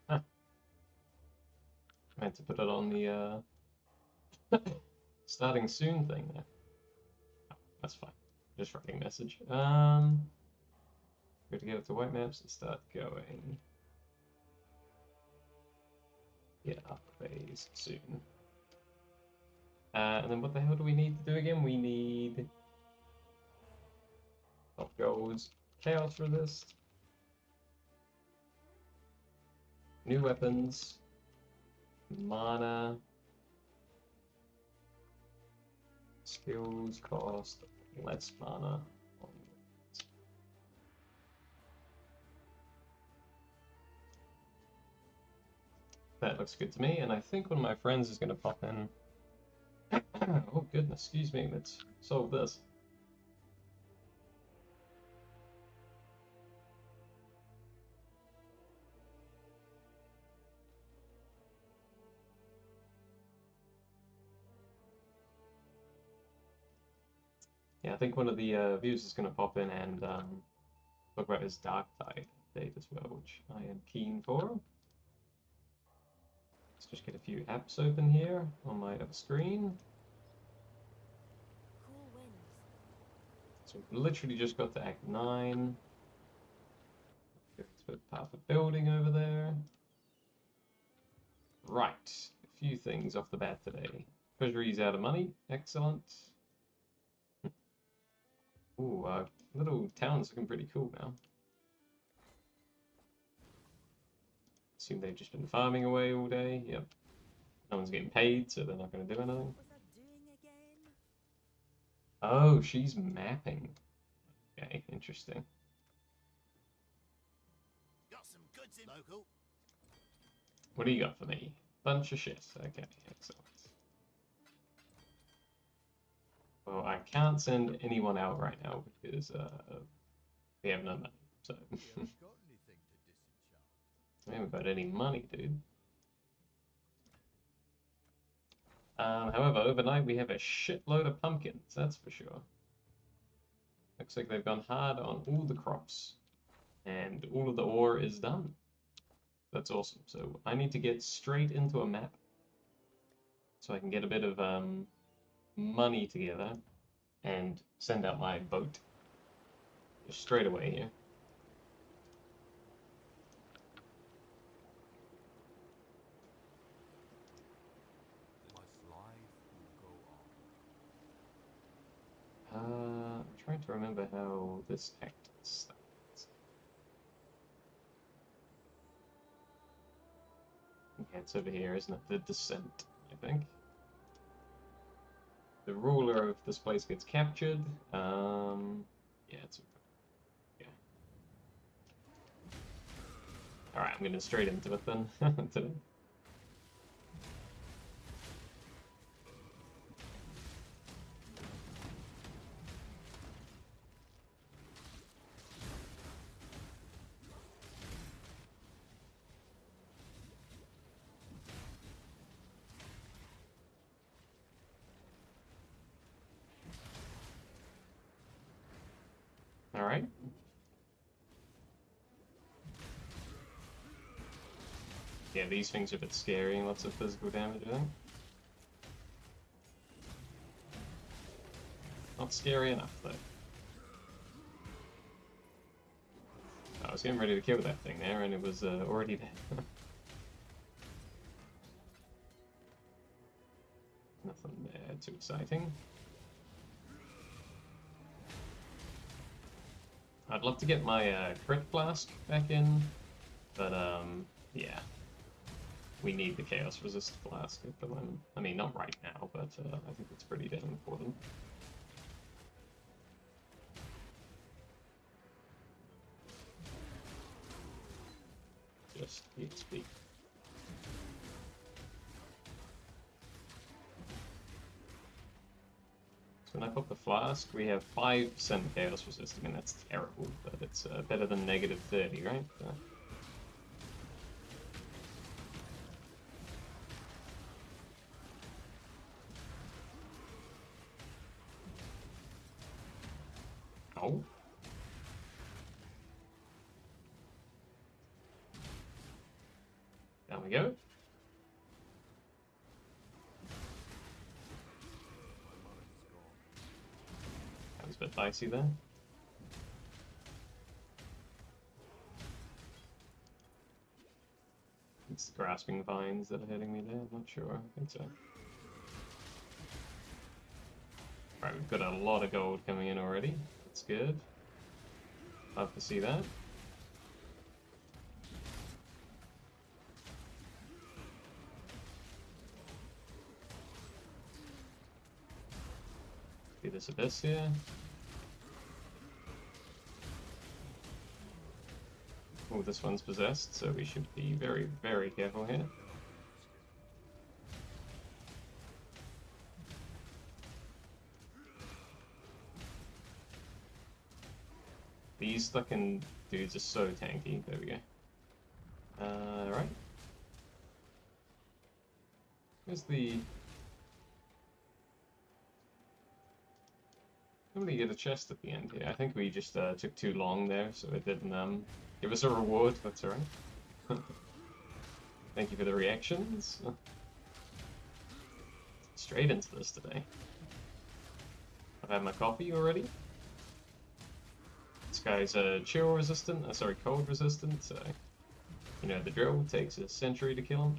I meant to put it on the starting soon thing there. Oh, that's fine. Just writing a message. Good to get up to white maps and start going. Yeah, up phase soon. And then what the hell do we need to do again? We need top goals, chaos resist, new weapons, mana, skills cost less mana. That looks good to me, and I think one of my friends is going to pop in. Oh goodness, excuse me, let's solve this. Yeah, I think one of the viewers is going to pop in and talk about his Dark Tide update as well, which I am keen for. Let's just get a few apps open here on my other screen. Cool winds. So we literally just got to Act 9. Go to path of building over there. Right, a few things off the bat today. Treasury's out of money, excellent. Ooh, little town's looking pretty cool now. Assume they've just been farming away all day. Yep. No one's getting paid, so they're not going to do anything. What was I doing again? Oh, she's mapping. Okay, interesting. Got some goods in local. What do you got for me? Bunch of shit. Okay, excellent. Well, I can't send anyone out right now because we have no money. So we haven't got any money, dude. However, overnight we have a shitload of pumpkins, that's for sure. Looks like they've gone hard on all the crops. And all of the ore is done. That's awesome. So I need to get straight into a map so I can get a bit of money together and send out my boat just straight away here. I'm trying to remember how this act starts. Yeah, it's over here, isn't it? The descent, I think. The ruler of this place gets captured. Yeah, it's yeah. All right, I'm getting straight into it then today. All right. Yeah, these things are a bit scary and lots of physical damage, I think. Not scary enough, though. I was getting ready to kill that thing there, and it was already dead. Nothing there too exciting. I'd love to get my crit flask back in, but yeah. We need the chaos resist flask at the moment. I mean, not right now, but I think it's pretty damn important. Just EXP. So when I pop the flask, we have 5% chaos resist. I mean, that's terrible, but it's better than negative 30, right? Oh. we go. That was a bit dicey there. It's the grasping vines that are hitting me there, I'm not sure. I think so. Alright, we've got a lot of gold coming in already. That's good. Love to see that. See this abyss here. Oh, this one's possessed, so we should be very, very careful here. These fucking dudes are so tanky. There we go. Right. Where's the... Nobody get a chest at the end here. I think we just took too long there, so it didn't give us a reward. That's alright. Thank you for the reactions. Straight into this today. I've had my coffee already. This guy's chill resistant, sorry, cold resistant, so you know the drill. Takes a century to kill him.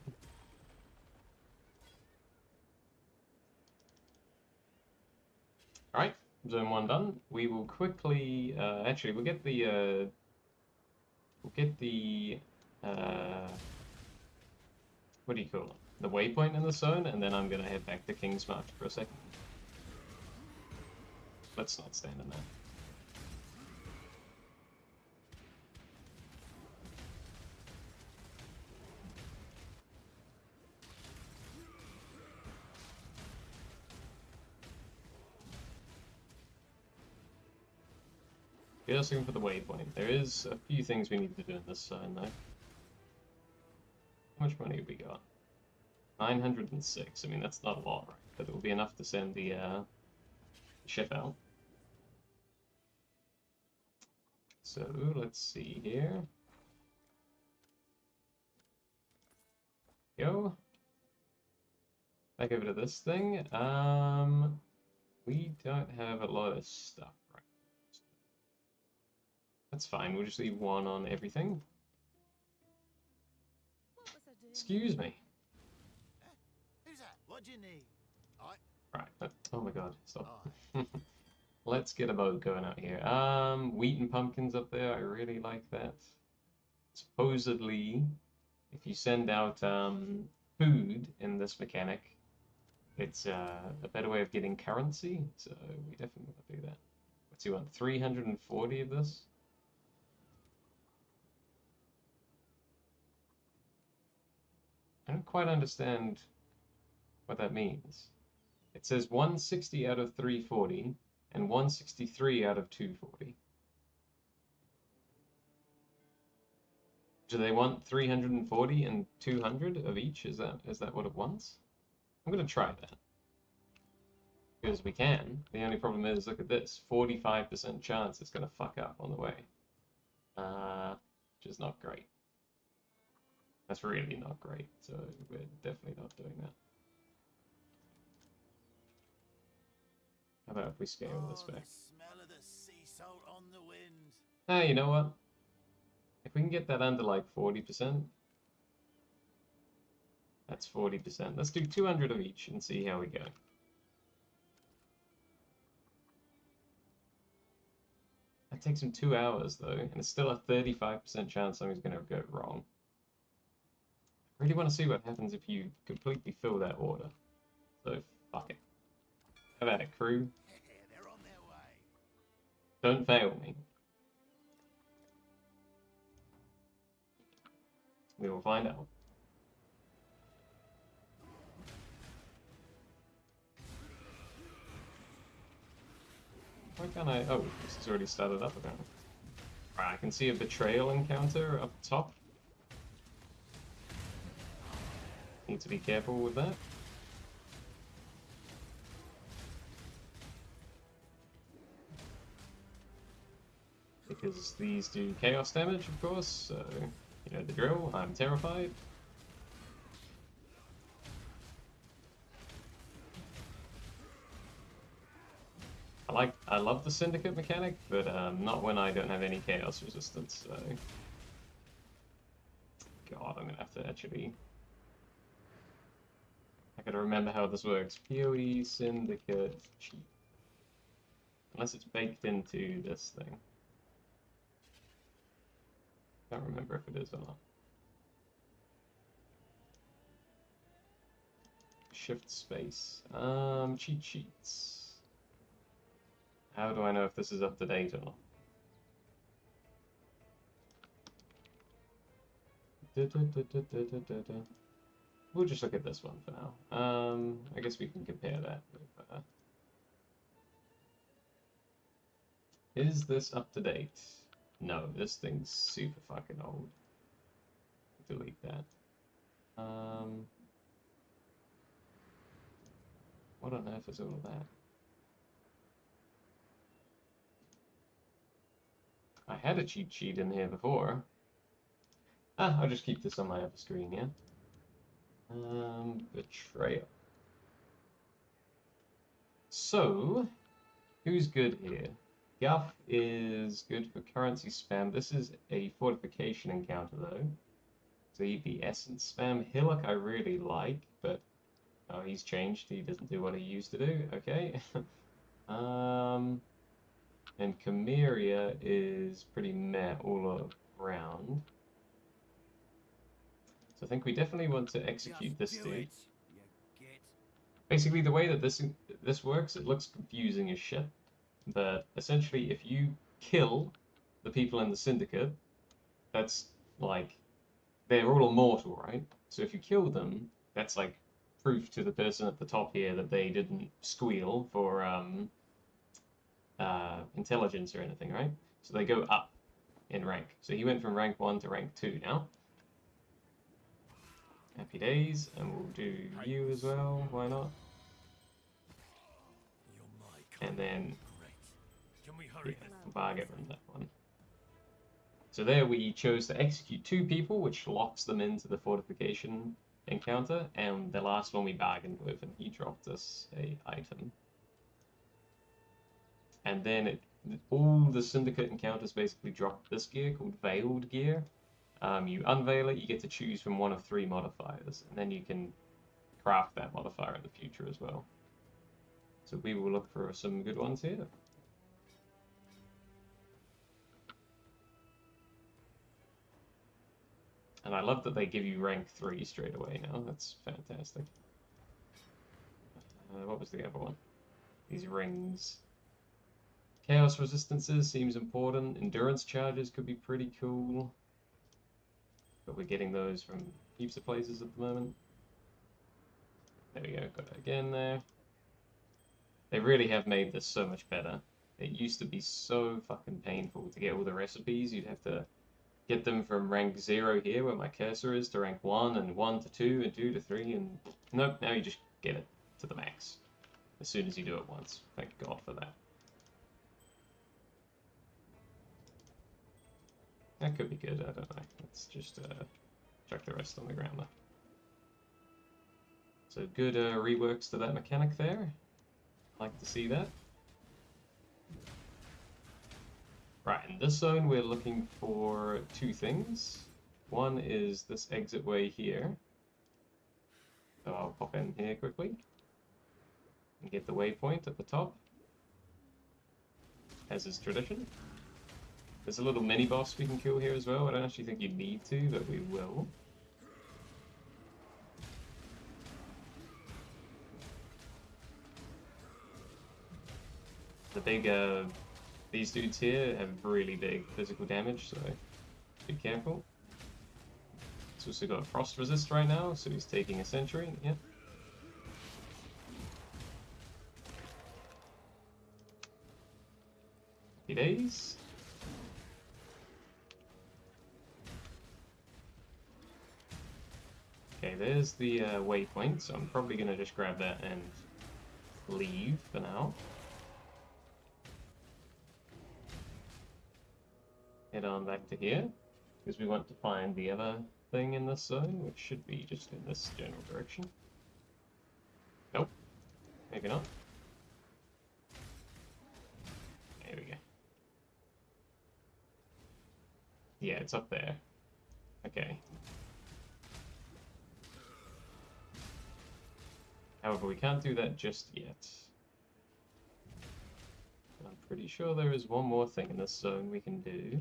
Alright, zone 1 done. We will quickly, actually we'll get the, what do you call it? The waypoint in the zone, and then I'm gonna head back to King's March for a second. Let's not stand in that. Just looking for the waypoint. There is a few things we need to do in this zone, though. How much money have we got? 906. I mean, that's not a lot, right? But it will be enough to send the ship out. So, let's see here. Go. Back over to this thing. We don't have a lot of stuff. That's fine, we'll just leave 1 on everything. Excuse me. Who's that? What do you need? Right, oh my god, stop. Let's get a boat going out here. Wheat and pumpkins up there, I really like that. Supposedly, if you send out food in this mechanic, it's a better way of getting currency, so we definitely want to do that. What's he want, 340 of this? I don't quite understand what that means. It says 160 out of 340 and 163 out of 240. Do they want 340 and 200 of each? Is that what it wants? I'm gonna try that. Because we can. The only problem is, look at this, 45% chance it's gonna fuck up on the way. Which is not great. That's really not great, so we're definitely not doing that. How about if we scale this back? The smell of the sea salt on the wind. Ah, you know what? If we can get that under like 40%, that's 40%. Let's do 200 of each and see how we go. That takes him 2 hours though, and it's still a 35% chance something's going to go wrong. I really want to see what happens if you completely fill that order. So, fuck it. How about it, crew? They're on their way. Don't fail me. We will find out. Why can't I... Oh, this has already started up apparently. Right, I can see a betrayal encounter up top. Need to be careful with that. Because these do chaos damage, of course, so, you know the drill. I'm terrified. I love the syndicate mechanic, but not when I don't have any chaos resistance. So, God, I'm gonna have to actually. I gotta remember how this works. POE syndicate cheat, unless it's baked into this thing. Can't remember if it is or not. Shift space. Cheat sheets. How do I know if this is up to date or not? We'll just look at this one for now. I guess we can compare that with. Is this up to date? No, this thing's super fucking old. Delete that. What on earth is all of that? I had a cheat sheet in here before. Ah, I'll just keep this on my other screen, yeah? Betrayal. So, who's good here? Guff is good for currency spam. This is a fortification encounter, though. So he'd be essence spam. Hillock I really like, but... Oh, he's changed. He doesn't do what he used to do. Okay. And Chimeria is pretty meh all around. So I think we definitely want to execute this dude. Basically, the way that this works, it looks confusing as shit. But essentially, if you kill the people in the syndicate, that's like they're all immortal, right? So if you kill them, that's like proof to the person at the top here that they didn't squeal for intelligence or anything, right? So they go up in rank. So he went from rank 1 to rank 2 now. Happy days, and we'll do you as well, why not? And then bargain on that one. So there we chose to execute 2 people, which locks them into the fortification encounter, and the last one we bargained with, and he dropped us a item. And then all the syndicate encounters basically drop this gear called Veiled Gear. You unveil it, you get to choose from one of 3 modifiers, and then you can craft that modifier in the future as well. So we will look for some good ones here. And I love that they give you rank 3 straight away now. That's fantastic. What was the other one? These rings. Chaos resistances seems important. Endurance charges could be pretty cool. But we're getting those from heaps of places at the moment. There we go, got it again there. They really have made this so much better. It used to be so fucking painful to get all the recipes. You'd have to get them from rank 0 here, where my cursor is, to rank 1, and 1 to 2, and 2 to 3, and nope, now you just get it to the max. As soon as you do it once. Thank God for that. That could be good, I don't know. Let's just chuck the rest on the ground there. So good reworks to that mechanic there. Like to see that. Right, in this zone we're looking for 2 things. One is this exit way here. So I'll pop in here quickly. And get the waypoint at the top. As is tradition. There's a little mini-boss we can kill here as well. I don't actually think you need to, but we will. The big, these dudes here have really big physical damage, so be careful. He's also got frost resist right now, so he's taking a sentry, yeah. Happy days. Okay, there's the waypoint, so I'm probably going to just grab that and leave for now. Head on back to here, because we want to find the other thing in this zone, which should be just in this general direction. Nope, maybe not. Yeah, it's up there. Okay. However, we can't do that just yet. I'm pretty sure there is one more thing in this zone we can do.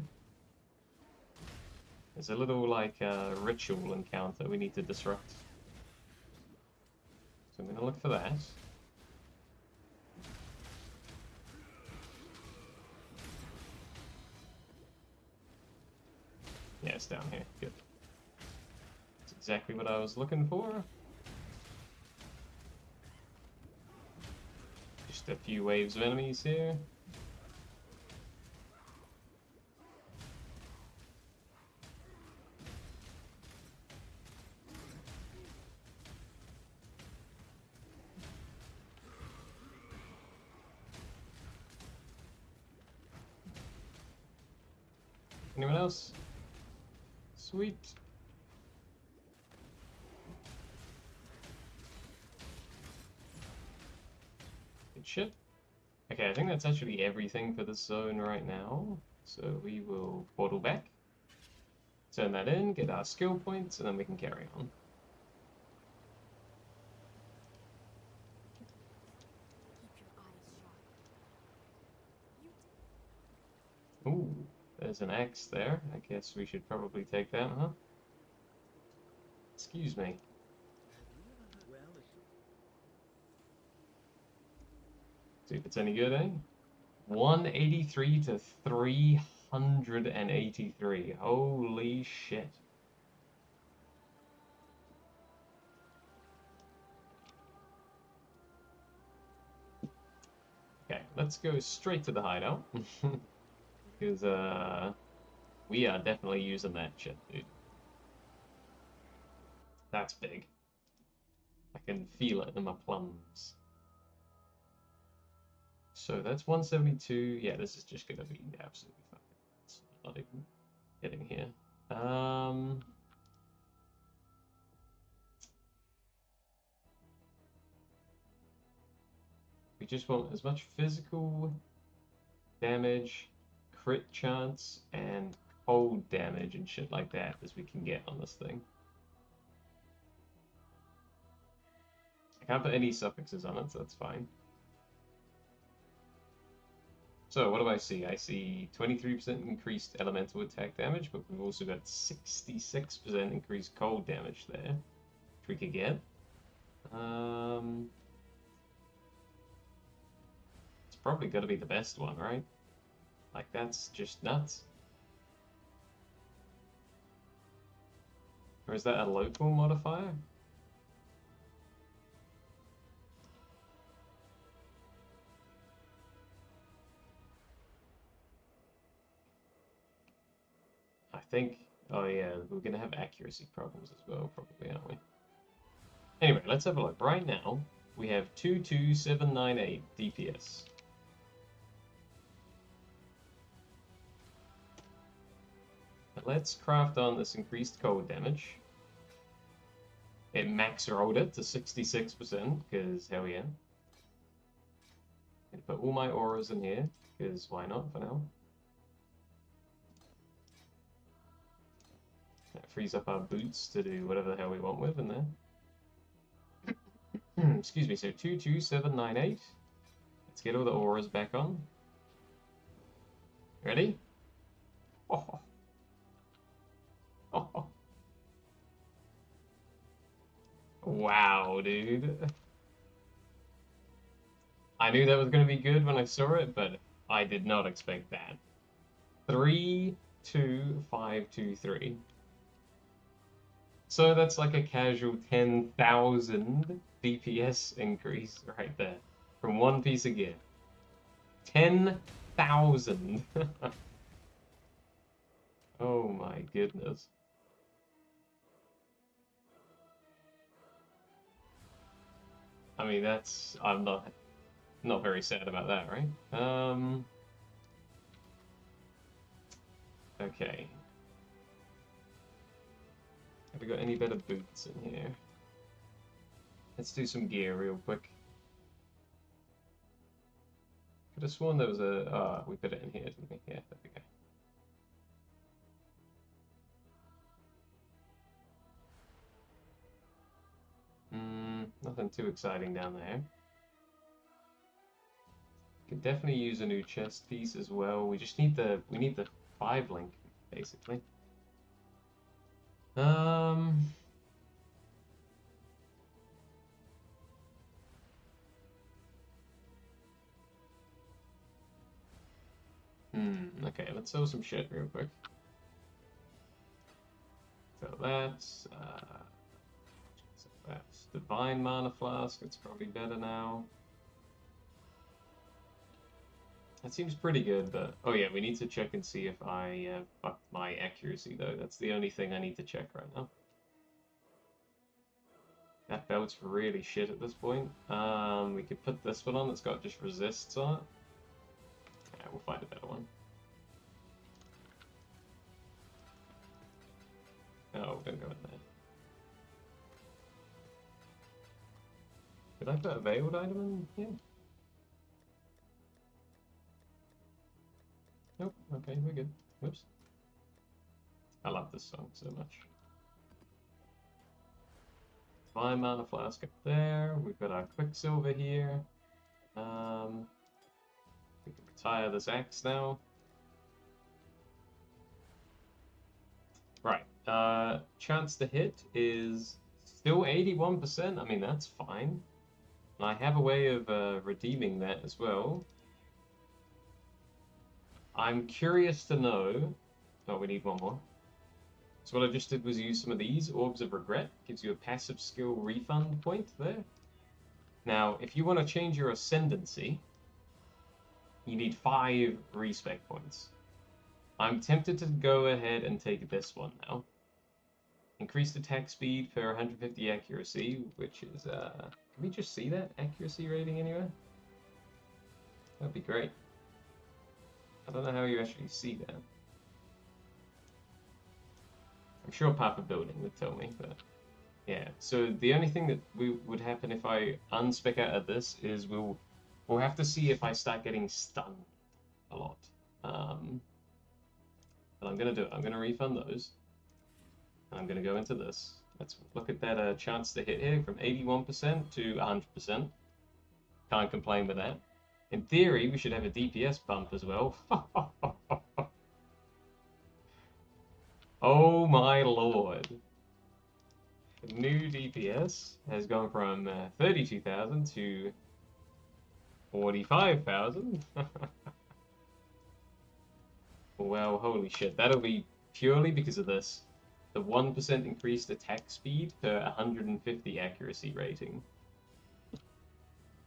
There's a little, like, ritual encounter we need to disrupt. So I'm going to look for that. Yeah, it's down here. Good. That's exactly what I was looking for. Just a few waves of enemies here. Anyone else? Sweet. Good shit. Okay, I think that's actually everything for this zone right now. So we will portal back, turn that in, get our skill points, and then we can carry on. Keep your eyes sharp. Ooh, there's an axe there. I guess we should probably take that, huh? Excuse me. See if it's any good, eh? 183 to 383. Holy shit. Okay, let's go straight to the hideout. Because, we are definitely using that shit, dude. That's big. I can feel it in my plums. So that's 172. Yeah, this is just gonna be absolutely fucking nuts. Not even getting here. We just want as much physical damage, crit chance, and cold damage and shit like that as we can get on this thing. I can't put any suffixes on it, so that's fine. So what do I see? I see 23% increased elemental attack damage, but we've also got 66% increased cold damage there, which we could get. It's probably got to be the best one, right? Like, that's just nuts. Or is that a local modifier? I think, oh yeah, we're gonna have accuracy problems as well, probably, aren't we? Anyway, let's have a look. Right now, we have 22798 DPS. Let's craft on this increased cold damage. It max rolled it to 66%, because hell yeah. I'm gonna put all my auras in here, because why not for now. That frees up our boots to do whatever the hell we want with in there. Excuse me, so 22798. Let's get all the auras back on. Ready? Oh. Oh. Wow, dude. I knew that was going to be good when I saw it, but I did not expect that. 32523. So that's like a casual 10,000 DPS increase right there from one piece of gear. 10,000. Oh my goodness. I mean, I'm not very sad about that, right? Okay. Have we got any better boots in here? Let's do some gear real quick. Could have sworn there was a... we put it in here, didn't we? Yeah, there we go. too exciting down there. Could definitely use a new chest piece as well. We just need the 5 link, basically. Okay, let's sell some shit real quick. So that's Divine Mana Flask. It's probably better now. That seems pretty good, but oh yeah, we need to check and see if I fucked my accuracy though. That's the only thing I need to check right now. That belt's really shit at this point. We could put this one on that's got just resists on it. Yeah, we'll find a better one. Oh, don't go in there. Did I put a veiled item in? Yeah. Nope, okay, we're good. Whoops. I love this song so much. Divine Mana Flask up there. We've got our Quicksilver here. We can retire this axe now. Right. Chance to hit is still 81%. I mean, that's fine. And I have a way of redeeming that as well. I'm curious to know... Oh, we need one more. So what I just did was use some of these. Orbs of Regret gives you a passive skill refund point there. Now, if you want to change your Ascendancy, you need 5 respec points. I'm tempted to go ahead and take this one now. Increased attack speed per 150 accuracy, which is... Can we just see that accuracy rating anywhere? That'd be great. I don't know how you actually see that. I'm sure Papa Building would tell me, but yeah. So the only thing that would happen if I unspec out of this is we'll have to see if I start getting stunned a lot. But I'm gonna do it. I'm gonna refund those. And I'm gonna go into this. Let's look at that chance to hit here from 81% to 100%. Can't complain with that. In theory, we should have a DPS bump as well. Oh my lord. The new DPS has gone from 32,000 to 45,000. Well, holy shit. That'll be purely because of this. The 1% increased attack speed per 150 accuracy rating.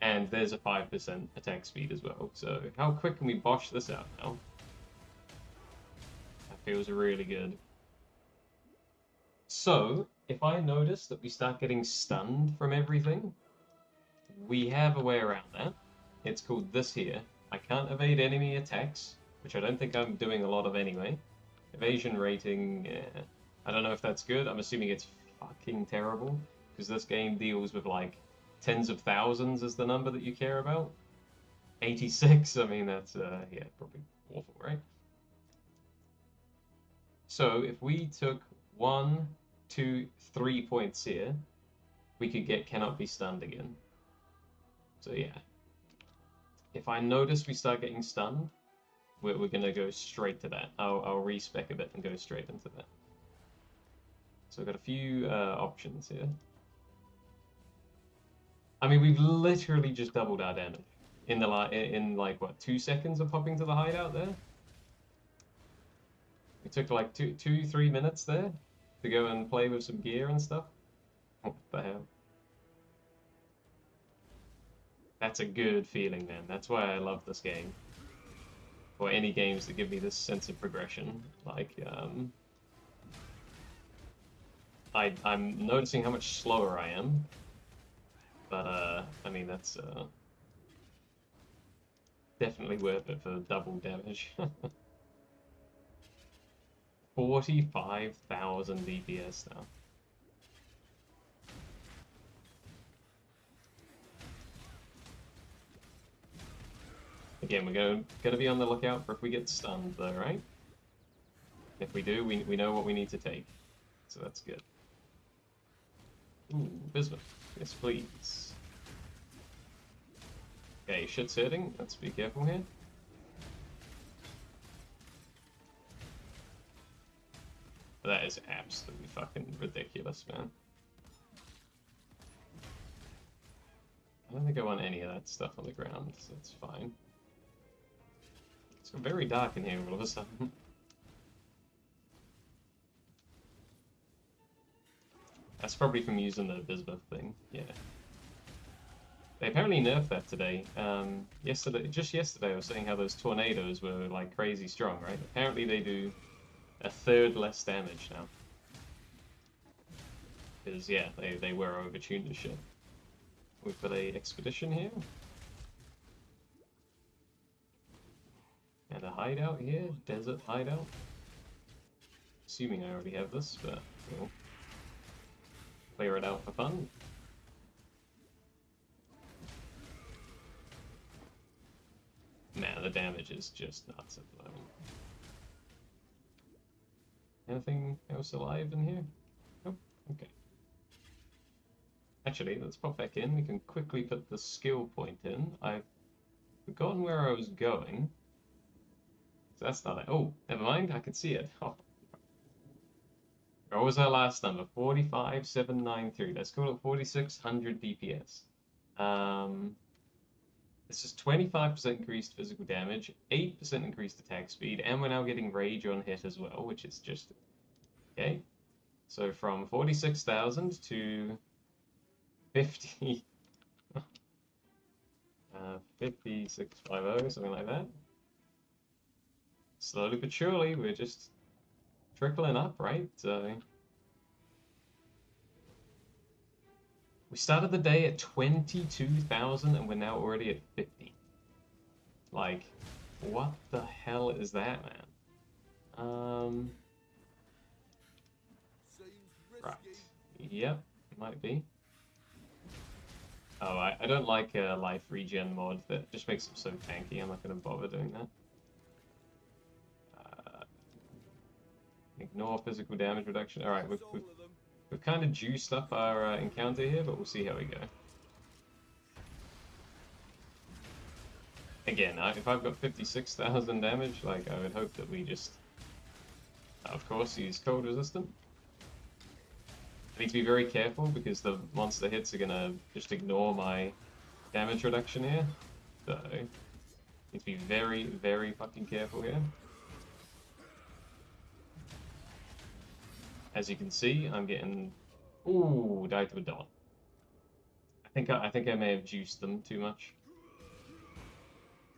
And there's a 5% attack speed as well. So how quick can we bosh this out now? That feels really good. So, if I notice that we start getting stunned from everything, we have a way around that. It's called this here. I can't evade enemy attacks, which I don't think I'm doing a lot of anyway. Evasion rating, I don't know if that's good. I'm assuming it's fucking terrible, because this game deals with like tens of thousands as the number that you care about. 86, I mean, that's, yeah, probably awful, right? So, if we took 1, 2, 3 points here, we could get cannot be stunned again. So yeah. If I notice we start getting stunned, we're gonna go straight to that. I'll respec a bit and go straight into that. So I've got a few options here. I mean, we've literally just doubled our damage in the in like what 2 seconds of popping to the hideout there. It took like 3 minutes there to go and play with some gear and stuff. What the hell? That's a good feeling, man. That's why I love this game. Or any games that give me this sense of progression. Like, I'm noticing how much slower I am. But, I mean, that's, definitely worth it for double damage. 45,000 DPS now. Again, we're gonna be on the lookout for if we get stunned though, right? If we do, we know what we need to take. So that's good. Ooh, bismuth. Yes, please. Okay, shit's hurting. Let's be careful here. That is absolutely fucking ridiculous, man. I don't think I want any of that stuff on the ground, so it's fine. It's very dark in here all of a sudden. That's probably from using the bismuth thing, yeah. They apparently nerfed that today. Just yesterday I was saying how those tornadoes were like crazy strong, right? Apparently they do a third less damage now. Because, yeah, they were overtuned as shit. We've got a expedition here. And a hideout here, desert hideout. Assuming I already have this, but we'll clear it out for fun. Man, the damage is just nuts at the moment. Anything else alive in here? Oh, okay. Actually, let's pop back in. We can quickly put the skill point in. I've forgotten where I was going. So that's not it. Oh, never mind. I can see it. Oh. What was our last number? 45793. Let's call it 4600 DPS. This is 25% increased physical damage, 8% increased attack speed, and we're now getting rage on hit as well, which is just... Okay. So from 46,000 to 50... 5650, something like that. Slowly but surely, we're just trickling up, right? So... We started the day at 22,000 and we're now already at 50. Like, what the hell is that, man? Right. Yep, might be. Oh, I don't like a life regen mod. That just makes it so tanky. I'm not going to bother doing that. Ignore physical damage reduction. Alright, we've kind of juiced up our encounter here, but we'll see how we go. Again, if I've got 56,000 damage, like, I would hope that we just, of course, use cold resistant. I need to be very careful because the monster hits are gonna just ignore my damage reduction here. So, need to be very, very fucking careful here. As you can see, I'm getting... Ooh, died to a dot. I think I may have juiced them too much.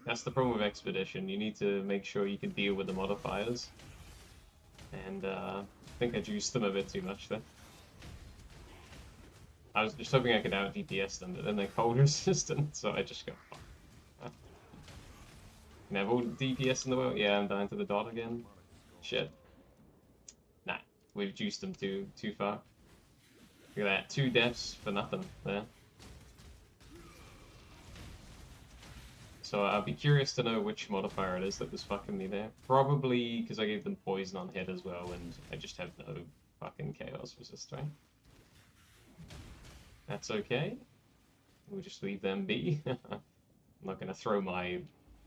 That's the problem with Expedition. You need to make sure you can deal with the modifiers. And I think I juiced them a bit too much there. I was just hoping I could out DPS them, but then they're cold resistant, so I just go fuck. Can I have all DPS in the world? Yeah, I'm dying to the dot again. Shit. Nah, we've juiced them too far. Look at that, 2 deaths for nothing there. So I'd be curious to know which modifier it is that was fucking me there. Probably because I gave them poison on hit as well, and I just have no fucking chaos resist, right? That's okay. We'll just leave them be. I'm not gonna throw my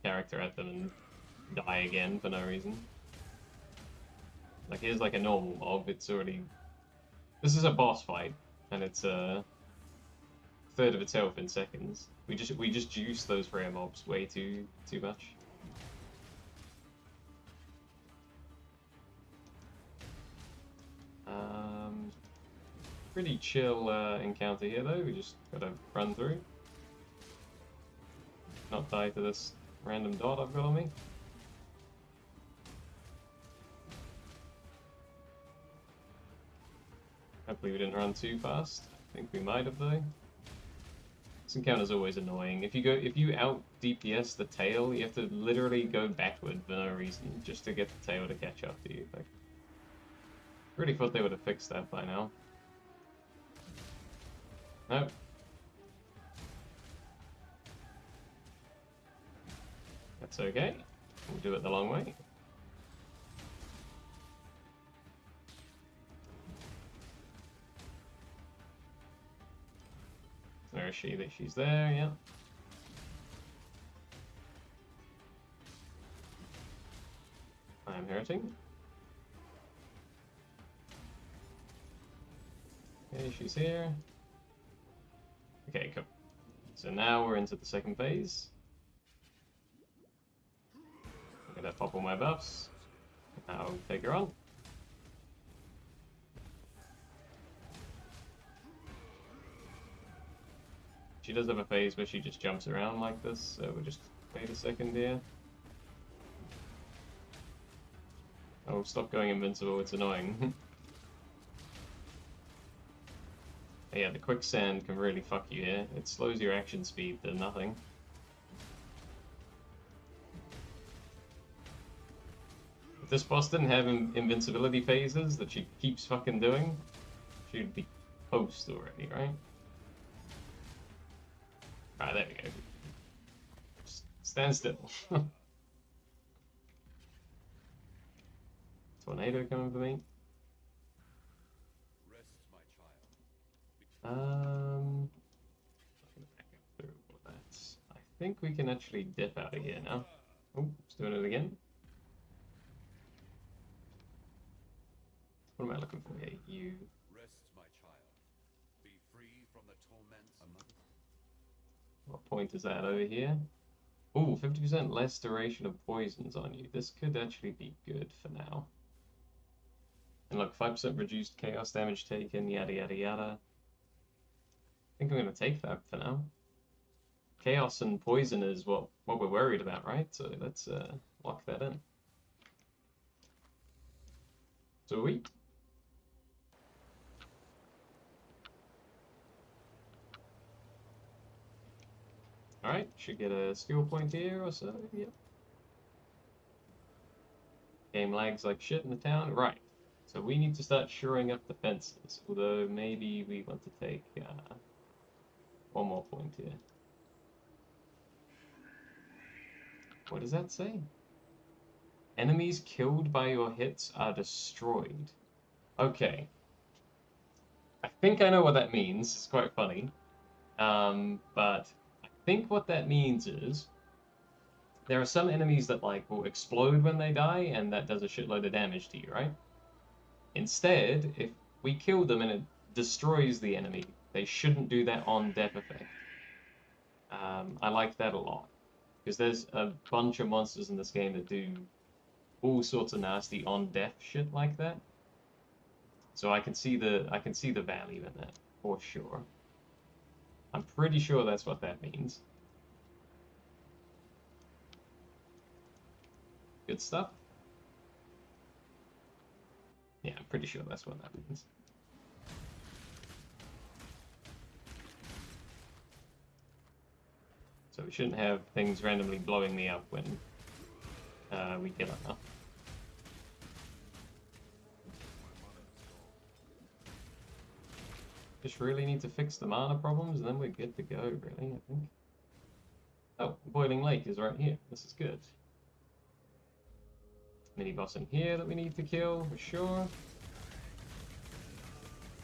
character at them and die again for no reason. Like, here's like a normal mob, it's already... This is a boss fight, and it's a third of its health in seconds. We just juice those rare mobs way too much. Pretty chill encounter here though. We just gotta run through. Not die to this random dot I've got on me. Hopefully we didn't run too fast. I think we might have though. This encounter's always annoying. If you out DPS the tail, you have to literally go backward for no reason just to get the tail to catch up to you. Like, really thought they would have fixed that by now. Nope. That's okay. We'll do it the long way. Where is she? She's there, yeah. I'm hurting. Okay, she's here. Okay, cool. So now we're into the second phase. I'm gonna pop all my buffs. I'll take her on. She does have a phase where she just jumps around like this, so we'll just wait a second here. Oh, stop going invincible, it's annoying. Yeah, the quicksand can really fuck you here. It slows your action speed to nothing. If this boss didn't have invincibility phases that she keeps fucking doing, she'd be toast already, right? Alright, there we go. Just stand still. Tornado coming for me. I'm gonna back up through all that. I think we can actually dip out of here now. Oh, it's doing it again. What am I looking for here? You. Rest, my child. Be free from the torments of What point is that over here? Ooh, 50% less duration of poisons on you. This could actually be good for now. And look, 5% reduced chaos damage taken, yada yada yada. I think I'm gonna take that for now. Chaos and poison is what we're worried about, right? So let's lock that in. Sweet. Alright, should get a skill point here or so, yep. Game lags like shit in the town, right. So we need to start shoring up the fences, although maybe we want to take one more point here. What does that say? Enemies killed by your hits are destroyed. Okay. I think I know what that means, it's quite funny. But I think what that means is there are some enemies that like will explode when they die, and that does a shitload of damage to you, right? Instead, if we kill them and it destroys the enemy, they shouldn't do that on death effect. I like that a lot, because there's a bunch of monsters in this game that do all sorts of nasty on death shit like that. So I can see the value in that for sure. I'm pretty sure that's what that means. Good stuff. Yeah, I'm pretty sure that's what that means. So we shouldn't have things randomly blowing me up when we kill enough. Just really need to fix the mana problems and then we're good to go, really, I think. Oh, Boiling Lake is right here. This is good. Mini boss in here that we need to kill, for sure.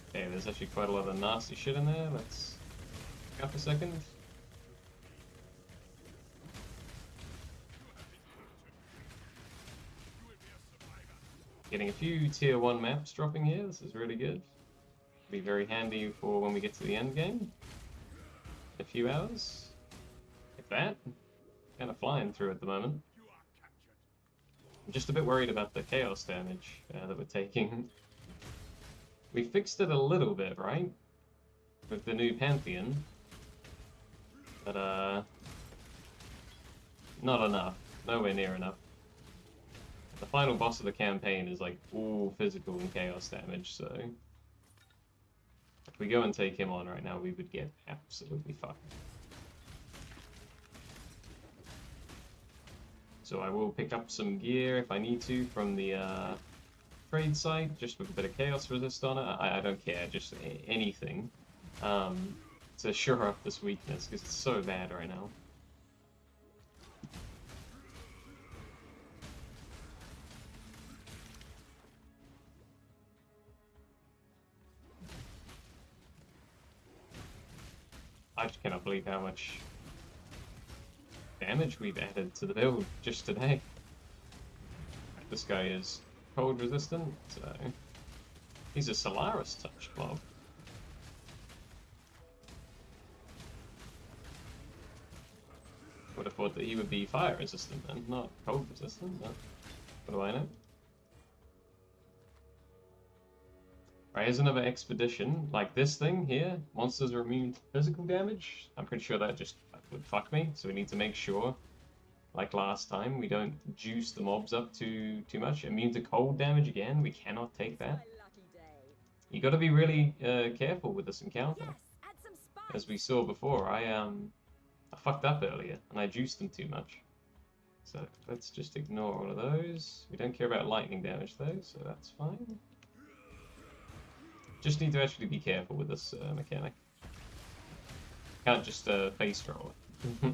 Okay, there's actually quite a lot of nasty shit in there. Let's back up a second. Getting a few tier 1 maps dropping here. This is really good. Be very handy for when we get to the end game. A few hours. Like that. Kind of flying through at the moment. I'm just a bit worried about the chaos damage that we're taking. We fixed it a little bit, right? With the new Pantheon. But, not enough. Nowhere near enough. The final boss of the campaign is like all physical and chaos damage, so... If we go and take him on right now, we would get absolutely fucked. So I will pick up some gear if I need to from the trade site, just with a bit of chaos resist on it. I don't care, just anything to shore up this weakness, because it's so bad right now. I just cannot believe how much damage we've added to the build just today. this guy is cold resistant, so he's a Solaris touch mob. Would have thought that he would be fire resistant then, not cold resistant, but what do I know? Right, here's another expedition. Like this thing here, monsters are immune to physical damage. I'm pretty sure that just would fuck me, so we need to make sure, like last time, we don't juice the mobs up too much. Immune to cold damage again, we cannot take that. You gotta be really careful with this encounter. Yes, add some spice. As we saw before, I fucked up earlier, and I juiced them too much. So let's just ignore all of those. We don't care about lightning damage though, so that's fine. Just need to actually be careful with this mechanic. Can't just face roll it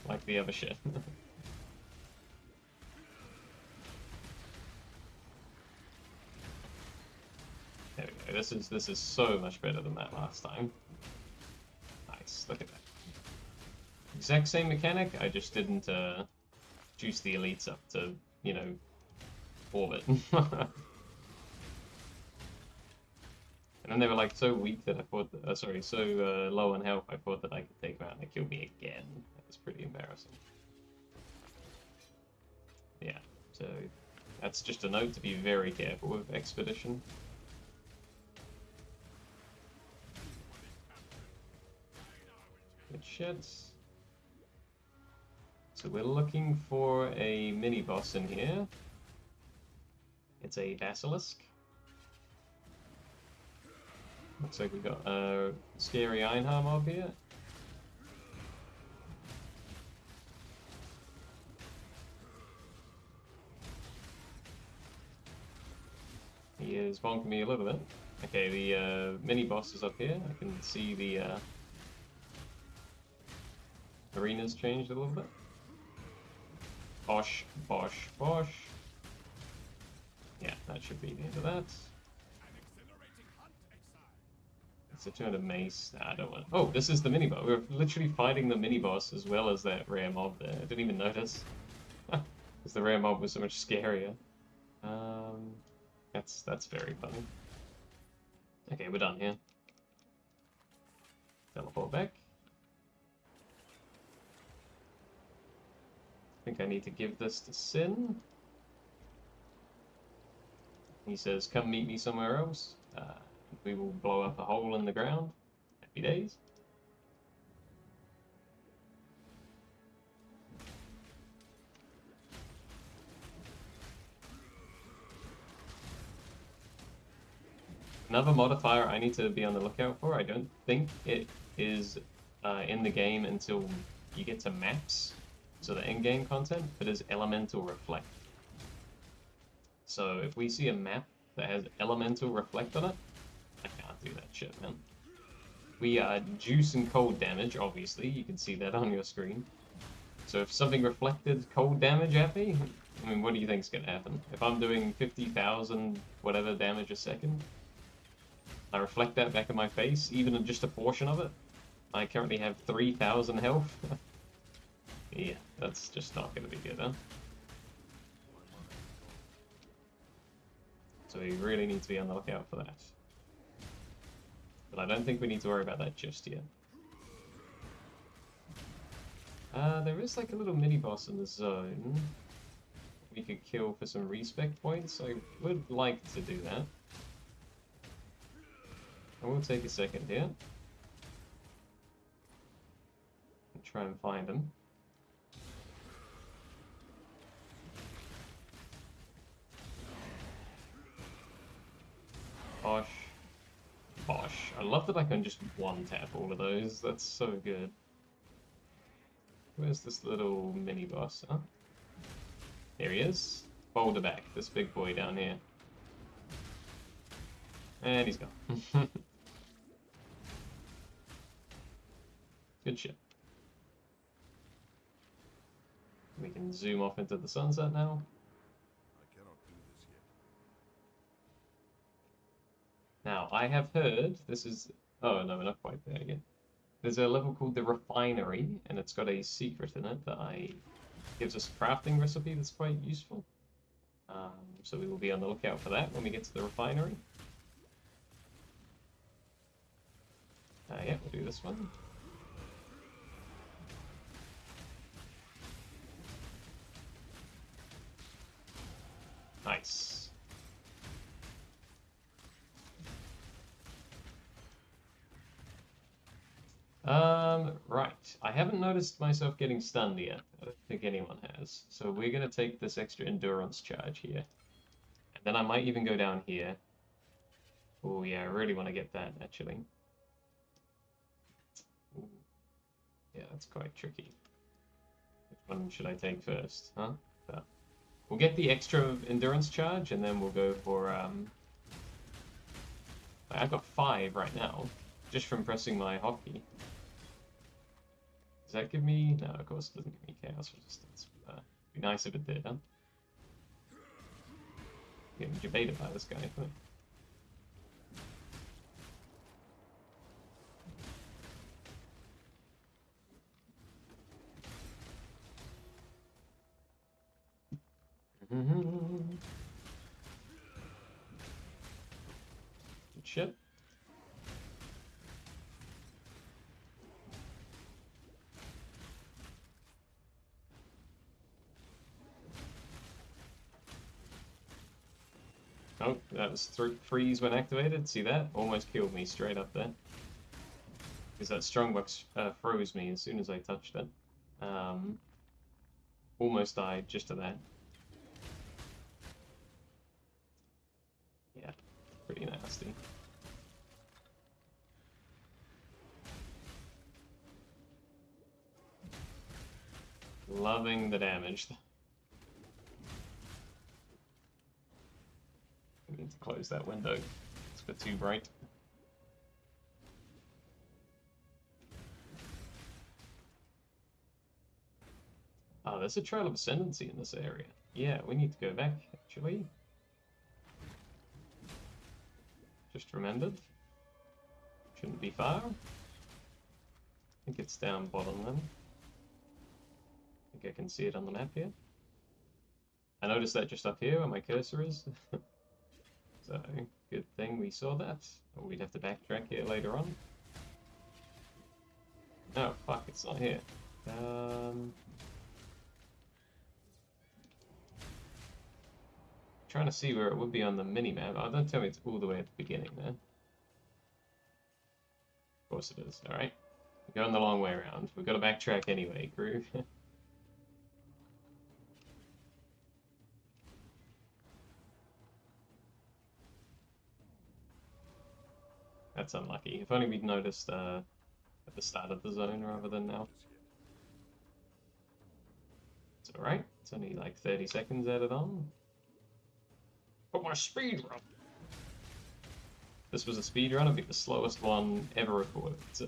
like the other shit. There we go. This is so much better than that last time. Nice. Look at that. Exact same mechanic. I just didn't juice the elites up to, you know, orbit. And then they were like so weak that I thought, sorry, so low on health, I thought that I could take them out and they killed me again. That was pretty embarrassing. Yeah, so that's just a note to be very careful with Expedition. Good shit. So we're looking for a mini-boss in here. It's a Basilisk. Looks like we got a scary Einhar mob here. He is bonking me a little bit. Okay, the mini boss is up here. I can see the arena's changed a little bit. Bosh, bosh, bosh. Yeah, that should be the end of that. It's a 200 mace. Nah, I don't want. Oh, this is the mini boss. We're literally fighting the mini boss as well as that rare mob there. I didn't even notice. Because the rare mob was so much scarier. That's very funny. Okay, we're done here. Teleport back. I think I need to give this to Sin. He says, come meet me somewhere else. We will blow up a hole in the ground. Happy days. Another modifier I need to be on the lookout for. I don't think it is in the game until you get to maps, so the in-game content, but is Elemental Reflect. So if we see a map that has Elemental Reflect on it, I can't do that shit, man. We are juice and cold damage, obviously. You can see that on your screen. So if something reflected cold damage at me, I mean, what do you think's gonna happen? If I'm doing 50,000 whatever damage a second, I reflect that back in my face, even in just a portion of it. I currently have 3,000 health. Yeah, that's just not gonna be good, huh? So we really need to be on the lookout for that. But I don't think we need to worry about that just yet. There is like a little mini-boss in the zone we could kill for some respect points. I would like to do that. I will take a second here. And try and find him. Bosh. Bosh. I love that I can just one-tap all of those. That's so good. Where's this little mini-boss, huh? There he is. Boulder back, this big boy down here. And he's gone. Good shit. We can zoom off into the sunset now. I cannot do this yet. Now, I have heard, this is... Oh, no, we're not quite there yet. There's a level called the Refinery, and it's got a secret in it that gives us a crafting recipe that's quite useful. So we will be on the lookout for that when we get to the refinery. Yeah, we'll do this one. Nice. Right. I haven't noticed myself getting stunned yet. I don't think anyone has. So we're gonna take this extra endurance charge here. And then I might even go down here. Oh yeah, I really want to get that, actually. Ooh. Yeah, that's quite tricky. Which one should I take first, huh? We'll get the extra endurance charge, and then we'll go for, I've got 5 right now, just from pressing my hotkey. Does that give me... No, of course it doesn't give me chaos resistance. It'd be nice if it did, huh? Getting debated by this guy, isn't it? Good shit. Oh, that was freeze when activated. See that? Almost killed me straight up there. Because that strongbox froze me as soon as I touched it. Almost died just to that. Yeah, pretty nasty. Loving the damage. I need to close that window. It's a bit too bright. Oh, there's a Trail of Ascendancy in this area. Yeah, we need to go back, actually. Just remembered. Shouldn't be far. I think it's down bottom then. I think I can see it on the map here. I noticed that just up here where my cursor is. So, good thing we saw that. Or we'd have to backtrack here later on. Oh, fuck, it's not here. Trying to see where it would be on the mini-map. Oh, don't tell me it's all the way at the beginning there. Of course it is. Alright. We're going the long way around. We've got to backtrack anyway, crew. That's unlucky. If only we'd noticed at the start of the zone rather than now. It's alright. It's only like 30 seconds added on. But my speed run! This was a speed run, it'd be the slowest one ever recorded, so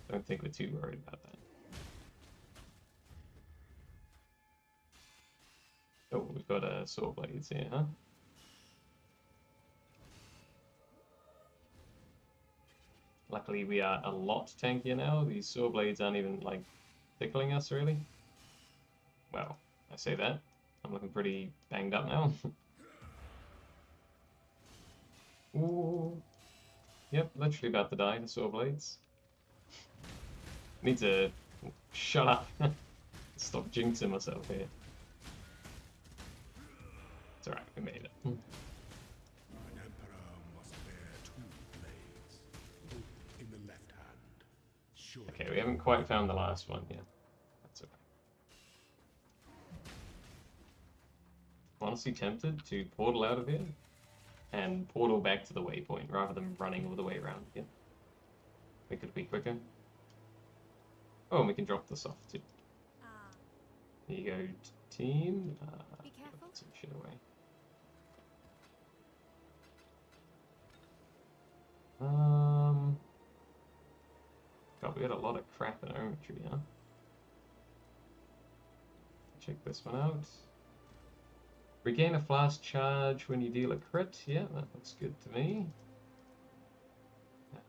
don't think we're too worried about that. Oh, we've got saw blades here, huh? Luckily we are a lot tankier now. These saw blades aren't even like tickling us really. Well, I say that. I'm looking pretty banged up now. Ooh. Yep, literally about to die to saw blades. Need to shut up. Stop jinxing myself here. It's alright, we made it. An emperor must bear 2 blades. In the left hand. Surely. Okay, we haven't quite found the last one yet. That's okay. Honestly tempted to portal out of here and portal back to the waypoint rather than running all the way around again. It could be quicker. Oh, and we can drop this off too. Ah, Here you go, team. be careful. Put some shit away. God, we got a lot of crap in our inventory, huh? Check this one out. Regain a flask charge when you deal a crit. Yeah, that looks good to me.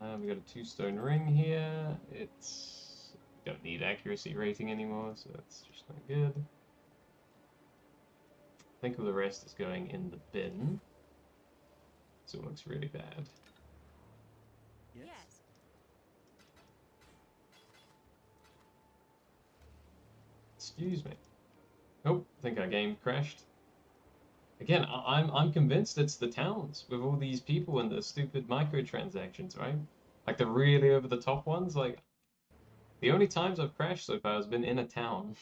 We got a 2-stone ring here. It's... We don't need accuracy rating anymore, so that's just not good. think of the rest as going in the bin. This all looks really bad. Yes. Excuse me. Oh, I think our game crashed. Again, I'm convinced it's the towns with all these people and the stupid microtransactions, right? Like the really over the top ones. Like the only times I've crashed so far has been in a town.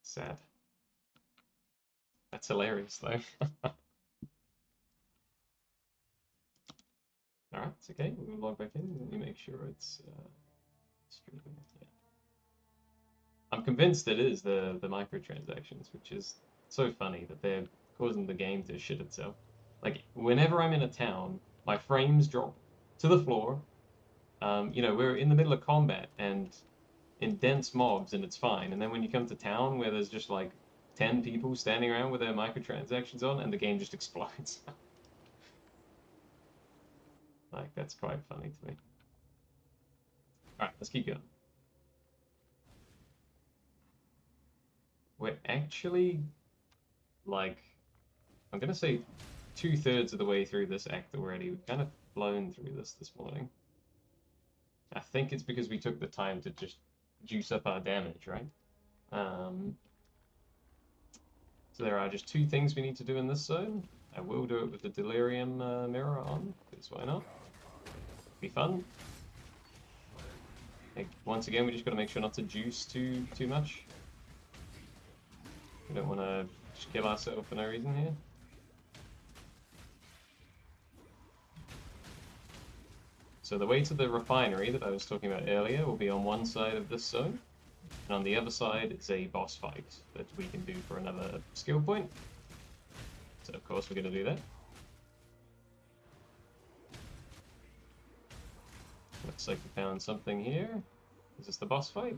Sad. That's hilarious though. Alright, it's okay. We'll log back in. Let me make sure it's streaming. Yeah. I'm convinced it is the microtransactions, which is so funny that they're causing the game to shit itself. Like whenever I'm in a town, my frames drop to the floor. You know, we're in the middle of combat and in dense mobs, and it's fine. And then when you come to town where there's just like 10 people standing around with their microtransactions on, and the game just explodes. Like that's quite funny to me. All right, let's keep going. We're actually, like, I'm gonna say 2/3 of the way through this act already. We've kind of blown through this morning. I think it's because we took the time to just juice up our damage, right? So there are just 2 things we need to do in this zone. I will do it with the Delirium mirror on, because why not? Be fun. Like, once again, we just gotta make sure not to juice too much. We don't want to just kill ourselves for no reason here. So the way to the refinery that I was talking about earlier will be on one side of this zone, and on the other side it's a boss fight that we can do for another skill point. So of course we're going to do that. Looks like we found something here. Is this the boss fight?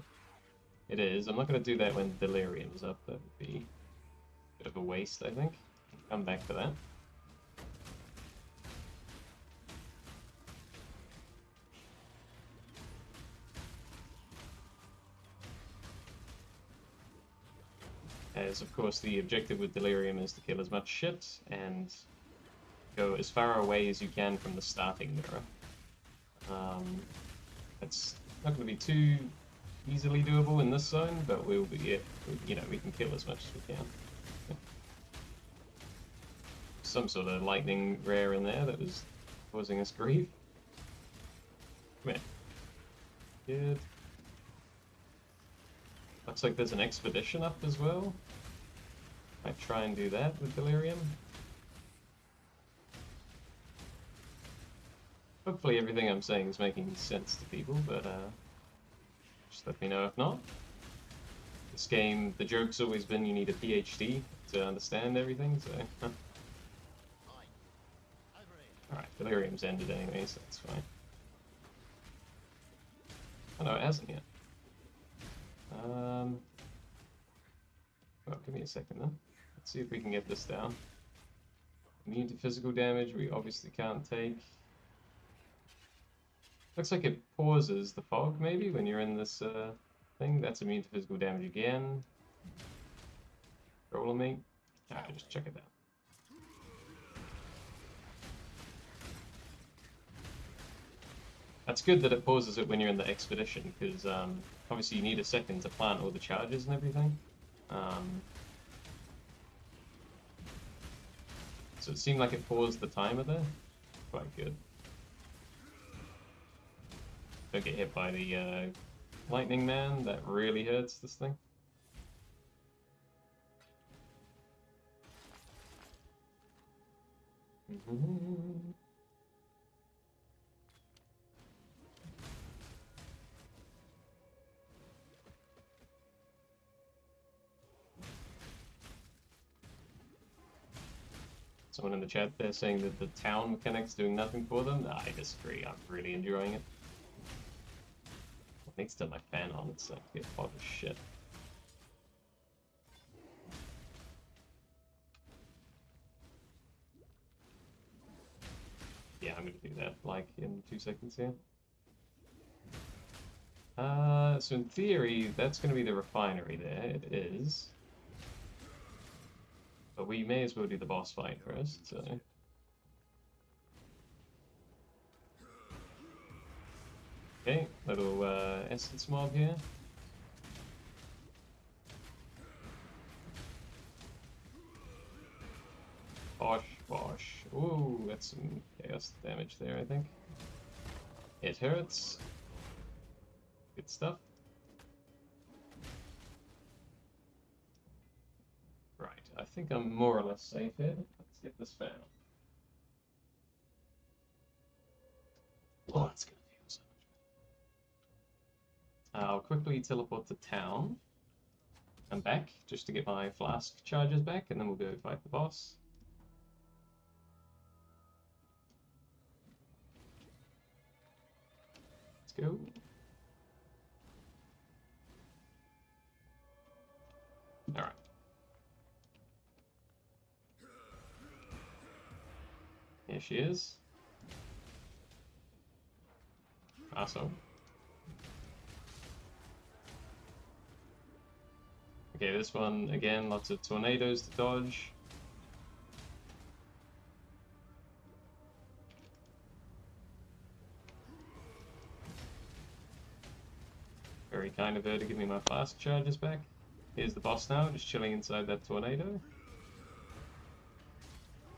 It is. I'm not going to do that when Delirium's up. That would be a bit of a waste, I think. I'll come back to that. As, of course, the objective with Delirium is to kill as much shit and go as far away as you can from the starting mirror. It's not going to be too easily doable in this zone, but we'll be, you know, we can kill as much as we can. Some sort of lightning rare in there that was causing us grief. Come here. Good. Looks like there's an expedition up as well. Might try and do that with Delirium. Hopefully everything I'm saying is making sense to people, but just let me know if not. This game, the joke's always been you need a PhD to understand everything, so... Alright, Delirium's ended anyway, so that's fine. Oh no, it hasn't yet. Well, give me a second then. Let's see if we can get this down. Immune to physical damage, we obviously can't take. Looks like it pauses the fog, maybe, when you're in this thing. That's immune to physical damage again. Roll me. Alright, just check it out. That's good that it pauses it when you're in the expedition, because obviously you need a second to plant all the charges and everything. So it seemed like it paused the timer there. Quite good. Don't get hit by the lightning man, that really hurts this thing. Someone in the chat there saying that the town mechanic's doing nothing for them. I disagree. I'm really enjoying it. Next to my fan on, it's like a hot as shit. Yeah, I'm gonna do that like in 2 seconds here. So in theory, that's going to be the refinery there. It is. But we may as well do the boss fight first, so... Okay, little essence mob here. Bosh, bosh. Ooh, that's some chaos damage there, I think. It hurts. Good stuff. Right, I think I'm more or less safe here. Let's get this found. Oh, that's gonna feel so much better. I'll quickly teleport to town and back just to get my flask charges back, and then we'll go fight the boss. Let's go. Alright. Here she is. Awesome. Okay, this one, again, lots of tornadoes to dodge. Very kind of her to give me my flask charges back. Here's the boss now, just chilling inside that tornado.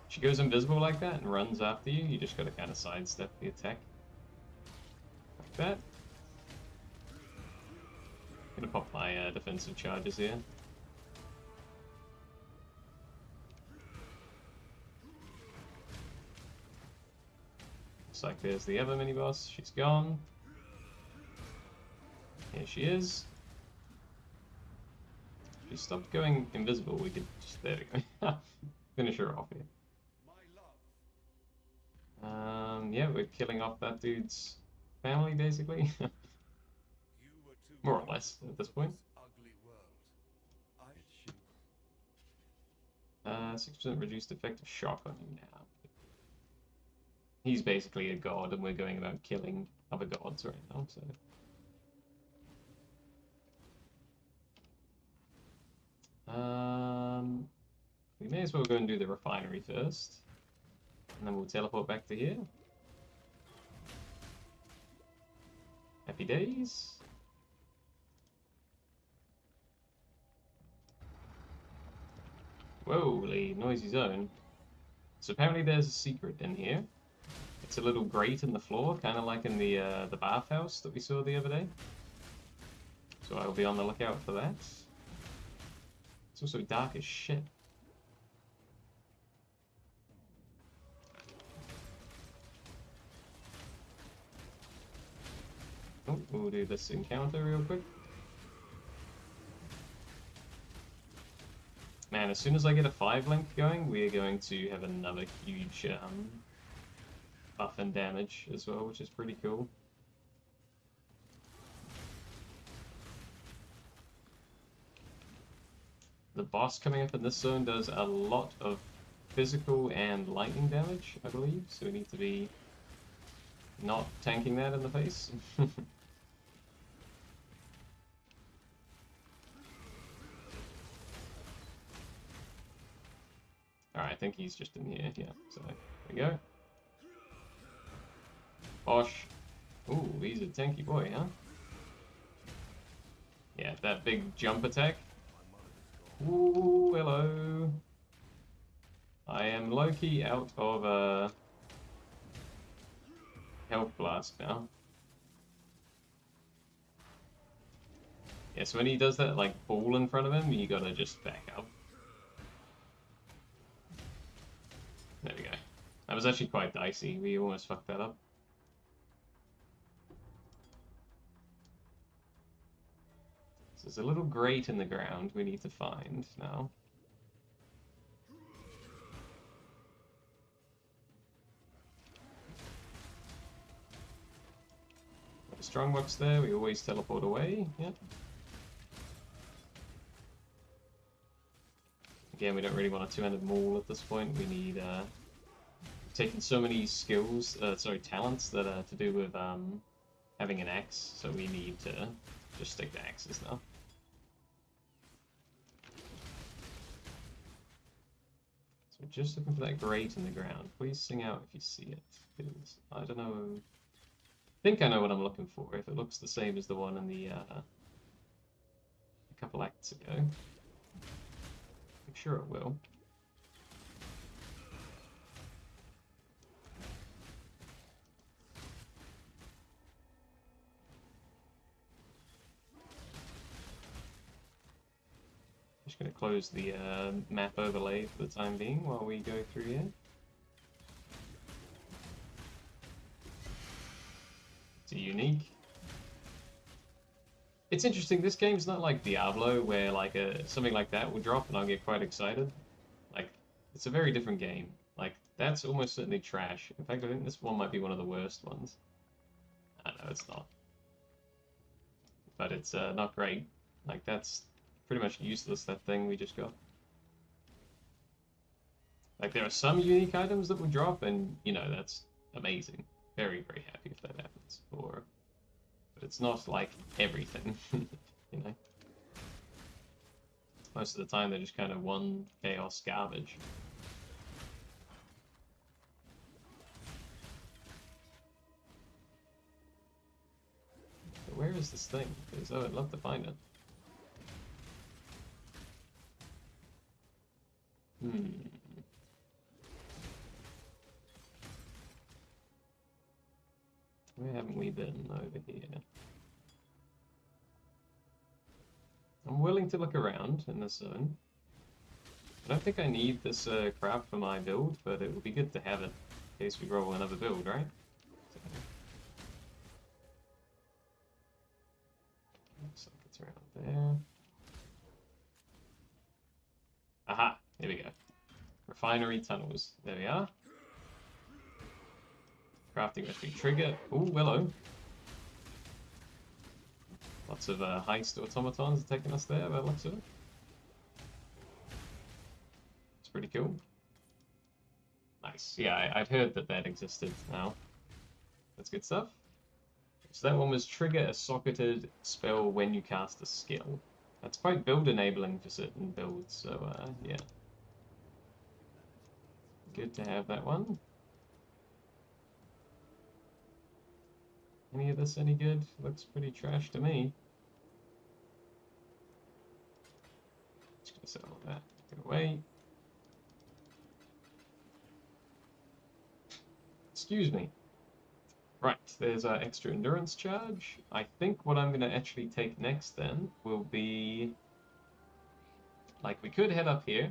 She goes invisible like that and runs after you. You just gotta kind of sidestep the attack. Like that. I'm gonna pop my defensive charges here. Looks like there's the other mini-boss. She's gone. Here she is. If she stopped going invisible, we could just... There we go. Finish her off here. Yeah, we're killing off that dude's family, basically. More or less, at this point. 6% reduced effective shock on him now. He's basically a god, and we're going about killing other gods right now, so... We may as well go and do the refinery first. And then we'll teleport back to here. Happy days. Whoa, noisy zone. So apparently there's a secret in here. It's a little grate in the floor, kind of like in the bathhouse that we saw the other day. So I'll be on the lookout for that. It's also dark as shit. Oh, we'll do this encounter real quick. Man, as soon as I get a 5-link going, we are going to have another huge buff and damage as well, which is pretty cool. The boss coming up in this zone does a lot of physical and lightning damage, I believe, so we need to be not tanking that in the face. Alright, I think he's just in here, yeah, so there we go. Bosh. Ooh, he's a tanky boy, huh? Yeah, that big jump attack. Ooh, hello. I am low-key out of health blast now. Yeah, so when he does that like ball in front of him, you gotta just back up. There we go. That was actually quite dicey. We almost fucked that up. So there's a little grate in the ground we need to find now. Got a strongbox there. We always teleport away. Yep. Again, we don't really want a two-handed maul at this point. We need, we've taken so many skills, talents that are to do with having an axe, so we need to just stick to axes now. So we're just looking for that grate in the ground. Please sing out if you see it, because I don't know. I think I know what I'm looking for. If it looks the same as the one in the a couple acts ago, I'm sure it will. Just going to close the map overlay for the time being while we go through here. It's a unique. It's interesting, this game's not like Diablo where like something like that will drop and I'll get quite excited. Like, it's a very different game. Like, that's almost certainly trash. In fact, I think this one might be one of the worst ones. I know it's not. But it's not great. Like, that's pretty much useless, that thing we just got. Like, there are some unique items that will drop, and, you know, that's amazing. Very, very happy if that happens. But it's not, like, everything, you know? Most of the time, they're just kind of one chaos garbage. But where is this thing? Because, oh, I'd love to find it. Where haven't we been over here? I'm willing to look around in this zone. I don't think I need this crap for my build, but it would be good to have it in case we roll another build, right? So, looks like it's around there. Aha! Here we go. Refinery tunnels. There we are. Crafting recipe trigger. Ooh, hello. Lots of heist automatons taking us there, by the looks of it. It's pretty cool. Nice. Yeah, I'd heard that that existed now. That's good stuff. So that one was trigger a socketed spell when you cast a skill. That's quite build enabling for certain builds, so yeah. Good to have that one. Any of this any good? Looks pretty trash to me. Just gonna set all that. Get away. Excuse me. Right, there's our extra endurance charge. I think what I'm gonna actually take next then will be... Like, we could head up here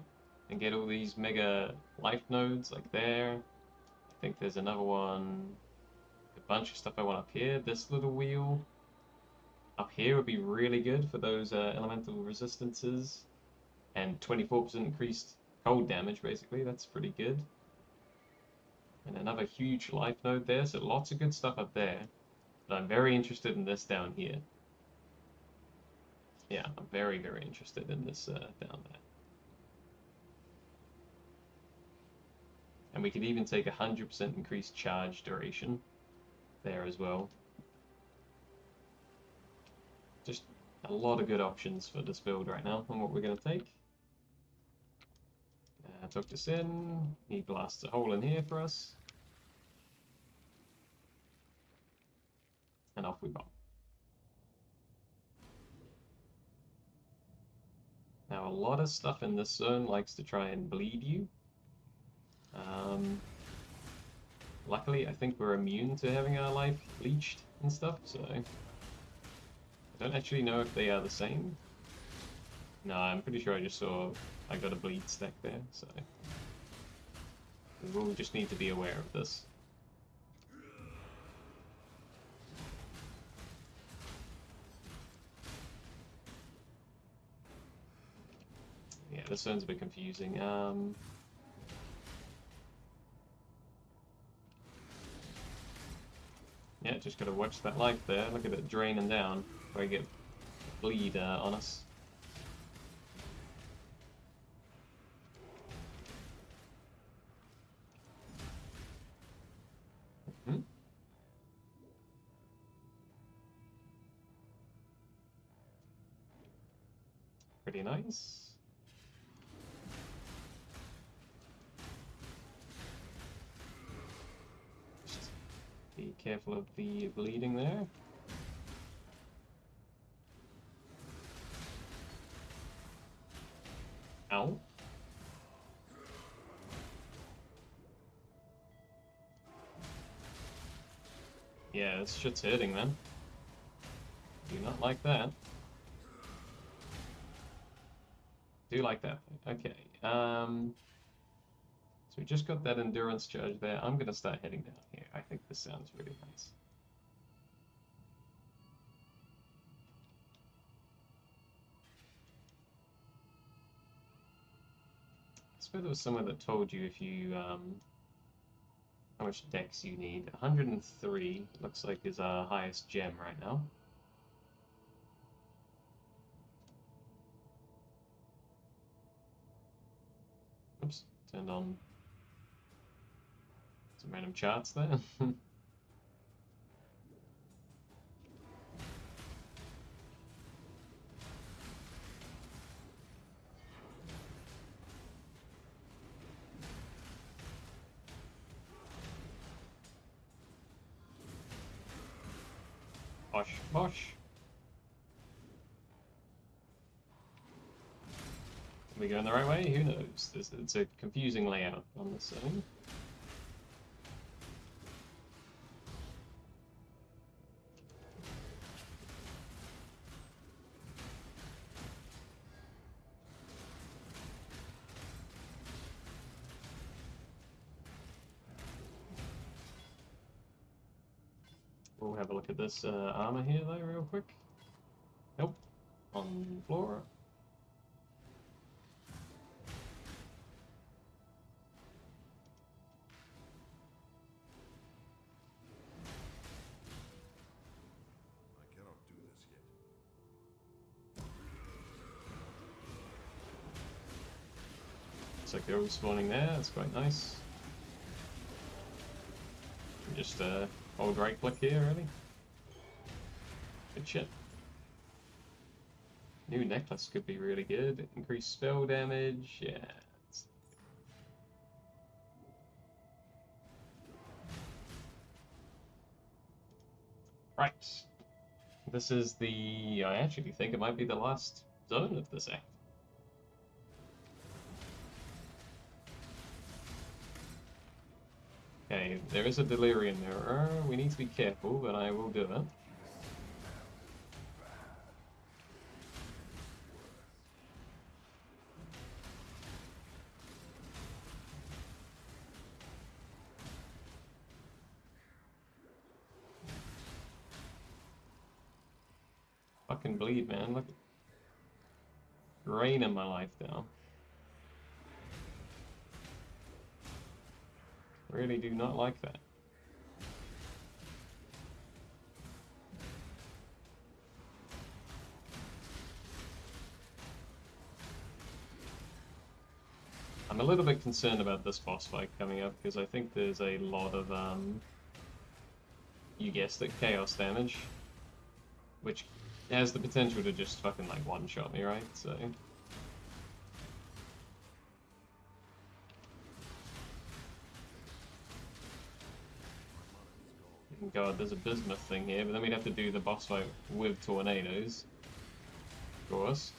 and get all these mega life nodes, like there. I think there's another one... A bunch of stuff I want up here. This little wheel up here would be really good for those elemental resistances. And 24% increased cold damage, basically. That's pretty good. And another huge life node there, so lots of good stuff up there. But I'm very interested in this down here. Yeah, I'm very, very interested in this down there. And we could even take 100% increased charge duration there as well. Just a lot of good options for this build right now on what we're going to take. Tuck this in. He blasts a hole in here for us. And off we pop. Now a lot of stuff in this zone likes to try and bleed you. Luckily, I think we're immune to having our life bleached and stuff, so... I don't actually know if they are the same. No, I'm pretty sure I just saw I got a bleed stack there, so... We'll just need to be aware of this. Yeah, this zone's a bit confusing. Yeah, just gotta watch that life there. Look at it draining down before I get bleed on us. Pretty nice. Just be careful of the bleeding there. Ow. Yeah, this shit's hurting, man. Do not like that. Do like that. Okay. So we just got that endurance charge there. I'm gonna start heading down here. I think this sounds really nice. I suppose there was somewhere that told you if you how much dex you need. 103 looks like is our highest gem right now. Oops, turned on some random charts there. Bosh, bosh. Are we going the right way? Who knows? It's a confusing layout on this zone. We'll have a look at this armor here though real quick. Nope. On floor. I cannot do this yet. Looks like they're all spawning there. That's quite nice. Just hold right click here, really. Good shit. New necklace could be really good. Increased spell damage. Yeah. Right. This is the... I actually think it might be the last zone of this act. Okay, there is a delirium mirror. We need to be careful, but I will do it. Fucking bleed, man. Look. Rain in my life now. Really do not like that. I'm a little bit concerned about this boss fight coming up because I think there's a lot of, you guessed it, chaos damage, which has the potential to just fucking like one-shot me, right? So... God, there's a bismuth thing here, but then we'd have to do the boss fight with tornadoes. Of course.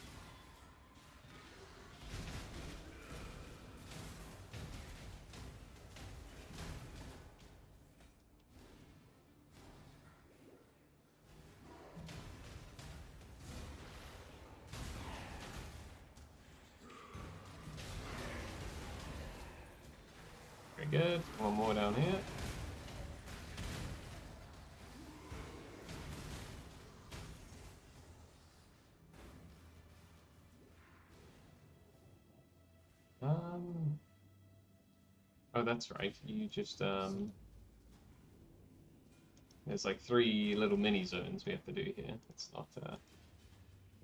Very good. One more down here. Oh, that's right. You just, there's like 3 little mini zones we have to do here. It's not,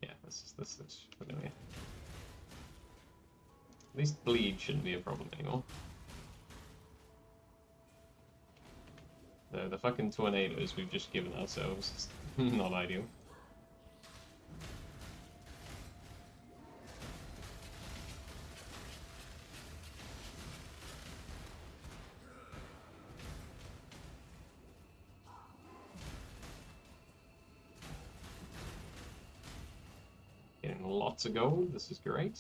yeah, this is, anyway. At least bleed shouldn't be a problem anymore. The fucking tornadoes we've just given ourselves is not ideal. Getting lots of gold. This is great.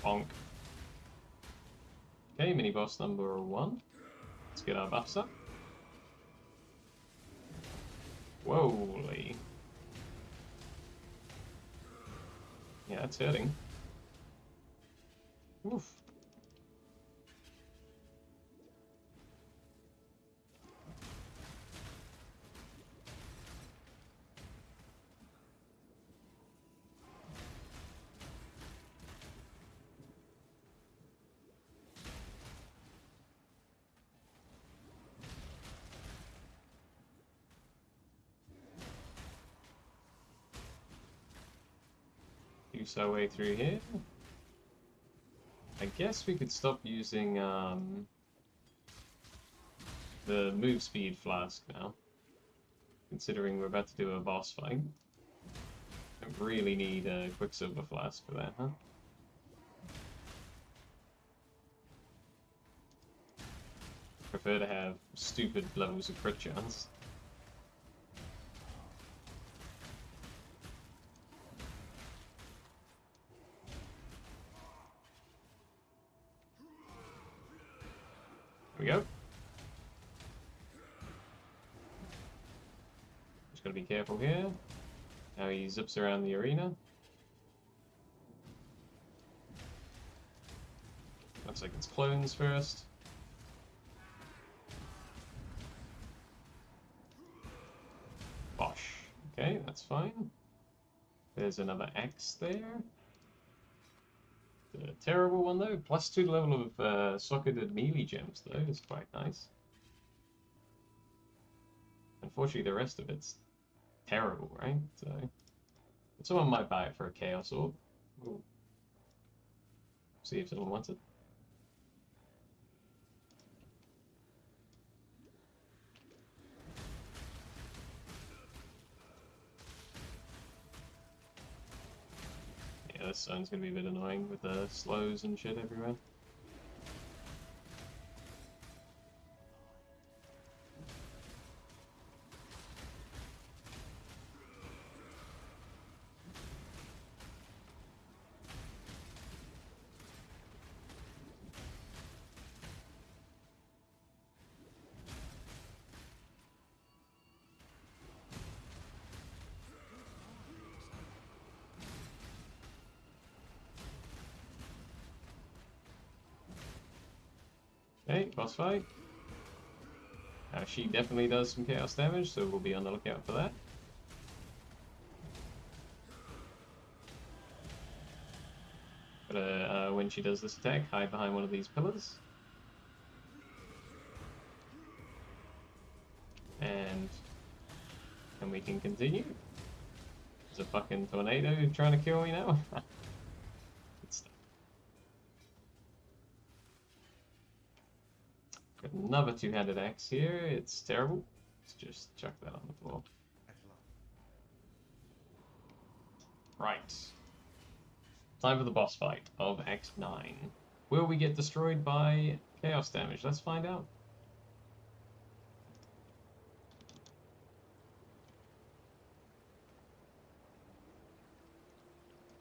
Bonk. Okay, mini boss number 1. Let's get our buffs up. Whoa-ly. Yeah, that's hurting. Oof. Use our way through here. I guess we could stop using the move speed flask now, considering we're about to do a boss fight. Don't really need a quicksilver flask for that, huh? Prefer to have stupid levels of crit chance. There we go. Just gotta be careful here. Now he zips around the arena. Looks like it's clones first. Bosh. Okay, that's fine. There's another X there. The terrible one though. +2 to level of socketed melee gems though is quite nice. Unfortunately, the rest of it's terrible, right? So, but someone might buy it for a Chaos Orb. We'll see if someone wants it. Yeah, this zone's gonna be a bit annoying with the slows and shit everywhere. Okay, boss fight. She definitely does some chaos damage, so we'll be on the lookout for that. But when she does this attack, hide behind one of these pillars. And we can continue. There's a fucking tornado trying to kill me now. Got another two-handed axe here. It's terrible. Let's just chuck that on the floor. Right. Time for the boss fight of Act 9. Will we get destroyed by chaos damage? Let's find out.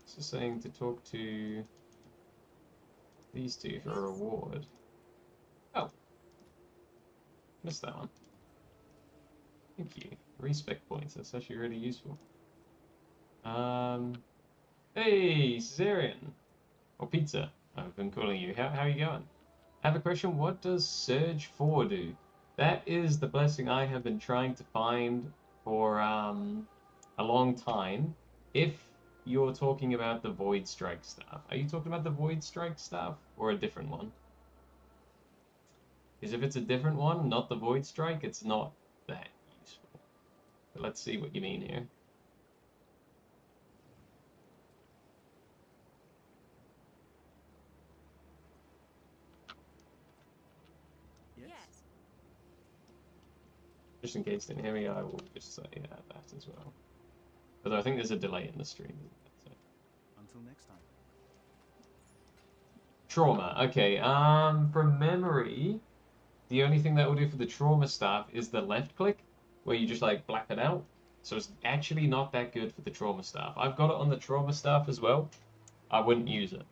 This is saying to talk to these two for a reward. Oh. Missed that one. Thank you. Respec points, that's actually really useful. Hey, Caesarian! Or Pizza, I've been calling you. How are you going? I have a question. What does Surge 4 do? That is the blessing I have been trying to find for a long time. If you're talking about the Void Strike stuff. Are you talking about the Void Strike stuff or a different one? Because if it's a different one, not the Void Strike, it's not that useful. But let's see what you mean here. Yes. Just in case you didn't hear me, I will just say that as well. Although I think there's a delay in the stream. So. Until next time. Trauma. Okay. From memory, the only thing that will do for the trauma staff is the left click, where you just like black it out. So it's actually not that good for the trauma staff. I've got it on the trauma staff as well. I wouldn't use it.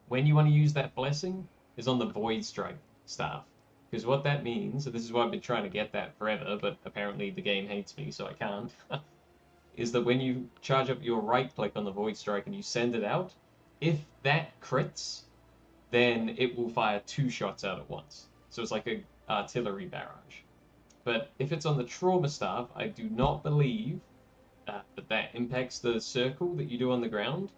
When you want to use that blessing is on the void strike staff. Because what that means, and this is why I've been trying to get that forever, but apparently the game hates me, so I can't, is that when you charge up your right click on the void strike and you send it out, if that crits, then it will fire 2 shots out at once. So it's like an artillery barrage. But if it's on the trauma staff, I do not believe that impacts the circle that you do on the ground.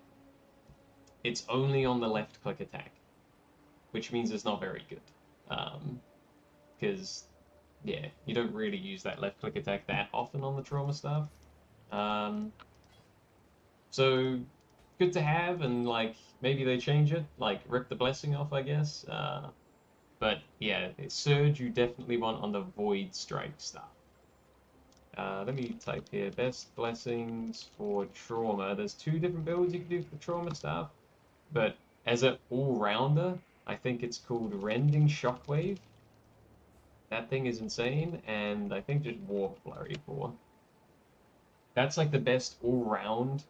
It's only on the left click attack, which means it's not very good. Because, yeah, you don't really use that left click attack that often on the trauma staff. So, good to have, and like, maybe they change it, like, rip the blessing off, I guess. But, yeah, Surge you definitely want on the Void Strike staff. Let me type here, best blessings for trauma. There's 2 different builds you can do for trauma staff, but as an all-rounder, I think it's called Rending Shockwave. That thing is insane, and I think just Warp Flurry for. That's like the best all-round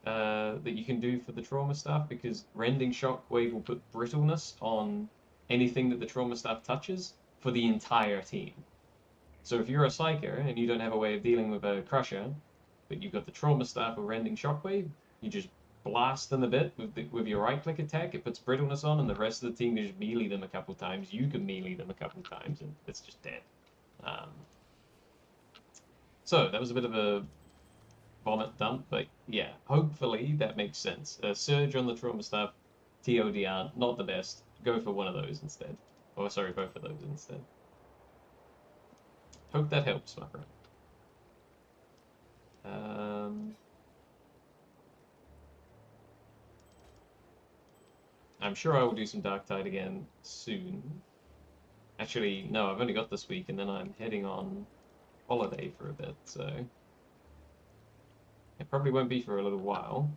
that you can do for the trauma staff, because Rending Shockwave will put brittleness on anything that the trauma staff touches for the entire team. So if you're a Psyker and you don't have a way of dealing with a Crusher, but you've got the trauma staff or Rending Shockwave, you just blast them a bit with your right-click attack, it puts brittleness on, and the rest of the team just melee them a couple times. You can melee them a couple times, and it's just dead. So, that was a bit of a vomit dump, but yeah, hopefully that makes sense. Surge on the trauma staff, TODR, not the best. Go for one of those instead. Or, sorry, both of those instead. Hope that helps, my friend. I'm sure I will do some Dark Tide again soon. Actually, no, I've only got this week, and then I'm heading on holiday for a bit, so it probably won't be for a little while.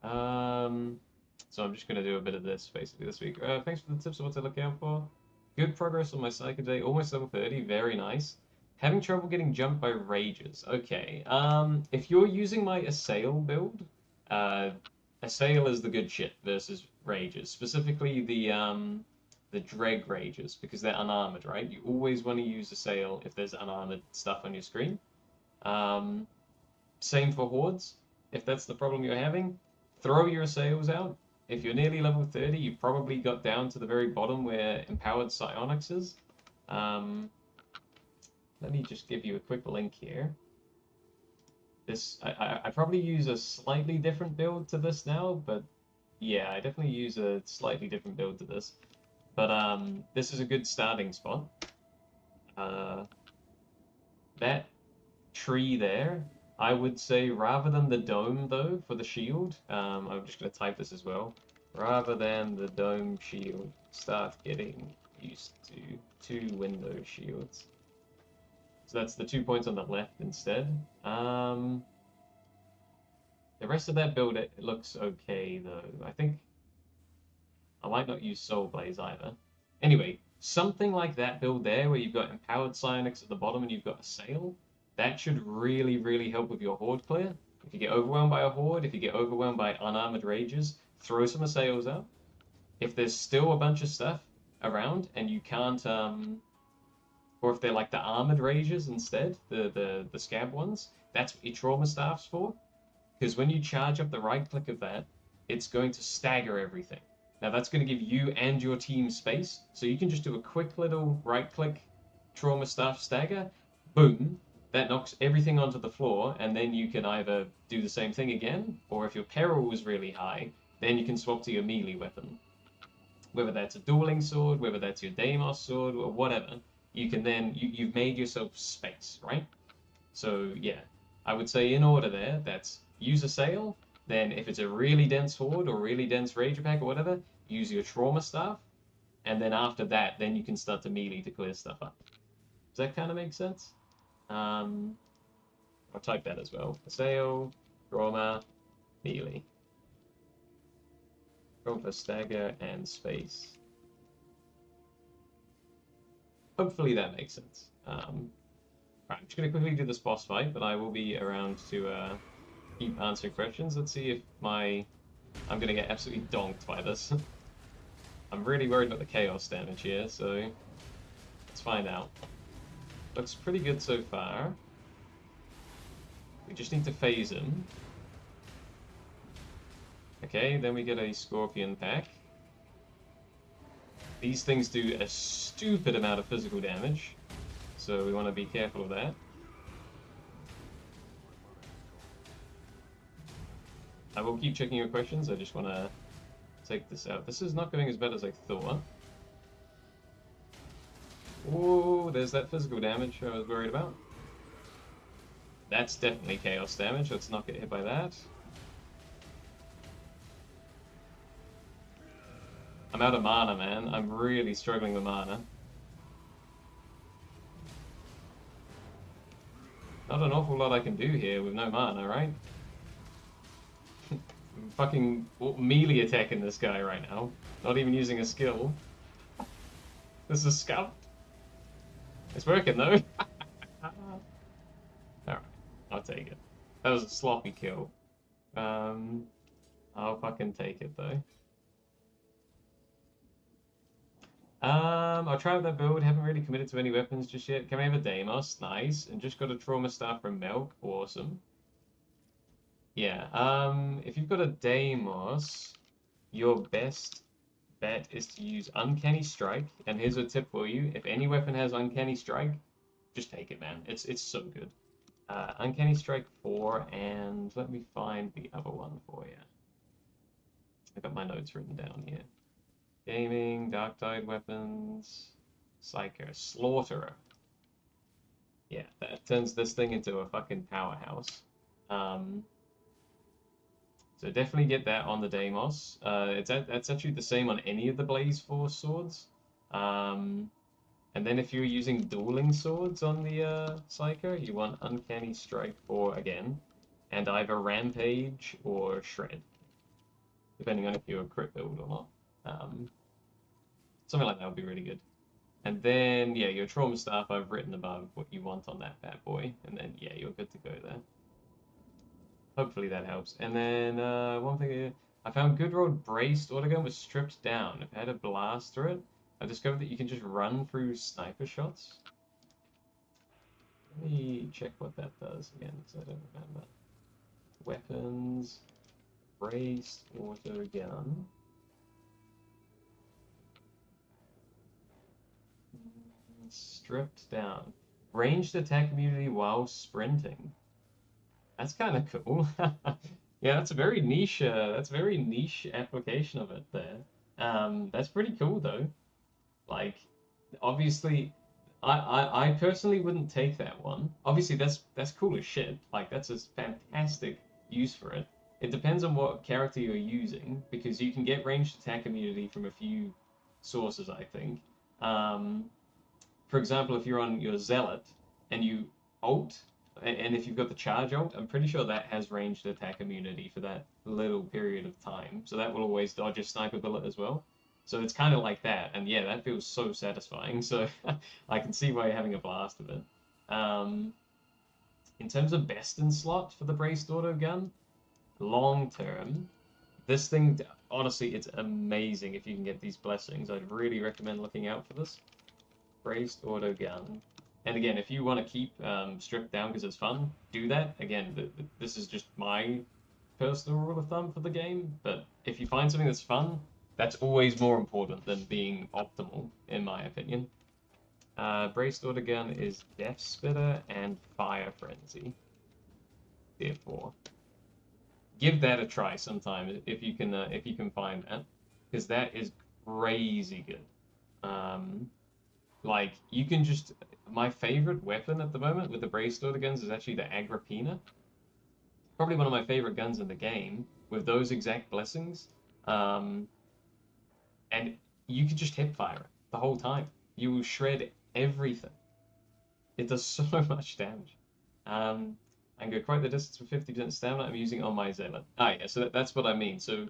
So I'm just going to do a bit of this, basically, this week. Thanks for the tips on what to look out for. Good progress on my Psycho Day, almost level 30, very nice. Having trouble getting jumped by rages. Okay, if you're using my Assail build, Assail is the good shit versus rages. Specifically the Dreg rages, because they're unarmored, right? You always want to use Assail if there's unarmored stuff on your screen. Same for hordes. If that's the problem you're having, throw your Assails out. If you're nearly level 30, you probably got down to the very bottom where Empowered Psionics is. Let me just give you a quick link here. This I probably use a slightly different build to this now, but yeah, I definitely use a slightly different build to this. But this is a good starting spot. That tree there, I would say, rather than the dome though for the shield, I'm just going to type this as well. Rather than the dome shield, start getting used to 2 window shields. So that's the 2 points on the left instead. The rest of that build, it looks okay though. I think I might not use Soul Blaze either. Anyway, something like that build there, where you've got Empowered Psionics at the bottom and you've got Assail, that should really, really help with your horde clear. If you get overwhelmed by a horde, if you get overwhelmed by unarmored rages, throw some Assails out. If there's still a bunch of stuff around and you can't, or if they're like the armored rages instead, the scab ones, that's what your trauma staff's for. Because when you charge up the right click of that, it's going to stagger everything. Now that's going to give you and your team space, so you can just do a quick little right click trauma staff stagger, boom, that knocks everything onto the floor, and then you can either do the same thing again, or if your peril was really high, then you can swap to your melee weapon. Whether that's a dueling sword, whether that's your Deimos sword, or whatever, you can then, you've made yourself space, right? So yeah, I would say in order there, that's use Assail, then if it's a really dense horde or really dense rage pack or whatever, use your trauma staff, and then after that, then you can start to melee to clear stuff up. Does that kind of make sense? I'll type that as well. Assail, trauma, melee. Roll for stagger and space. Hopefully that makes sense. Right, I'm just going to quickly do this boss fight, but I will be around to keep answering questions. Let's see if I'm going to get absolutely donked by this. I'm really worried about the chaos damage here, so let's find out. Looks pretty good so far. We just need to phase him. Okay, then we get a scorpion pack. These things do a stupid amount of physical damage, so we want to be careful of that. I will keep checking your questions, I just want to take this out. This is not going as bad as I thought. Oh, there's that physical damage I was worried about. That's definitely chaos damage, let's not get hit by that. I'm out of mana, man. I'm really struggling with mana. Not an awful lot I can do here with no mana, right? I'm fucking melee attacking this guy right now. Not even using a skill. This is scuffed. It's working though. Alright, I'll take it. That was a sloppy kill. I'll fucking take it though. I'll try out that build, haven't really committed to any weapons just yet. Can we have a Deimos? Nice. And just got a Trauma Staff from Milk. Awesome. Yeah, if you've got a Deimos, your best bet is to use Uncanny Strike. And here's a tip for you. If any weapon has Uncanny Strike, just take it, man. It's so good. Uncanny Strike 4, and let me find the other one for you. I got my notes written down here. Gaming, Dark Tide weapons, Psycho, Slaughterer. Yeah, that turns this thing into a fucking powerhouse. So definitely get that on the Deimos. That's actually the same on any of the Blaze Force swords. And then if you're using dueling swords on the Psycho, you want Uncanny Strike 4 again, and either Rampage or Shred, depending on if you're a crit build or not. Something like that would be really good. And then, yeah, your Trauma Staff, I've written above what you want on that bad boy. And then, yeah, you're good to go there. Hopefully that helps. And then, one thing here, I found Good Road Braced Autogun was stripped down. If I had a blast through it, I discovered that you can just run through sniper shots. Let me check what that does again, because I don't remember. Weapons, Braced Autogun. Stripped down. Ranged attack immunity while sprinting. That's kind of cool. Yeah, that's a very niche. That's a very niche application of it there. That's pretty cool though. Like, obviously, I personally wouldn't take that one. Obviously, that's cool as shit. Like, that's a fantastic use for it. It depends on what character you're using, because you can get ranged attack immunity from a few sources, I think. For example, if you're on your Zealot and you ult, and if you've got the charge ult, I'm pretty sure that has ranged attack immunity for that little period of time. So that will always dodge a sniper bullet as well. So it's kind of like that, and yeah, that feels so satisfying. So I can see why you're having a blast with it. In terms of best in slot for the Braced Autogun, long term, this thing, honestly, it's amazing if you can get these blessings. I'd really recommend looking out for this. Braced Autogun. And again, if you want to keep stripped down because it's fun, do that. Again, this is just my personal rule of thumb for the game, but if you find something that's fun, that's always more important than being optimal, in my opinion. Braced Autogun is Death Spitter and Fire Frenzy. Therefore, give that a try sometime if you can find that, because that is crazy good. Like, you can just... My favorite weapon at the moment with the Braced Autoguns is actually the Agrippina. Probably one of my favorite guns in the game, with those exact blessings. And you can just hip fire it the whole time. You will shred everything. It does so much damage. I can go quite the distance with 50% stamina. I'm using on my Zealot. Ah, yeah, so that's what I mean. So,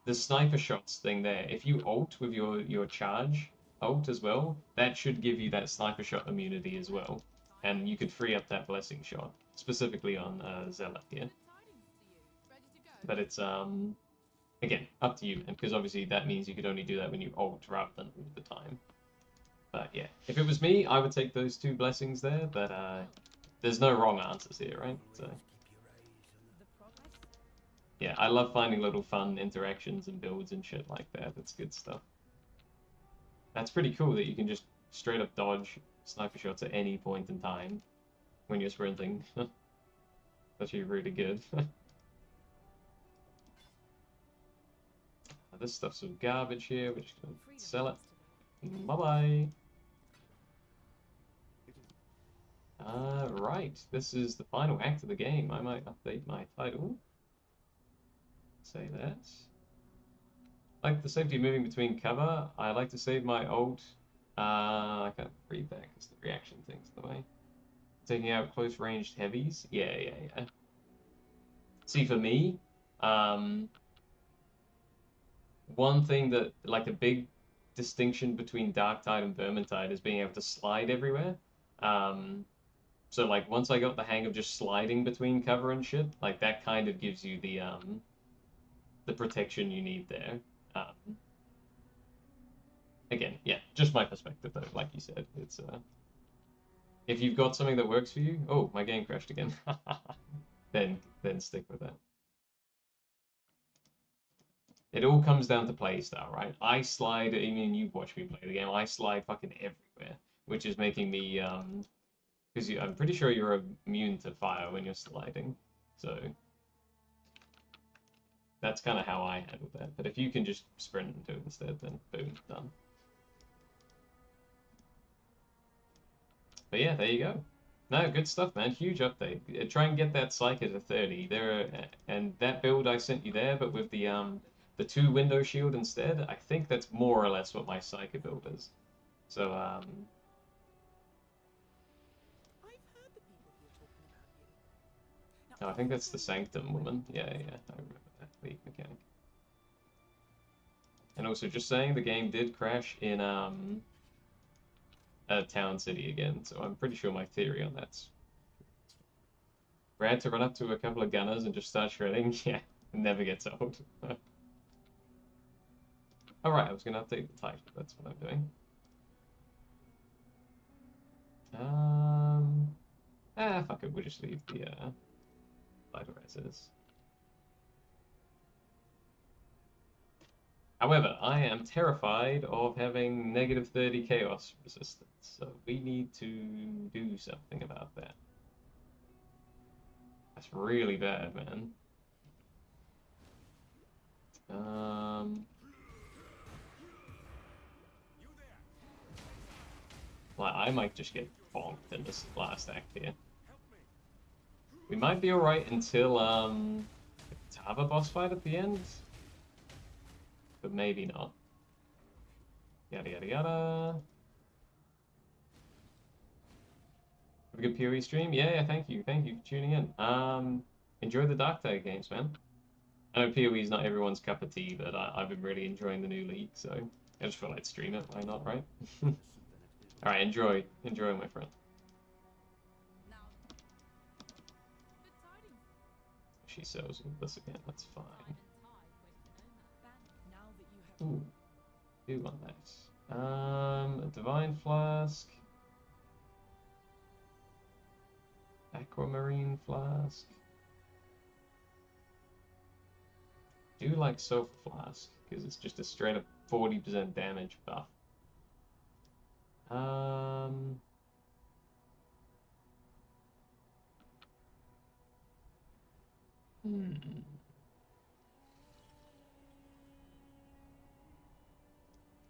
the sniper shots thing there, if you ult with your charge ult as well, that should give you that sniper shot immunity as well. And you could free up that blessing shot, specifically on Zealot here. But it's, again, up to you, because obviously that means you could only do that when you ult rather than all the time. But yeah, if it was me, I would take those 2 blessings there, but there's no wrong answers here, right? So yeah, I love finding little fun interactions and builds and shit like that. That's good stuff. That's pretty cool that you can just straight up dodge sniper shots at any point in time when you're sprinting. That's actually really good. This stuff's some garbage here. We're just gonna sell it. Bye-bye. Right. This is the final act of the game. I might update my title. Say that. Like the safety moving between cover. I like to save my ult. I can't read that because the reaction thing's in the way. Taking out close ranged heavies. Yeah. See, for me, one thing that, like, a big distinction between Darktide and Vermintide is being able to slide everywhere. So, like, once I got the hang of just sliding between cover and shit, like, that kind of gives you the protection you need there. Again, yeah, just my perspective, though, like you said. It's, if you've got something that works for you... Oh, my game crashed again. then stick with that. It all comes down to play style, right? I slide, I mean, you've watched me play the game, I slide fucking everywhere, which is making me, because I'm pretty sure you're immune to fire when you're sliding, so that's kind of how I handle that. But if you can just sprint into it instead, then boom, done. But yeah, there you go. No, good stuff, man. Huge update. Try and get that Psyker to 30. And that build I sent you there, but with the 2 window shield instead, I think that's more or less what my Psyker build is. So, I've heard the people who are talking about you. no, I think that's the Sanctum woman. Yeah, I remember that. Lead mechanic. And also, just saying, the game did crash in Town City again, so I'm pretty sure my theory on that's... Rad to run up to a couple of gunners and just start shredding? Yeah, it never gets old. Alright, I was going to update the title, that's what I'm doing. Fuck it, we'll just leave the title as is. However, I am terrified of having negative 30 chaos resistance, so we need to do something about that. That's really bad, man. Well, I might just get bonked in this last act here. We might be alright until Tava boss fight at the end. But maybe not. Yada yada yada. Have a good POE stream? Yeah, thank you. Thank you for tuning in. Enjoy the Darktide games, man. I know POE is not everyone's cup of tea, but I've been really enjoying the new league, so I just feel like stream it. Why not, right? Alright, enjoy. Enjoy, my friend. She sells all this again, that's fine. Ooh, do want that. A Divine Flask. Aquamarine Flask. Do like Sulfur Flask, because it's just a straight up 40% damage buff.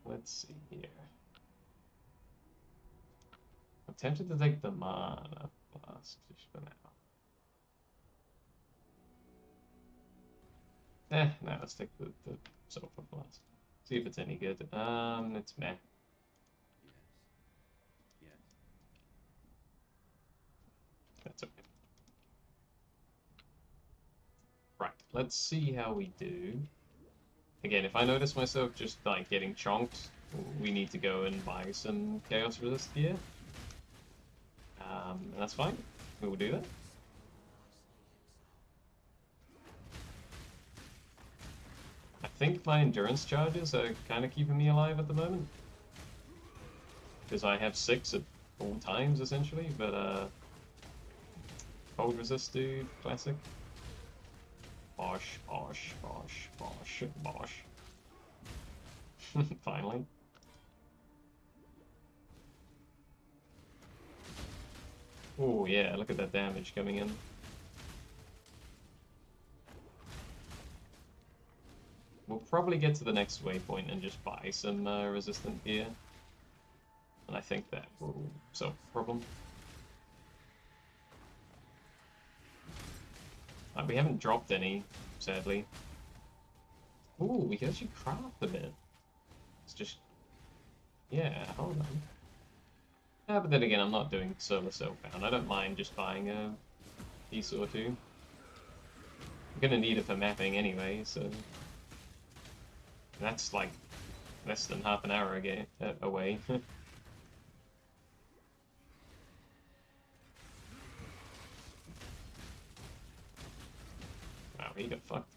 Let's see here. I'm tempted to take the Mana Flask just for now. No, let's take the Sulfur Flask. See if it's any good. It's meh. Yes. Right, let's see how we do. Again, if I notice myself just like getting chonked, we need to go and buy some Chaos Resist gear. And that's fine. We will do that. I think my endurance charges are kind of keeping me alive at the moment. Because I have 6 at all times, essentially, but cold resist, dude, classic. Bosh, bosh, bosh, bosh, bosh. Finally. Oh yeah, look at that damage coming in. We'll probably get to the next waypoint and just buy some resistant gear. And I think that will solve the problem. We haven't dropped any, sadly. Ooh, we can actually craft a bit. It's just... yeah, hold on. Yeah, but then again, I'm not doing solar cell-bound. I don't mind just buying a piece or two. I'm gonna need it for mapping anyway, so... that's like less than half an hour away. Wow, he got fucked.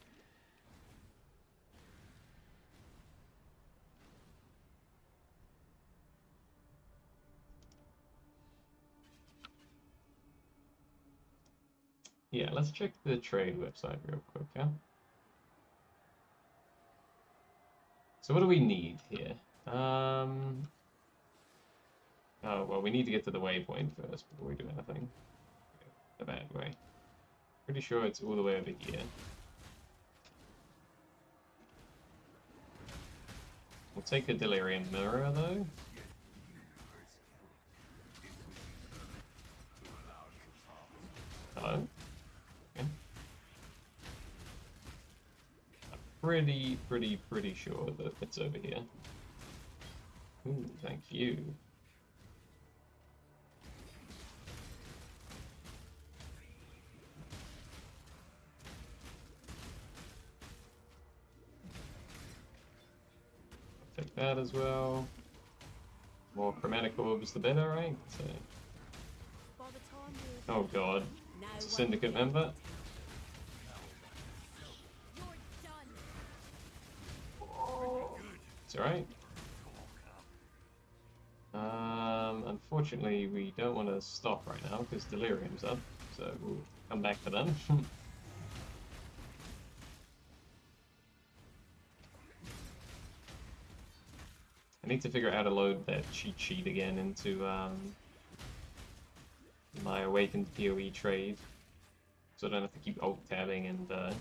Yeah, let's check the trade website real quick, huh? So what do we need here? Oh, well, we need to get to the waypoint first before we do anything. The bad way. Pretty sure it's all the way over here. We'll take a Delirium Mirror, though. Hello? Okay. I'm pretty sure that it's over here. Ooh, thank you. Take that as well. More chromatic orbs, the better, right? So... oh god, it's a syndicate member. It's alright. Unfortunately, we don't want to stop right now because Delirium's up, so we'll come back to them. I need to figure out how to load that cheat sheet again into my Awakened POE trade, so I don't have to keep alt-tabbing and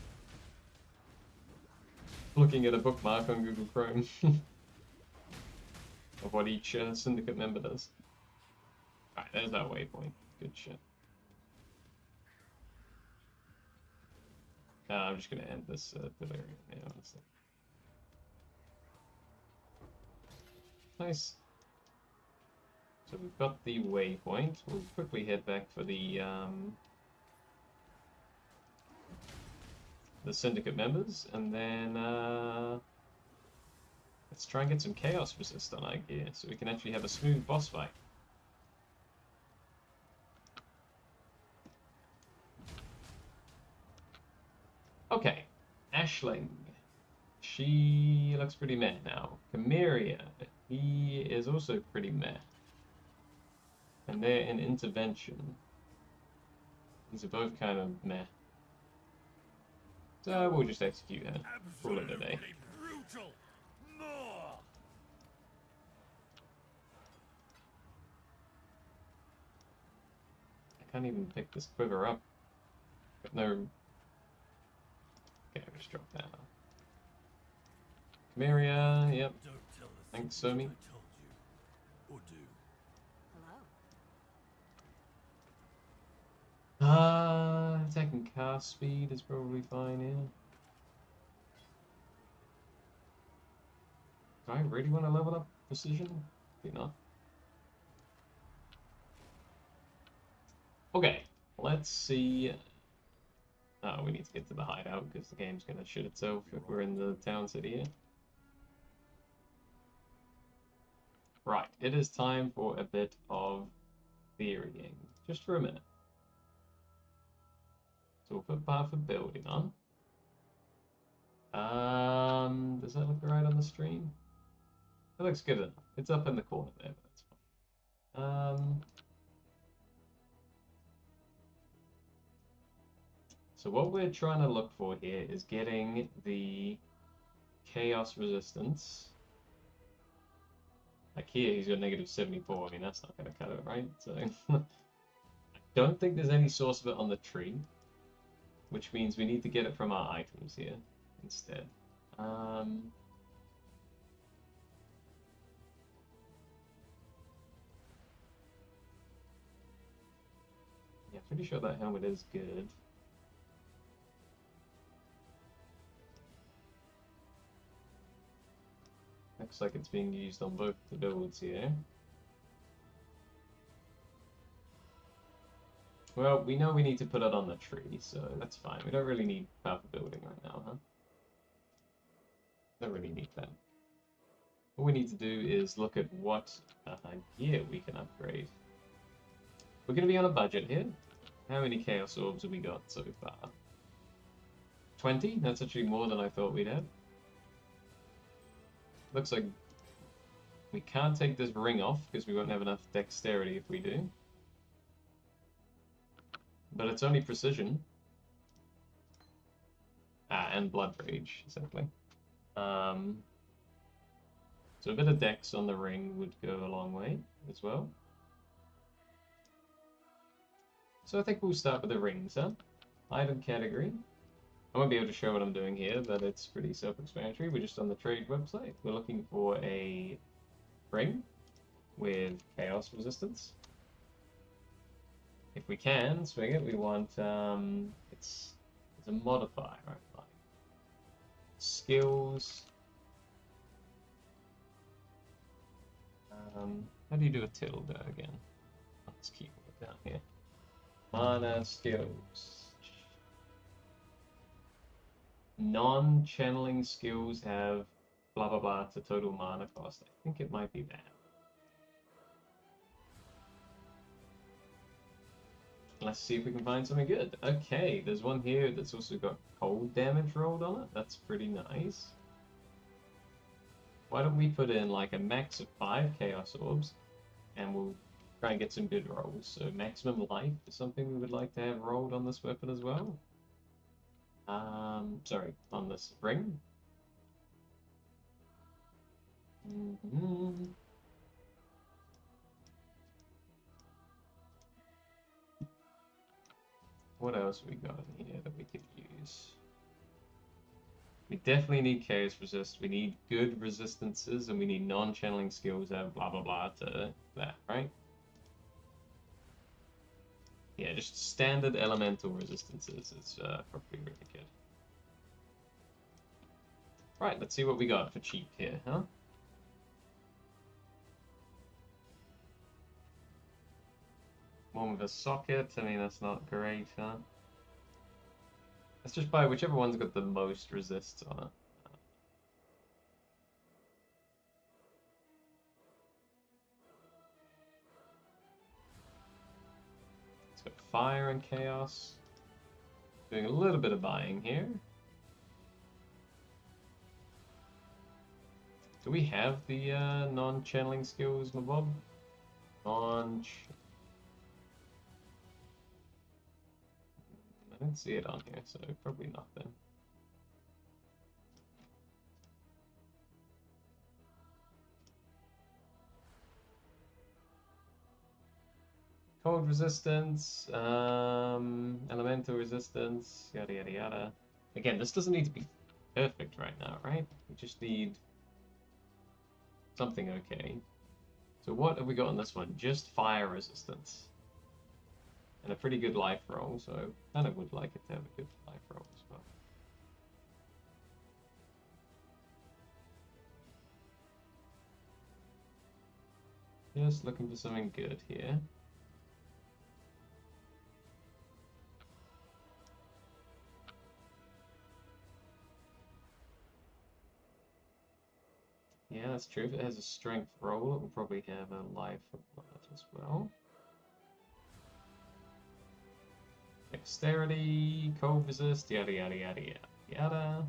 looking at a bookmark on Google Chrome of what each syndicate member does. Alright, there's our waypoint. Good shit. I'm just gonna end this Delirium. Yeah, honestly. Nice. So we've got the waypoint. We'll quickly head back for the syndicate members, and then let's try and get some chaos resist on our gear, so we can actually have a smooth boss fight. Okay, Ashling. She looks pretty meh now. Chimeria, he is also pretty meh. And they're in intervention. These are both kind of meh. So we'll just execute her. Call it a day. Brutal. More. I can't even pick this quiver up. Got no... okay, I'll just drop that. Chimeria, yep. Don't tell the Thanks, things Somi. I told you. Or do. Hello. Attack and cast speed is probably fine here. Do I really want to level up precision? Maybe not. Okay, let's see Oh, we need to get to the hideout because the game's gonna shit itself if we're in the town city here. Right, it is time for a bit of theorying, just for a minute. So we'll put path of building on. Does that look right on the stream? It looks good enough. It's up in the corner there, but that's fine. So what we're trying to look for here is getting the chaos resistance. Like here, he's got negative 74. I mean, that's not going to cut it, right? So I don't think there's any source of it on the tree, which means we need to get it from our items here instead. Yeah, pretty sure that helmet is good. Looks like it's being used on both the builds here. Well, we know we need to put it on the tree, so that's fine. We don't really need power building right now, huh? Don't really need that. What we need to do is look at what gear we can upgrade. We're going to be on a budget here. How many Chaos Orbs have we got so far? 20? That's actually more than I thought we'd have. Looks like we can't take this ring off because we won't have enough dexterity if we do. But it's only precision. And blood rage, simply. So a bit of dex on the ring would go a long way as well. So I think we'll start with the rings, huh? Item category. I won't be able to show what I'm doing here, but it's pretty self-explanatory. We're just on the trade website. We're looking for a ring with chaos resistance. If we can swing it, we want it's a modifier, right? Like skills. How do you do a tilde again? Let's keep it down here. Mana skills. Non-channeling skills have blah blah blah to total mana cost. I think it might be that. Let's see if we can find something good. Okay, there's one here that's also got cold damage rolled on it. That's pretty nice. Why don't we put in like a max of 5 Chaos Orbs, and we'll try and get some good rolls. So maximum life is something we would like to have rolled on this weapon as well. Sorry, on this ring. What else we got in here that we could use? We definitely need chaos resist. We need good resistances, and we need non-channeling skills that have blah blah blah to that, right? Yeah, just standard elemental resistances is probably really good. Right, let's see what we got for cheap here, huh? One with a socket. I mean, that's not great, huh? Let's just buy whichever one's got the most resists on it. It's got fire and chaos. Doing a little bit of buying here. Do we have the non-channeling skills, my bob? I don't see it on here, so probably not then. Cold resistance, elemental resistance, yada yada yada. Again, this doesn't need to be perfect right now, right? We just need something okay. So what have we got on this one? Just fire resistance. And a pretty good life roll, so I kind of would like it to have a good life roll as well. Just looking for something good here. Yeah, that's true. If it has a strength roll, it will probably have a life on it as well. Dexterity, cold resist, yada yada yada yada yada.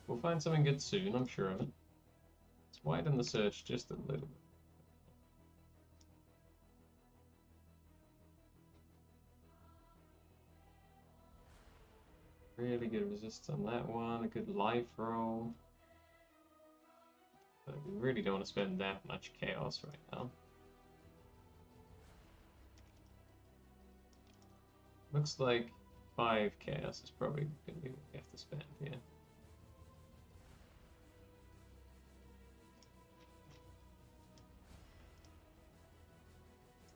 We'll find something good soon, I'm sure of it. Let's widen the search just a little bit. Really good resist on that one, a good life roll. But we really don't want to spend that much chaos right now. Looks like 5 chaos is probably going to be what we have to spend here.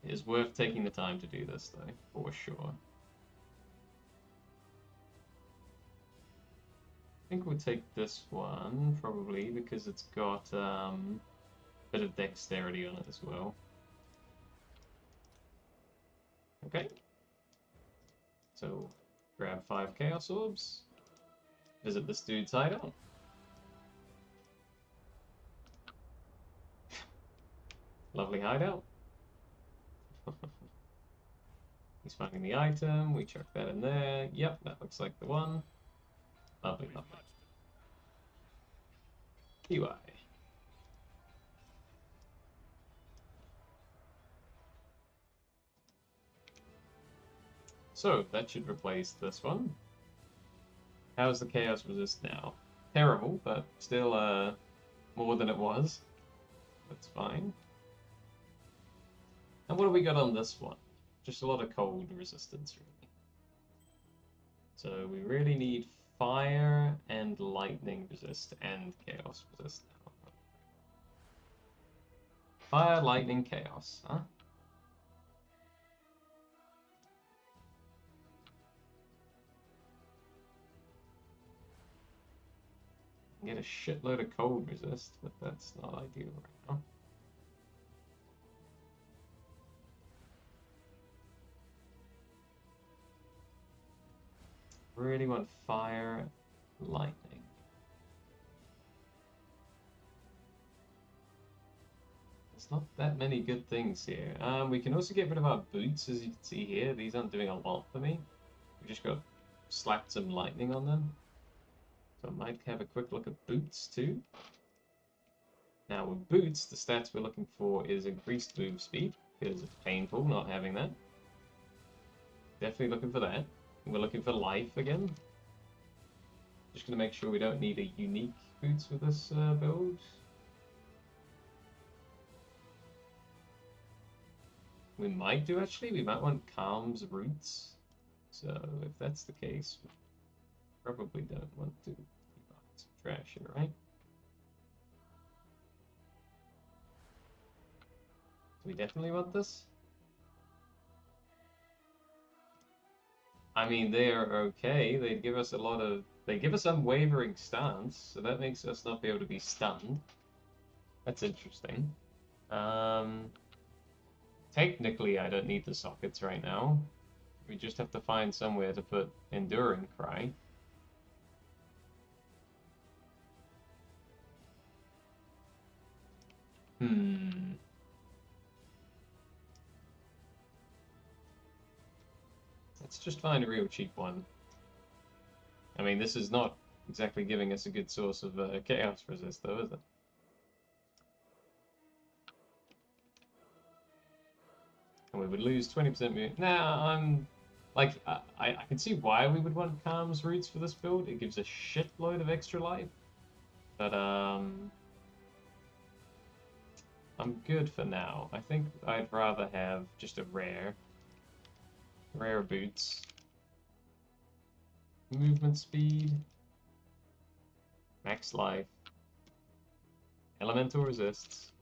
It is worth taking the time to do this though, for sure. I think we'll take this one, probably, because it's got a bit of dexterity on it as well. Okay. So, grab 5 Chaos Orbs. Visit this dude's hideout. Lovely hideout. He's finding the item, we chuck that in there. Yep, that looks like the one. Lovely, lovely. POE. So, that should replace this one. How's the Chaos Resist now? Terrible, but still more than it was. That's fine. And what have we got on this one? Just a lot of cold resistance, really. So we really need fire and lightning resist and chaos resist now. Fire, lightning, chaos, huh? Get a shitload of cold resist, but that's not ideal right now. Really want fire, lightning. There's not that many good things here. We can also get rid of our boots, as you can see here. These aren't doing a lot for me. We just got slapped some lightning on them. So I might have a quick look at boots too. Now with boots, the stats we're looking for is increased move speed, because it's painful not having that. Definitely looking for that. And we're looking for life again. Just going to make sure we don't need a unique boots with this build. We might do actually. We might want Calm's roots. So if that's the case, we probably don't want to keep on some trash here, right? Do we definitely want this? I mean, they are okay. They give us a lot of... They give us unwavering stance, so that makes us not be able to be stunned. That's interesting. Technically, I don't need the sockets right now. We just have to find somewhere to put Enduring Cry. Let's just find a real cheap one. I mean, this is not exactly giving us a good source of chaos resist, though, is it? And we would lose 20% move. Nah, I'm... Like, I can see why we would want Calm's Roots for this build. It gives a shitload of extra life. But, I'm good for now. I think I'd rather have just a rare boots. Movement speed. Max life. Elemental resists.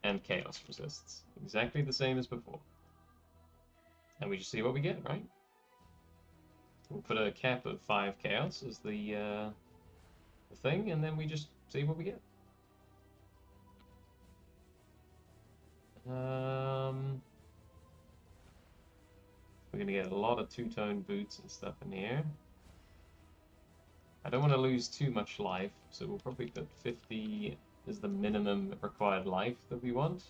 And chaos resists. Exactly the same as before. And we just see what we get, right? We'll put a cap of 5 chaos as the thing, and then we just see what we get. We're going to get a lot of two-tone boots and stuff in here. I don't want to lose too much life, so we'll probably put 50 as the minimum required life that we want.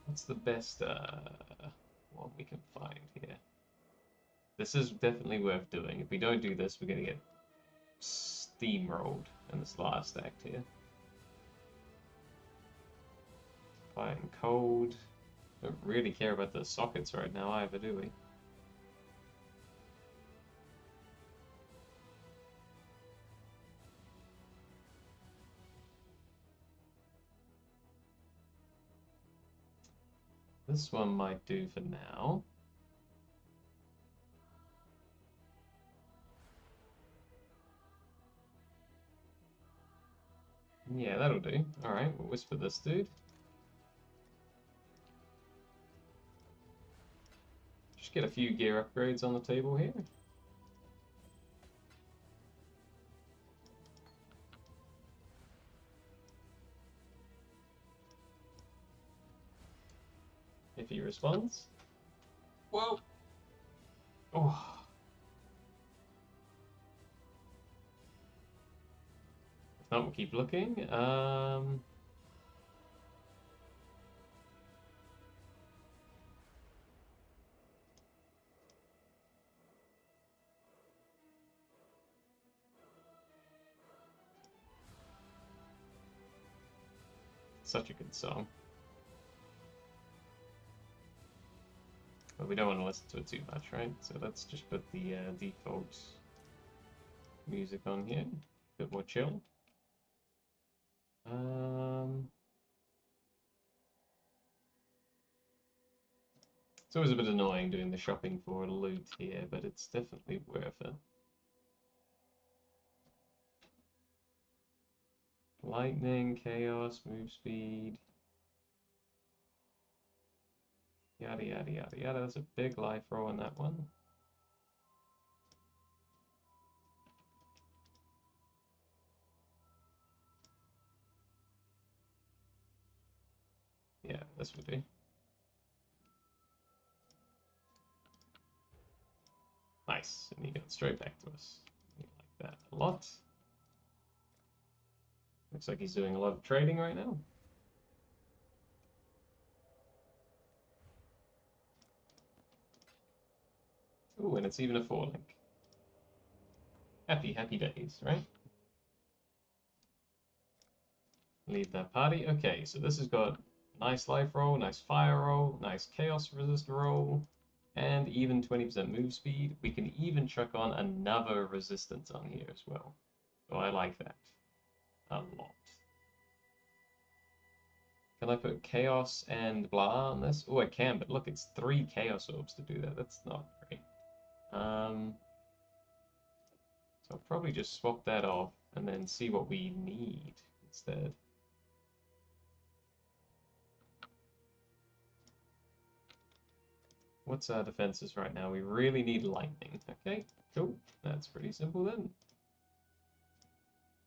What's the best one we can find here? This is definitely worth doing. If we don't do this, we're going to get steamrolled in this last act here. Fire and cold. Don't really care about the sockets right now either, do we? This one might do for now. Yeah, that'll do. Alright, we'll whisper this dude. Just get a few gear upgrades on the table here. If he responds. Whoa! Oh. If not, we'll keep looking. Such a good song. But we don't want to listen to it too much, right? So let's just put the default music on here. A bit more chill. It's always a bit annoying doing the shopping for loot here, but it's definitely worth it. Lightning, chaos, move speed. Yada yada yada yada. There's a big life roll in that one. Yeah, this would be. Nice, and he got straight back to us. We like that a lot. Looks like he's doing a lot of trading right now. Ooh, and it's even a 4-link. Happy, happy days, right? Leave that party. Okay, so this has got nice life roll, nice fire roll, nice chaos resist roll, and even 20% move speed. We can even chuck on another resistance on here as well. So I like that a lot. Can I put chaos and blah on this? Oh, I can, but look, it's 3 chaos orbs to do that. That's not great. So I'll probably just swap that off and then see what we need instead. What's our defenses right now? We really need lightning. Okay, cool. That's pretty simple then.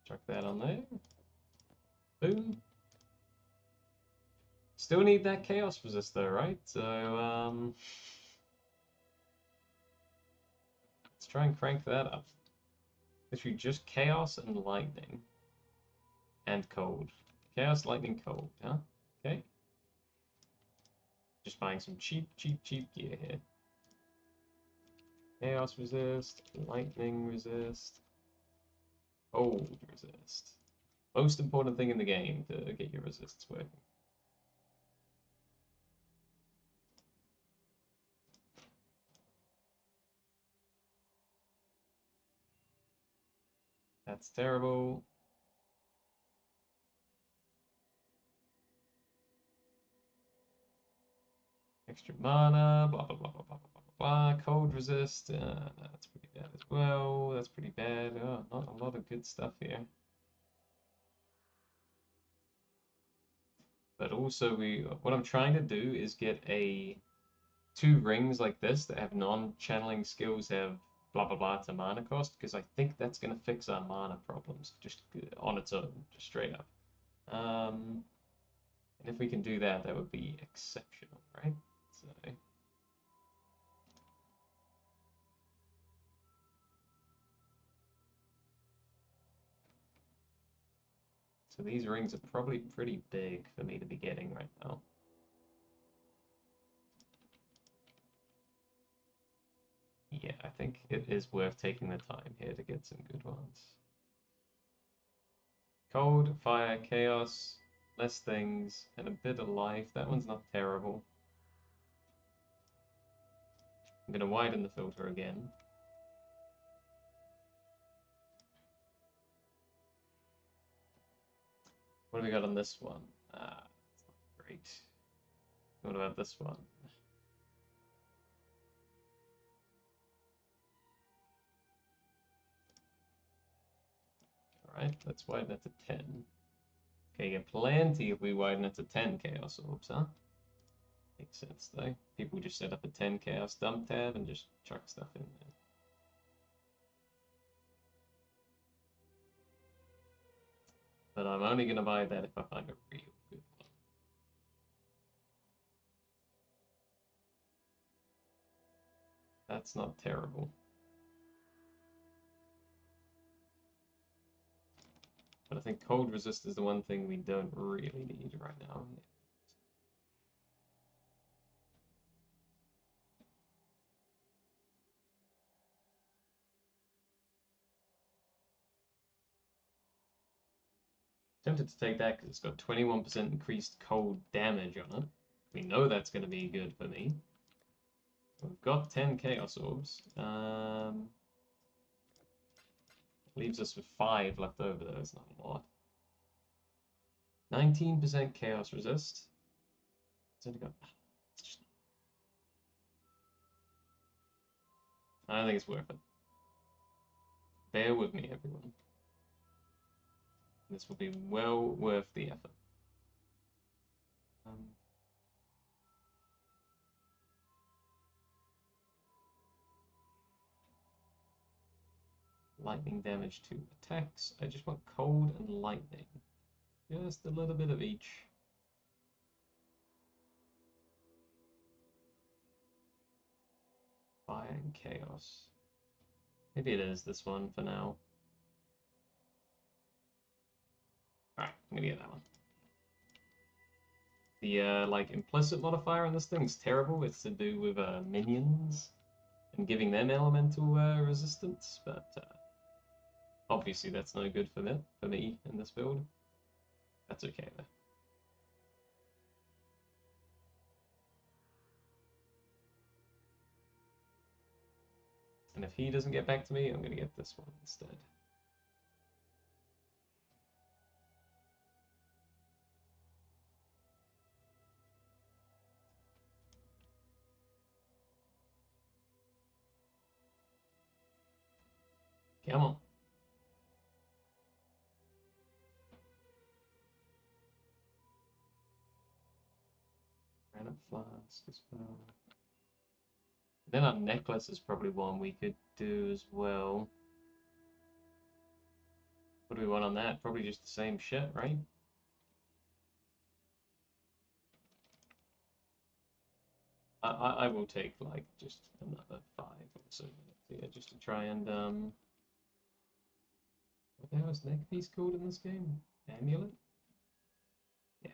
Chuck that on there. Boom. Still need that chaos resistor, right? So, let's try and crank that up. Literally just chaos and lightning. And cold. Chaos, lightning, cold, huh? Okay. Just buying some cheap gear here. Chaos resist, lightning resist, cold resist. Most important thing in the game to get your resists working. That's terrible. Extra mana, blah, blah, blah, blah, blah, blah, blah, cold resist, that's pretty bad as well, that's pretty bad, oh, not a lot of good stuff here. But also, what I'm trying to do is get 2 rings like this that have non-channeling skills, have blah blah blah to mana cost, because I think that's going to fix our mana problems just on its own, just straight up. And if we can do that, that would be exceptional, right? So. So these rings are probably pretty big for me to be getting right now. Yeah, I think it is worth taking the time here to get some good ones. Cold, fire, chaos, less things, and a bit of life. That one's not terrible. I'm going to widen the filter again. What have we got on this one? It's not great. What about this one? Alright, let's widen it to 10. Okay, get plenty if we widen it to 10 Chaos Orbs, huh? Makes sense, though. People just set up a 10 Chaos dump tab and just chuck stuff in there. But I'm only going to buy that if I find a real good one. That's not terrible. But I think cold resist is the one thing we don't really need right now. Tempted to take that because it's got 21% increased cold damage on it. We know that's going to be good for me. We've got 10 Chaos Orbs. Leaves us with 5 left over, though. It's not a lot. 19% Chaos Resist. It's only got... I don't think it's worth it. Bear with me, everyone. This will be well worth the effort. Lightning damage to attacks. I just want cold and lightning. Just a little bit of each. Fire and chaos. Maybe it is this one for now. Alright, I'm gonna get that one. The like implicit modifier on this thing is terrible. It's to do with minions and giving them elemental resistance, but obviously that's no good for me in this build. That's okay though. And if he doesn't get back to me, I'm gonna get this one instead. Come on. Granite flask as well. Then our necklace is probably one we could do as well. What do we want on that? Probably just the same shit, right? I will take like just another 5 or so minutes here just to try and what the hell is neck piece called in this game? Amulet? Yeah.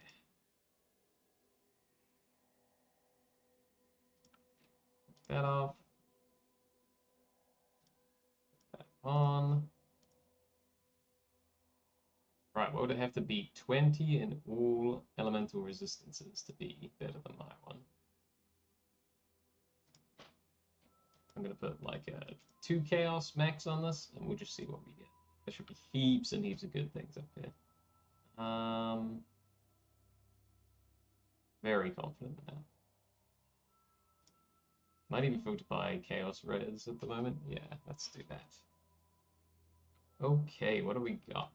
That off. That on. Right, what would it have to be? 20 in all elemental resistances to be better than my one. I'm gonna put like a 2 chaos max on this, and we'll just see what we get. There should be heaps and heaps of good things up here. Very confident now. Might even filter by chaos res at the moment. Yeah, let's do that. Okay, what do we got?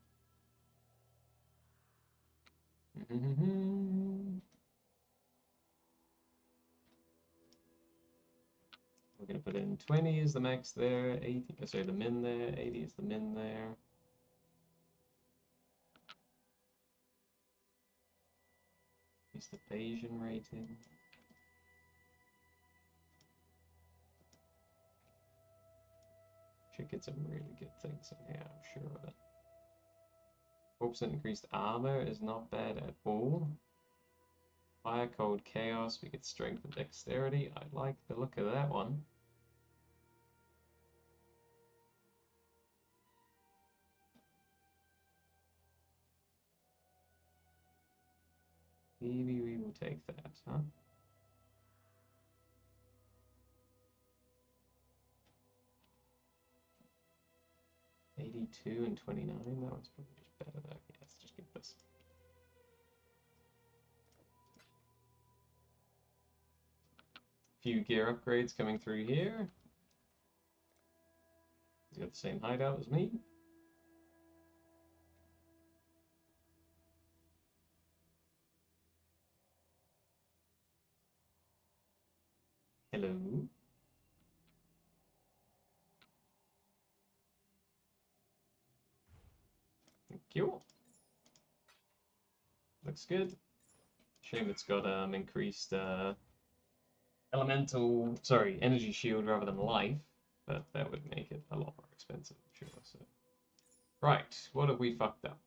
We're going to put in 20 is the max there, 80, sorry, the min there, 80 is the min there. Is the Bayesian rating. Should get some really good things in here, I'm sure of it. 4% increased armor is not bad at all. Fire, cold, chaos, we get strength and dexterity. I like the look of that one. Maybe we will take that, huh? $82 and $29, that one's probably just better though. Yeah, let's just get this. Few gear upgrades coming through here. He's got the same hideout as me. Hello. Thank you. Looks good. Shame it's got increased energy shield rather than life, but that would make it a lot more expensive, sure. So, right, what have we fucked up?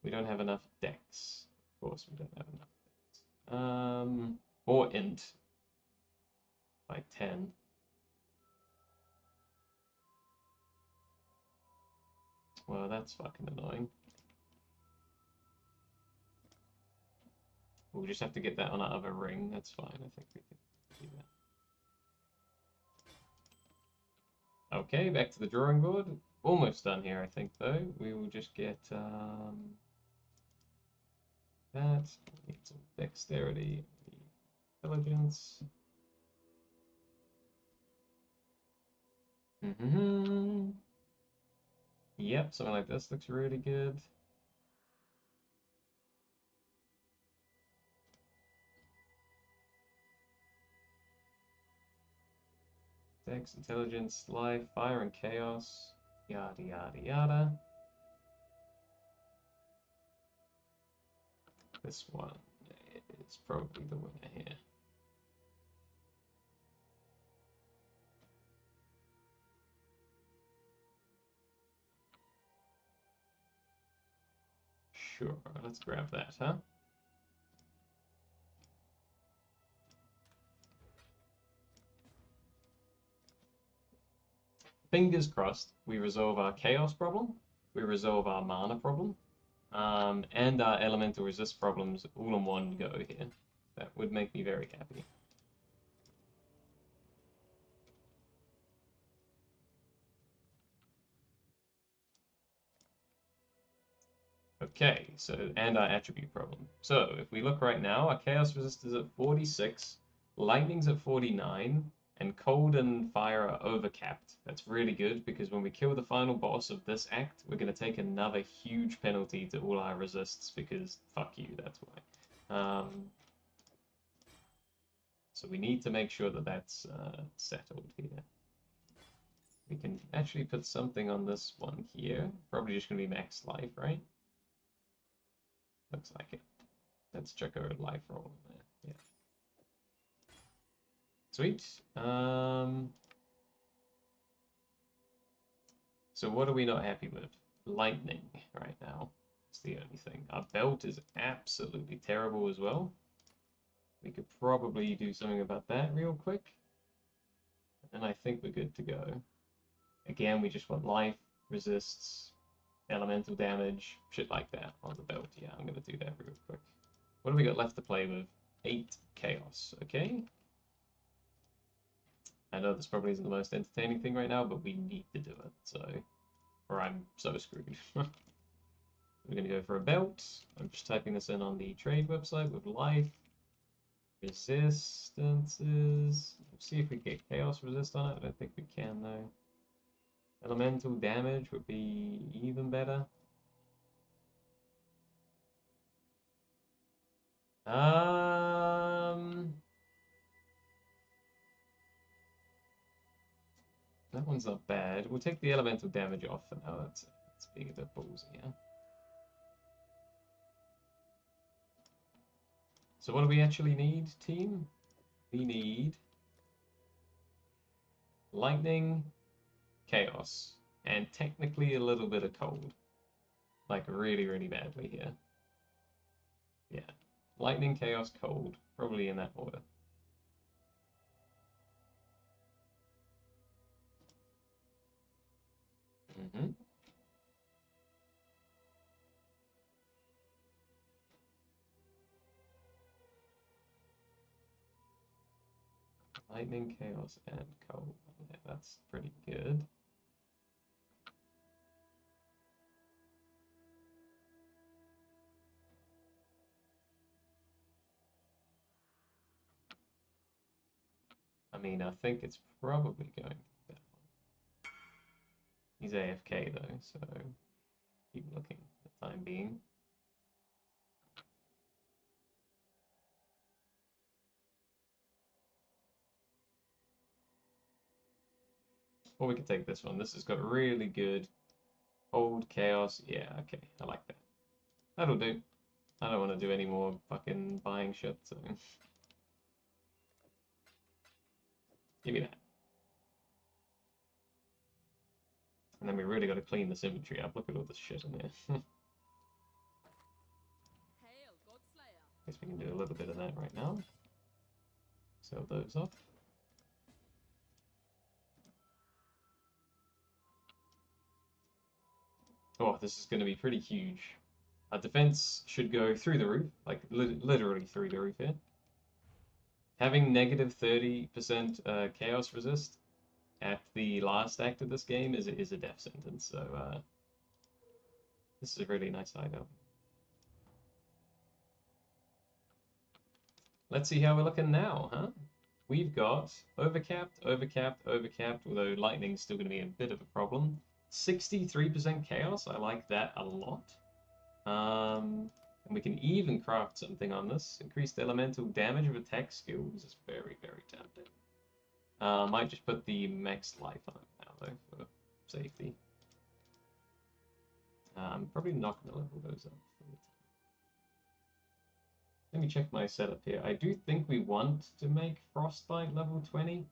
We don't have enough dex. Of course, we don't have enough dex. Or int by 10. Well, that's fucking annoying. We'll just have to get that on our other ring. That's fine. I think we can do that. Okay, back to the drawing board. Almost done here, I think, though. We will just get that. Need some dexterity, intelligence. Yep, something like this looks really good. Dex, intelligence, life, fire, and chaos. Yada, yada, yada. This one is probably the winner here. Sure, let's grab that, huh? Fingers crossed, we resolve our chaos problem, we resolve our mana problem, and our elemental resist problems all in one go here. That would make me very happy. Okay, so, and our attribute problem. So, if we look right now, our chaos resist is at 46, lightning's at 49, and cold and fire are overcapped. That's really good, because when we kill the final boss of this act, we're going to take another huge penalty to all our resists, because fuck you, that's why. So we need to make sure that that's settled here. We can actually put something on this one here. Probably just going to be max life, right? Looks like it. Let's check our life roll there. Yeah. Sweet. So what are we not happy with? Lightning right now. It's the only thing. Our belt is absolutely terrible as well. We could probably do something about that real quick. And I think we're good to go. Again, we just want life, resists, elemental damage, shit like that on the belt. Yeah, I'm going to do that real quick. What do we got left to play with? 8 chaos, okay? I know this probably isn't the most entertaining thing right now, but we need to do it, so... Or I'm so screwed. We're going to go for a belt. I'm just typing this in on the trade website with life. Resistances. Let's see if we get chaos resist on it. I don't think we can, though. Elemental damage would be even better. That one's not bad. We'll take the elemental damage off for now. That's being a bit ballsy, yeah. So what do we actually need, team? We need lightning, chaos, and technically a little bit of cold. Like really, really badly here. Yeah. Lightning, chaos, cold. Probably in that order. Mm-hmm. Lightning, chaos, and cold. Yeah, that's pretty good. I mean, I think it's probably going to be that one. He's AFK though, so keep looking for the time being. Or we could take this one. This has got really good old chaos. Yeah, okay, I like that. That'll do. I don't want to do any more fucking buying shit, so give me that. And then we really got to clean this inventory up. Look at all this shit in there. Hail, Godslayer. Guess we can do a little bit of that right now. Sell those off. Oh, this is going to be pretty huge. Our defense should go through the roof, like literally through the roof here. Having negative 30% chaos resist at the last act of this game is a death sentence, so this is a really nice item. Let's see how we're looking now, huh? We've got overcapped, overcapped, overcapped, although lightning's still going to be a bit of a problem. 63% chaos, I like that a lot. And we can even craft something on this. Increased elemental damage of attack skills is very, very tempting. Might just put the max life on it now, though, for safety. I'm probably not going to level those up. Let me check my setup here. I do think we want to make Frostbite level 20,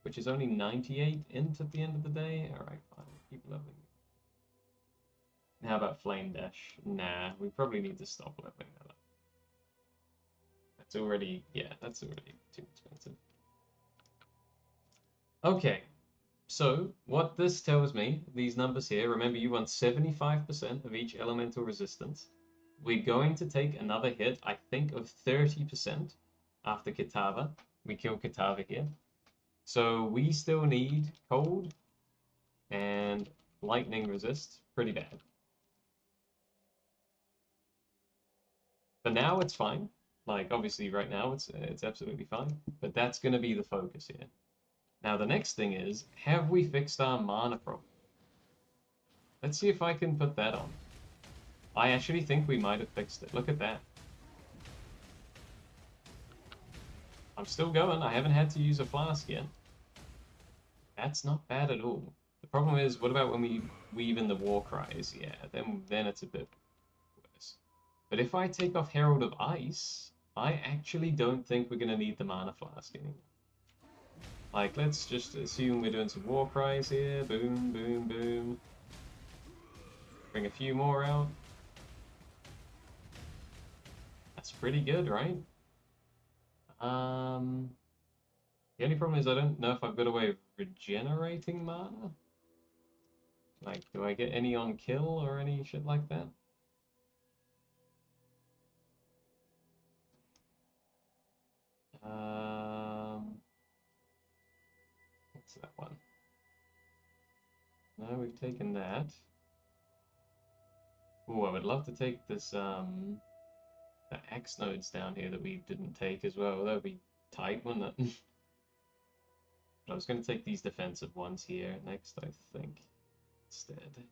which is only 98 int at the end of the day. Alright, fine. Keep leveling. How about Flame Dash? Nah, we probably need to stop leveling that up. That's already, yeah, that's already too expensive. Okay, so what this tells me, these numbers here, remember you want 75% of each elemental resistance. We're going to take another hit, I think, of 30% after Kitava. We kill Kitava here. So we still need cold and lightning resist pretty bad. But now it's fine. Like, obviously right now it's absolutely fine. But that's going to be the focus here. Now the next thing is, have we fixed our mana problem? Let's see if I can put that on. I actually think we might have fixed it. Look at that. I'm still going. I haven't had to use a flask yet. That's not bad at all. The problem is, what about when we weave in the war cries? Yeah, then it's a bit worse. But if I take off Herald of Ice, I actually don't think we're going to need the mana flask anymore. Like, let's just assume we're doing some war cries here. Boom, boom, boom. Bring a few more out. That's pretty good, right? The only problem is I don't know if I've got a way of regenerating mana. Like, do I get any on kill or any shit like that? What's that one? No, we've taken that. Oh, I would love to take this, the X nodes down here that we didn't take as well. That would be tight, wouldn't it? But I was going to take these defensive ones here next, I think, instead.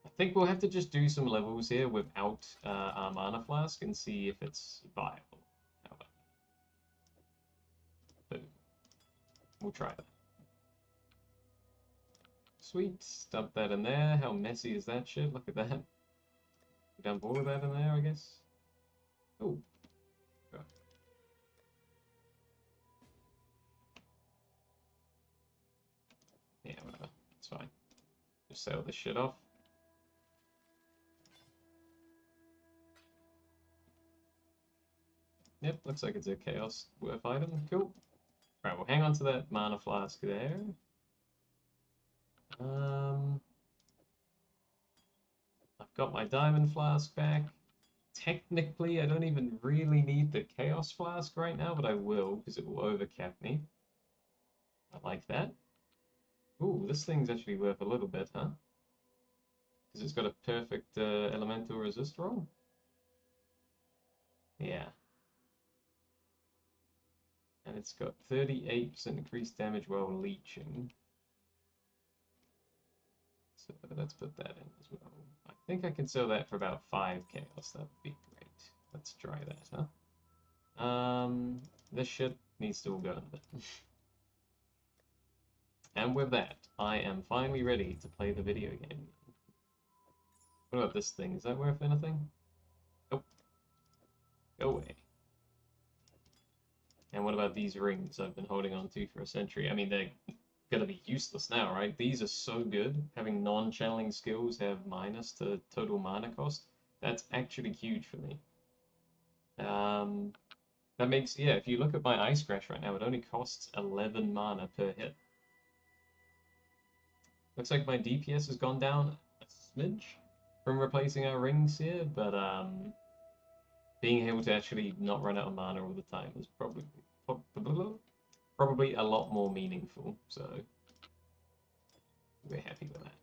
I think we'll have to just do some levels here without our mana flask and see if it's viable. How about that? Boom. We'll try it. Sweet. Dump that in there. How messy is that shit? Look at that. We dump all of that in there, I guess. Oh. Right. Yeah, whatever. It's fine. Just sell this shit off. Yep, looks like it's a chaos worth item. Cool. Right, we'll hang on to that mana flask there. I've got my diamond flask back. Technically, I don't even really need the chaos flask right now, but I will, because it will overcap me. I like that. Ooh, this thing's actually worth a little bit, huh? Because it's got a perfect elemental resist roll. Yeah. And it's got 38% increased damage while leeching. So let's put that in as well. I think I can sell that for about 5 chaos. That would be great. Let's try that, huh? This shit needs to all go in a bit. And with that, I am finally ready to play the video game. What about this thing? Is that worth anything? Nope. Go away. And what about these rings I've been holding on to for a century? I mean, they're gonna be useless now, right? These are so good. Having non-channeling skills have minus to total mana cost. That's actually huge for me. That makes, yeah, if you look at my Ice Crash right now, it only costs 11 mana per hit. Looks like my DPS has gone down a smidge from replacing our rings here, but being able to actually not run out of mana all the time is probably a lot more meaningful, so we're happy with that.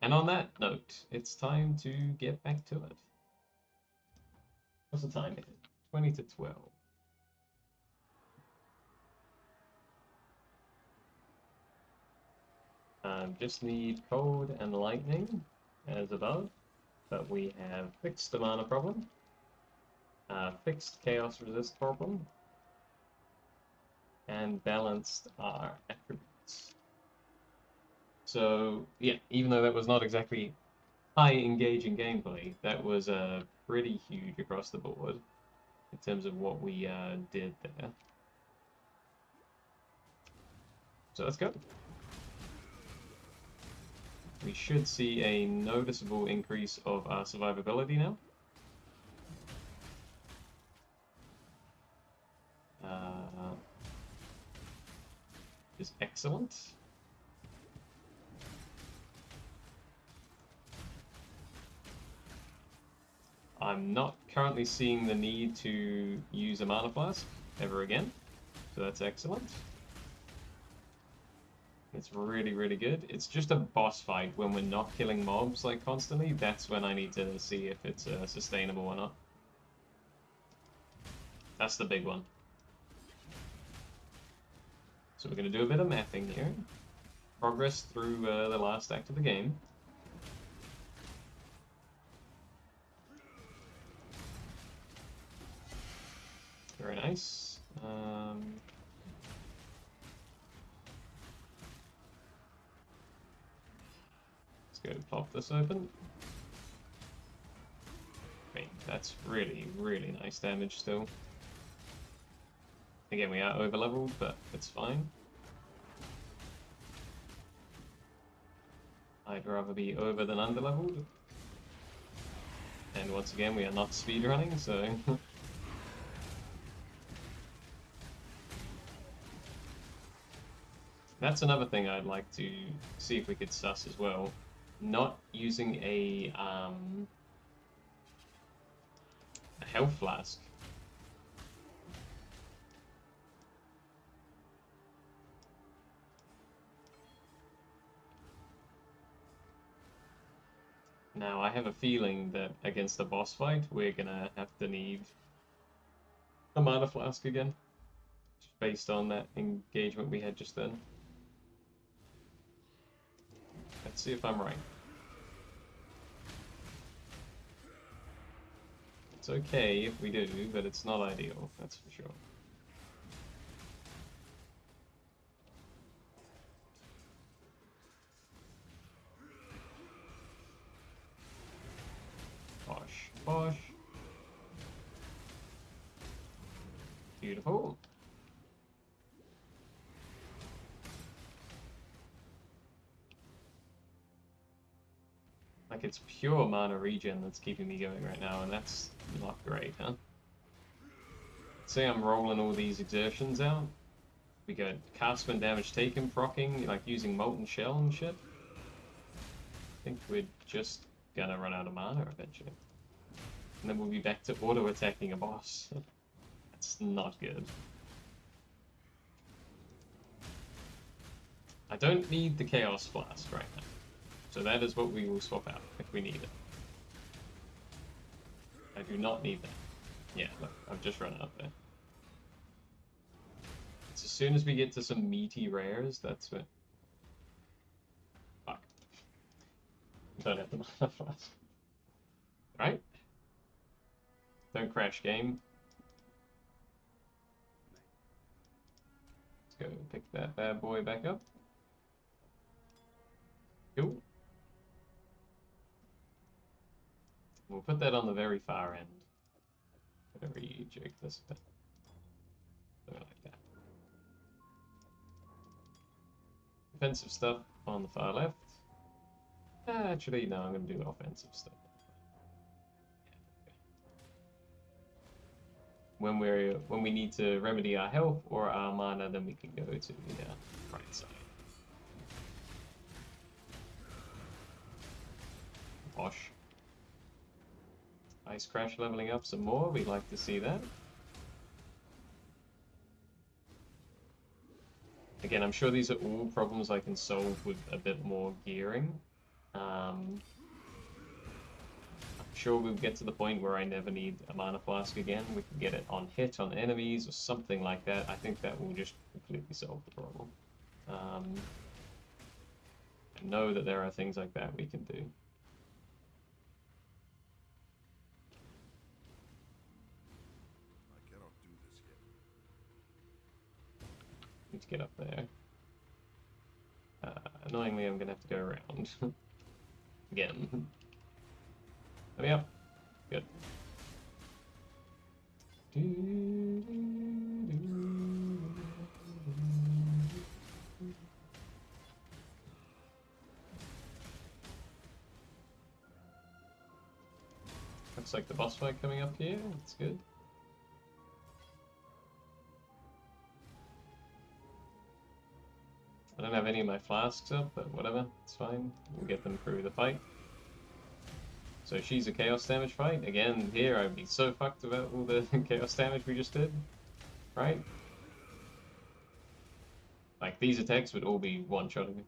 And on that note, it's time to get back to it. What's the time here? 20 to 12. Just need cold and lightning as above, but we have fixed the mana problem, fixed chaos resist problem, and balanced our attributes. So yeah, even though that was not exactly high engaging gameplay, that was pretty huge across the board in terms of what we did there. So let's go. We should see a noticeable increase of our survivability now. Is excellent. I'm not currently seeing the need to use a mana flask ever again, so that's excellent. It's really, really good. It's just a boss fight when we're not killing mobs like constantly. That's when I need to see if it's sustainable or not. That's the big one. So we're going to do a bit of mapping here. Progress through the last act of the game. Very nice. Let's go pop this open. Okay, that's really, really nice damage still. Again, we are over-leveled, but it's fine. I'd rather be over than under-leveled. And once again, we are not speedrunning, so... That's another thing I'd like to see if we could suss as well. Not using a health flask. Now, I have a feeling that against the boss fight, we're gonna have to need a mana flask again, just based on that engagement we had just then. Let's see if I'm right. It's okay if we do, but it's not ideal, that's for sure. Bosh. Beautiful. Like, it's pure mana regen that's keeping me going right now, and that's not great, huh? Say I'm rolling all these exertions out. We got cast when damage taken, procking, like using Molten Shell and shit. I think we're just gonna run out of mana eventually. And then we'll be back to auto-attacking a boss. That's not good. I don't need the Chaos Blast right now. So that is what we will swap out if we need it. I do not need that. Yeah, look, I've just run out there. It's as soon as we get to some meaty rares, that's when... Fuck. Don't have the mana flask. Right? Don't crash game. Let's go pick that bad boy back up. Cool. We'll put that on the very far end. Whatever you jig this bit. Something like that. Defensive stuff on the far left. Actually, no, I'm going to do offensive stuff. When we need to remedy our health or our mana, then we can go to the right side. Bosh. Ice Crash leveling up some more, we'd like to see that. Again, I'm sure these are all problems I can solve with a bit more gearing. I'm sure we'll get to the point where I never need a mana flask again. We can get it on hit on enemies or something like that. I think that will just completely solve the problem. I know that there are things like that we can do. Need to get up there. Annoyingly, I'm gonna have to go around. Again. Let me up. Good. Looks like the boss fight coming up here. That's good. I don't have any of my flasks up, but whatever, it's fine. We'll get them through the fight. So she's a chaos damage fight. Again, here I'd be so fucked about all the chaos damage we just did. Right? Like, these attacks would all be one-shotting me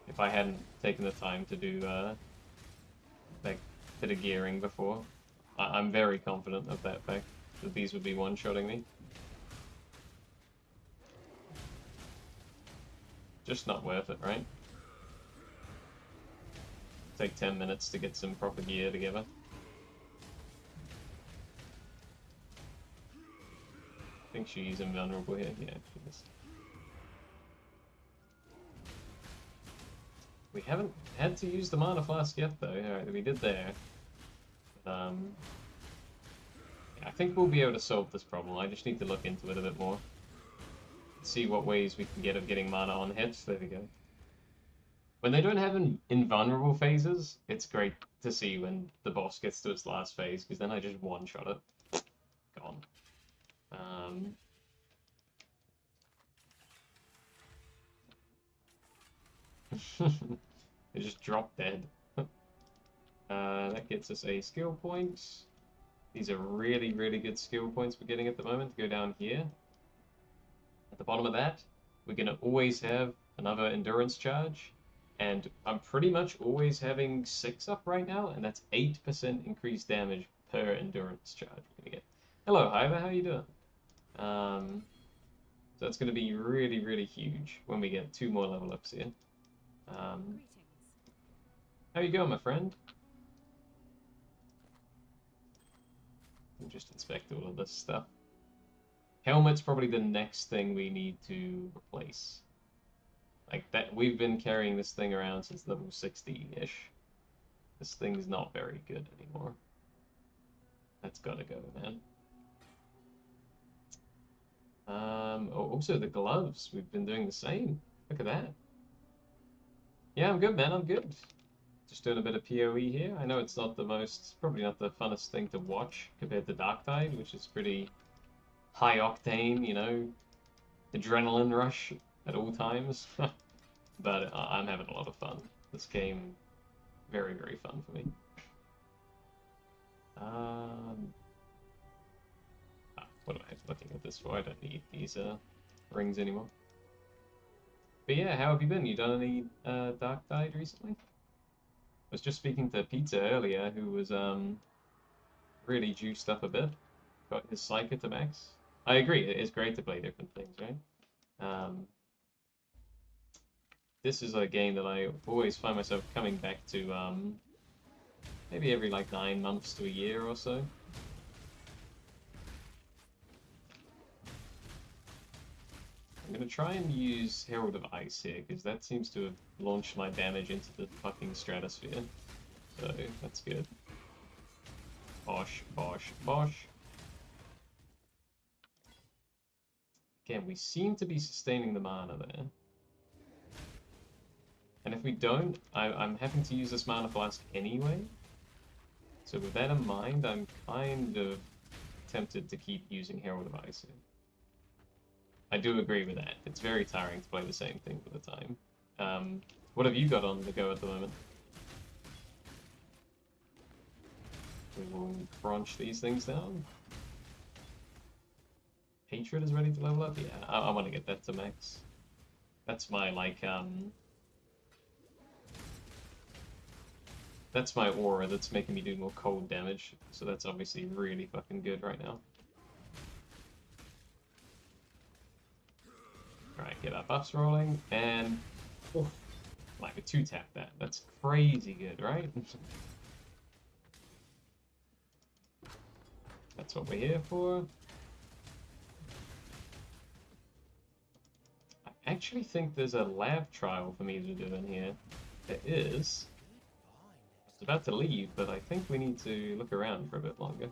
if I hadn't taken the time to do, like, bit of gearing before. I'm very confident of that fact, that these would be one-shotting me. Just not worth it, right? Take 10 minutes to get some proper gear together. I think she's invulnerable here. Yeah, she is. We haven't had to use the mana flask yet, though. Alright, we did there. But, yeah, I think we'll be able to solve this problem. I just need to look into it a bit more. See what ways we can get of getting mana on hits. There we go. When they don't have invulnerable phases, it's great to see when the boss gets to its last phase, because then I just one-shot it. Gone. It just dropped dead. That gets us a skill point. These are really, really good skill points we're getting at the moment. Go down here. At the bottom of that, we're going to always have another endurance charge. And I'm pretty much always having 6 up right now, and that's 8% increased damage per endurance charge we're going to get. Hello, Hiver, how you doing? So that's going to be really, really huge when we get 2 more level ups here. How you going, my friend? We'll just inspect all of this stuff. Helmet's probably the next thing we need to replace. Like that, we've been carrying this thing around since level 60-ish. This thing's not very good anymore. That's gotta go, man. Oh, also the gloves. We've been doing the same. Look at that. Yeah, I'm good, man. I'm good. Just doing a bit of POE here. I know it's not the most, probably not the funnest thing to watch compared to Darktide, which is pretty high octane, you know, adrenaline rush at all times. But I'm having a lot of fun. This game, very, very fun for me. What am I looking at this for? I don't need these rings anymore. But yeah, how have you been? You done any Darktide recently? I was just speaking to Pizza earlier, who was really juiced up a bit. Got his Psyker to max. I agree, it is great to play different things, right? This is a game that I always find myself coming back to maybe every like 9 months to a year or so. I'm gonna try and use Herald of Ice here, because that seems to have launched my damage into the fucking stratosphere. So, that's good. Bosh, bosh, bosh. Again, we seem to be sustaining the mana there. And if we don't, I'm having to use this mana flask anyway. So with that in mind, I'm kind of tempted to keep using Herald of Ice here. I do agree with that. It's very tiring to play the same thing for the time. What have you got on the go at the moment? We will crunch these things down. Hatred is ready to level up? Yeah, I want to get that to max. That's my, like, that's my aura that's making me do more cold damage, so that's obviously really fucking good right now. Alright, get our buffs rolling, and... oof, like a 2-tap that. That's crazy good, right? That's what we're here for. I actually think there's a lab trial for me to do in here. There is. I was about to leave, but I think we need to look around for a bit longer.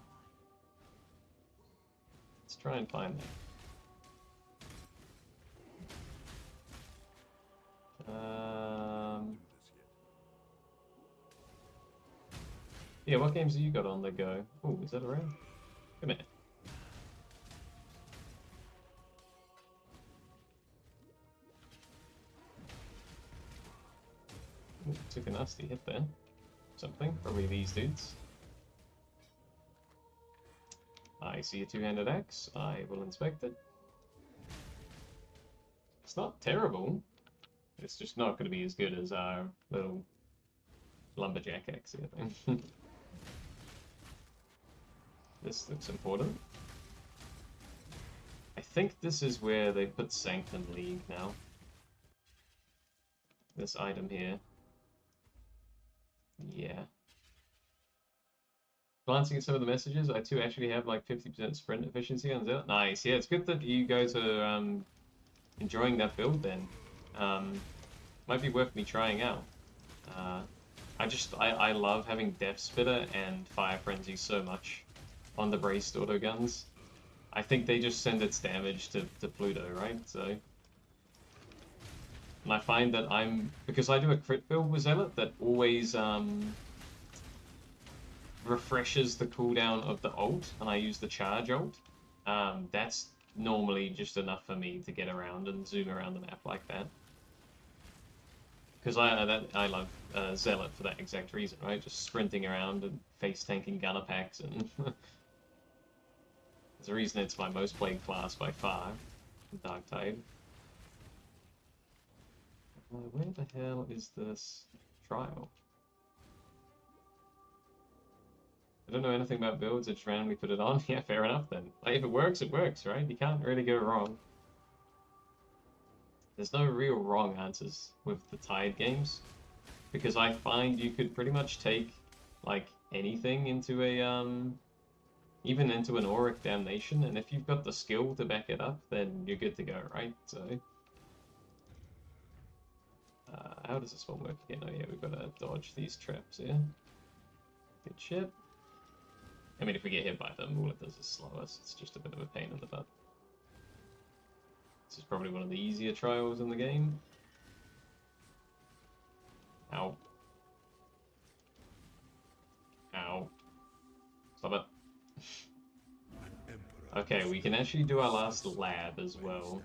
Let's try and find that. Yeah, what games have you got on the go? Oh, is that around? Come here. Ooh, took a nasty hit there. Something, probably these dudes. I see a two-handed axe. I will inspect it. It's not terrible. It's just not going to be as good as our little lumberjack axe here thing. This looks important. I think this is where they put Sanctum League now. This item here. Yeah. Glancing at some of the messages, I too actually have like 50% sprint efficiency on Zealot. Nice, yeah, it's good that you guys are enjoying that build then. Might be worth me trying out. I love having Death Spitter and Fire Frenzy so much on the braced autoguns. I think they just send its damage to Pluto, right? So, and I find that because I do a crit build with Zealot that always refreshes the cooldown of the ult, and I use the charge ult. That's normally just enough for me to get around and zoom around the map like that. Because I love Zealot for that exact reason, right? Just sprinting around and face tanking gunner packs, and there's a reason it's my most played class by far. Darktide. Where the hell is this trial? I don't know anything about builds. I just randomly put it on. Yeah, fair enough then. Like, if it works, right? You can't really go wrong. There's no real wrong answers with the Tide games, because I find you could pretty much take like anything into a even into an Auric Damnation, and if you've got the skill to back it up, then you're good to go, right? So how does this one work again? Oh yeah, we've got to dodge these traps here. Good shit. I mean, if we get hit by them, all it does is slow us. It's just a bit of a pain in the butt. This is probably one of the easier trials in the game. Ow. Ow. Stop it. An emperor Okay, we can actually do our last lab as well.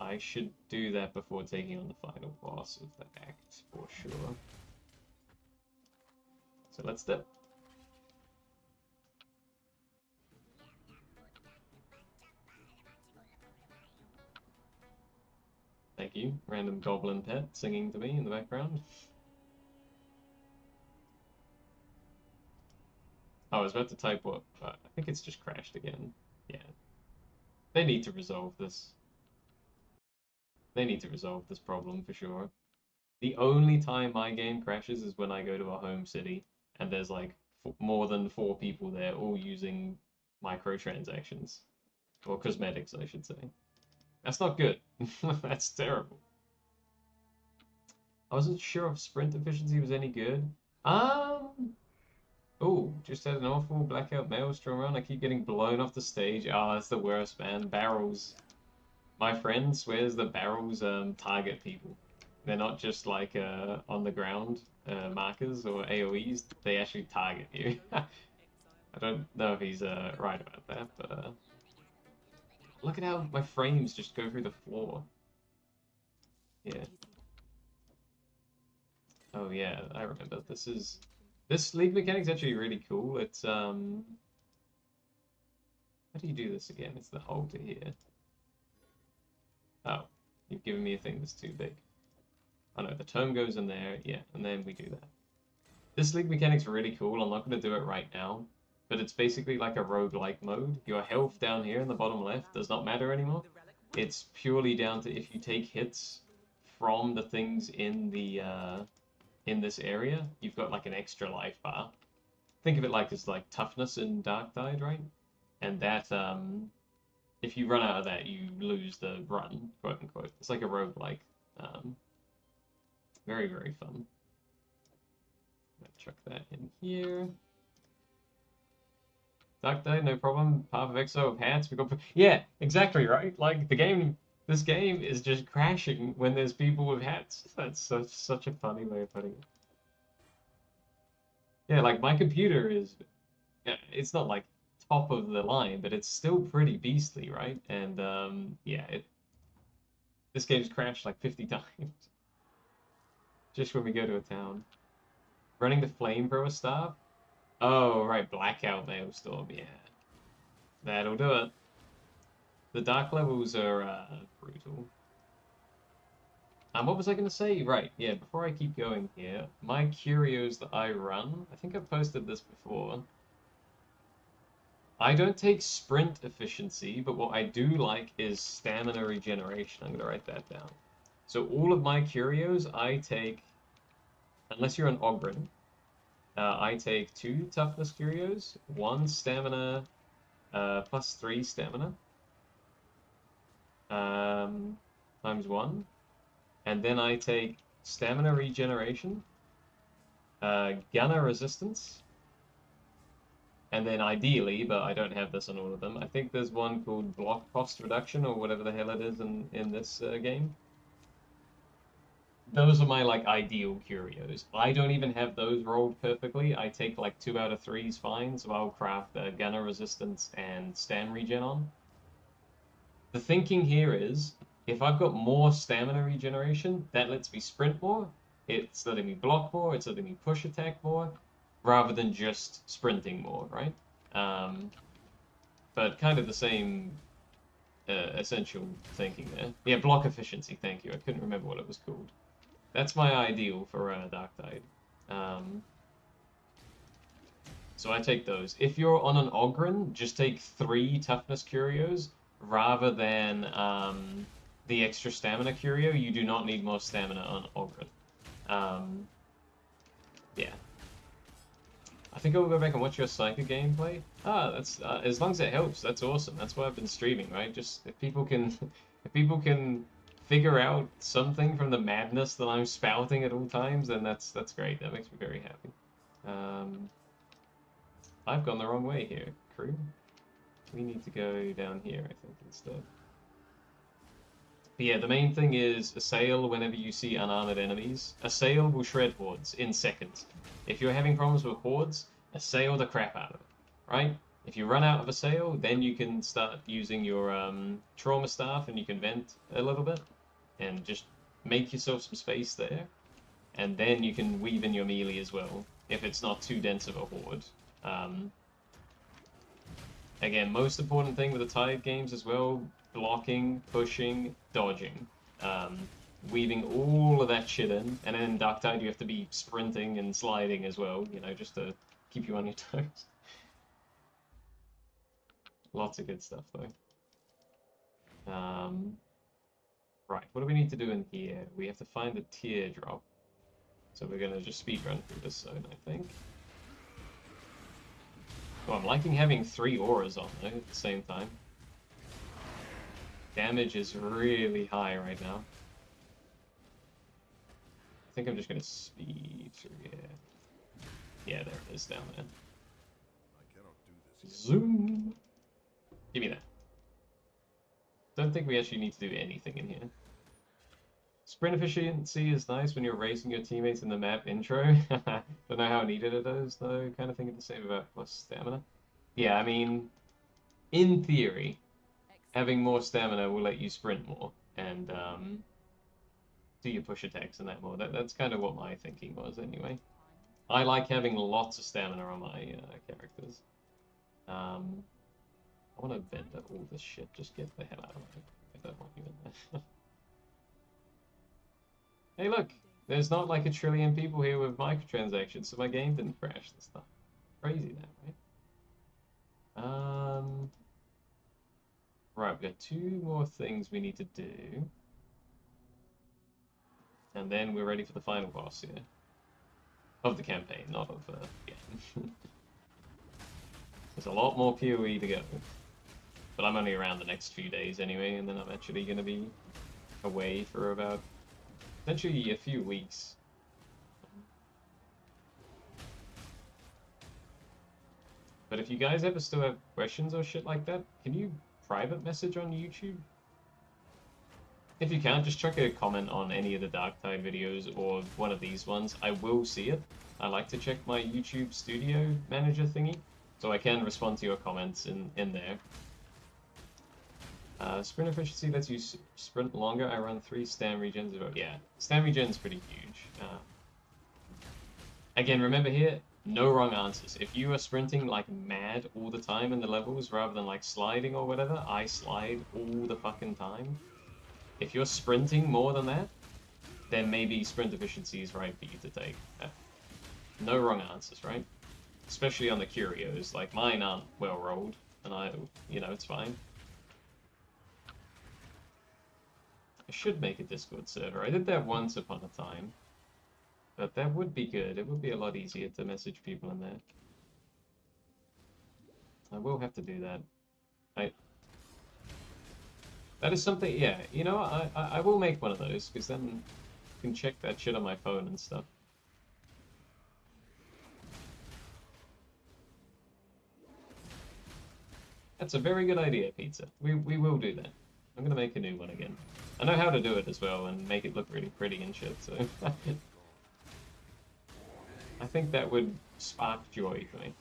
I should do that before taking on the final boss of the act, for sure. So let's do it. Thank you, random goblin pet singing to me in the background. Oh, I was about to type what? I think it's just crashed again. Yeah. They need to resolve this. They need to resolve this problem for sure. The only time my game crashes is when I go to a home city and there's like more than 4 people there all using microtransactions. Or cosmetics, I should say. That's not good. That's terrible. I wasn't sure if sprint efficiency was any good. Oh, just had an awful blackout maelstrom run. I keep getting blown off the stage. Ah, that's the worst, man. Barrels. My friend swears that barrels target people. They're not just like on the ground markers or AoEs. They actually target you. I don't know if he's right about that, but look at how my frames just go through the floor. Yeah. Oh yeah, I remember. This league mechanic's actually really cool. It's how do you do this again? It's the hold to here. Oh, you've given me a thing that's too big. Oh no, the tome goes in there, yeah, and then we do that. This league mechanic's really cool. I'm not going to do it right now, but it's basically like a roguelike mode. Your health down here in the bottom left does not matter anymore. It's purely down to if you take hits from the things in the in this area, you've got like an extra life bar. Think of it like it's like toughness in Darktide, right? And that if you run out of that, you lose the run, quote unquote. It's like a roguelike. Very, very fun. Chuck that in here. Darktide, no problem. Path of Exile of hats. We got. Yeah, exactly right. Like the game. This game is just crashing when there's people with hats. That's such a funny way of putting it. Yeah, like my computer is. It's not like top of the line, but it's still pretty beastly, right? And yeah, this game's crashed like 50 times just when we go to a town. Running the flamethrower staff. Oh right, blackout maelstrom. Yeah, that'll do it. The dark levels are brutal. What was I going to say? Right, yeah, before I keep going here, my curios that I run, I think I've posted this before. I don't take sprint efficiency, but what I do like is stamina regeneration. I'm going to write that down. So all of my curios, I take, unless you're an Ogren, I take 2 toughness curios, 1 stamina, plus 3 stamina, times 1. And then I take stamina regeneration, gunner resistance, and then ideally, but I don't have this on all of them, I think there's one called block cost reduction or whatever the hell it is in this game. Those are my like ideal curios. I don't even have those rolled perfectly. I take like 2 out of 3's fine, so I'll craft gunner resistance and stam regen on. The thinking here is, if I've got more stamina regeneration, that lets me sprint more, it's letting me block more, it's letting me push attack more, rather than just sprinting more, right? But kind of the same essential thinking there. Yeah, block efficiency, thank you. I couldn't remember what it was called. That's my ideal for Darktide. So I take those. If you're on an Ogren, just take 3 toughness curios, rather than the extra stamina curio. You do not need more stamina on Ogren. Yeah. I think I'll go back and watch your Psychic gameplay. That's as long as it helps, that's awesome. That's why I've been streaming, right? Just if people can figure out something from the madness that I'm spouting at all times, then that's great. That makes me very happy. I've gone the wrong way here, crew. We need to go down here, I think, instead. But yeah, the main thing is assail whenever you see unarmored enemies. Assail will shred hordes in seconds. If you're having problems with hordes, assail the crap out of it, right? If you run out of assail, then you can start using your trauma staff and you can vent a little bit and just make yourself some space there. And then you can weave in your melee as well, if it's not too dense of a horde. Again, most important thing with the Tide games as well, blocking, pushing, dodging. Weaving all of that shit in, and then in Dark Tide you have to be sprinting and sliding as well, you know, just to keep you on your toes. Lots of good stuff, though. Right, what do we need to do in here? We have to find the teardrop. So we're going to just speedrun through this zone, I think. Oh, I'm liking having 3 auras on, though, at the same time. Damage is really high right now. I think I'm just going to speed through here. Yeah, there it is down there. I cannot do this. Zoom! Give me that. Don't think we actually need to do anything in here. Sprint efficiency is nice when you're racing your teammates in the map intro. Don't know how needed it is, though. Kind of thinking the same about plus stamina. Yeah, I mean, in theory, having more stamina will let you sprint more and do your push attacks and that more. That's kind of what my thinking was, anyway. I like having lots of stamina on my characters. I want to vent all this shit. Just get the hell out of it. I don't want you in there. Hey, look! There's not like a trillion people here with microtransactions, so my game didn't crash and stuff. Crazy that, right? Right, we've got 2 more things we need to do. And then we're ready for the final boss here. Of the campaign, not of the game. There's a lot more POE to go. But I'm only around the next few days anyway, and then I'm actually going to be away for about potentially a few weeks. But if you guys ever still have questions or shit like that, can you private message on YouTube? If you can't, just chuck a comment on any of the Dark Tide videos or one of these ones. I will see it. I like to check my YouTube studio manager thingy, so I can respond to your comments in there. Sprint efficiency lets you sprint longer. I run 3 stam regens. Yeah, stam regen's pretty huge. Again, remember here, no wrong answers. If you are sprinting like mad all the time in the levels rather than like sliding or whatever, I slide all the fucking time. If you're sprinting more than that, then maybe sprint efficiency is right for you to take. No wrong answers, right? Especially on the curios. Like mine aren't well rolled, and you know, it's fine. I should make a Discord server. I did that once upon a time. But that would be good. It would be a lot easier to message people in there. I will have to do that. That is something, yeah, you know, I will make one of those, because then I can check that shit on my phone and stuff. That's a very good idea, Pizza. We will do that. I'm gonna make a new one again. I know how to do it as well, and make it look really pretty and shit, so... I think that would spark joy for me.